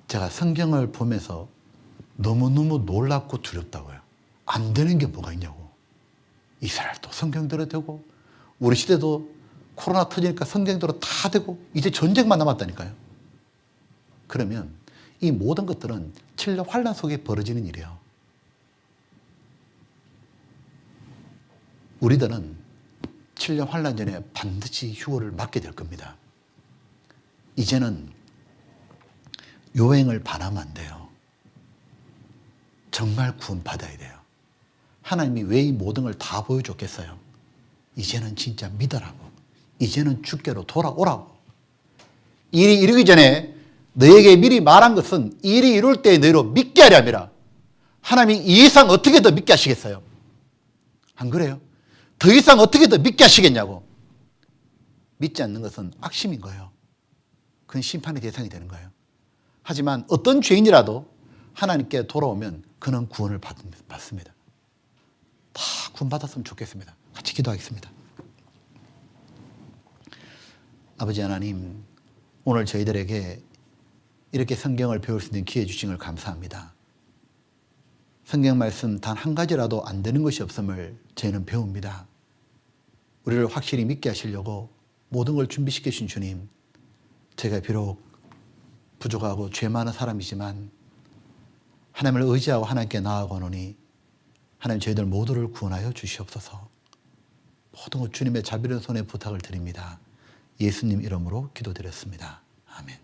제가 성경을 보면서 너무너무 놀랍고 두렵다고요. 안 되는 게 뭐가 있냐고. 이스라엘도 성경대로 되고 우리 시대도 코로나 터지니까 성경대로 다 되고 이제 전쟁만 남았다니까요. 그러면 이 모든 것들은 칠년 환란 속에 벌어지는 일이에요. 우리들은 7년 환란 전에 반드시 휴거를 맞게 될 겁니다. 이제는 요행을 반하면 안 돼요. 정말 구원받아야 돼요. 하나님이 왜 이 모든 걸 다 보여줬겠어요? 이제는 진짜 믿으라고. 이제는 주께로 돌아오라고. 일이 이루기 전에 너에게 미리 말한 것은 일이 이룰 때 너희로 믿게 하려 함이라. 하나님이 이 이상 어떻게 더 믿게 하시겠어요? 안 그래요? 더 이상 어떻게 더 믿게 하시겠냐고. 믿지 않는 것은 악심인 거예요. 그건 심판의 대상이 되는 거예요. 하지만 어떤 죄인이라도 하나님께 돌아오면 그는 구원을 받습니다. 다 구원받았으면 좋겠습니다. 같이 기도하겠습니다. 아버지 하나님, 오늘 저희들에게 이렇게 성경을 배울 수 있는 기회 주신 걸 감사합니다. 성경 말씀 단 한 가지라도 안 되는 것이 없음을 저희는 배웁니다. 우리를 확실히 믿게 하시려고 모든 걸 준비시켜 주신 주님, 제가 비록 부족하고 죄 많은 사람이지만 하나님을 의지하고 하나님께 나아가노니 하나님 저희들 모두를 구원하여 주시옵소서. 모든 것 주님의 자비로운 손에 부탁을 드립니다. 예수님 이름으로 기도드렸습니다. 아멘.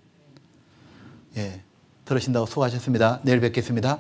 예, 들으신다고 수고하셨습니다. 내일 뵙겠습니다.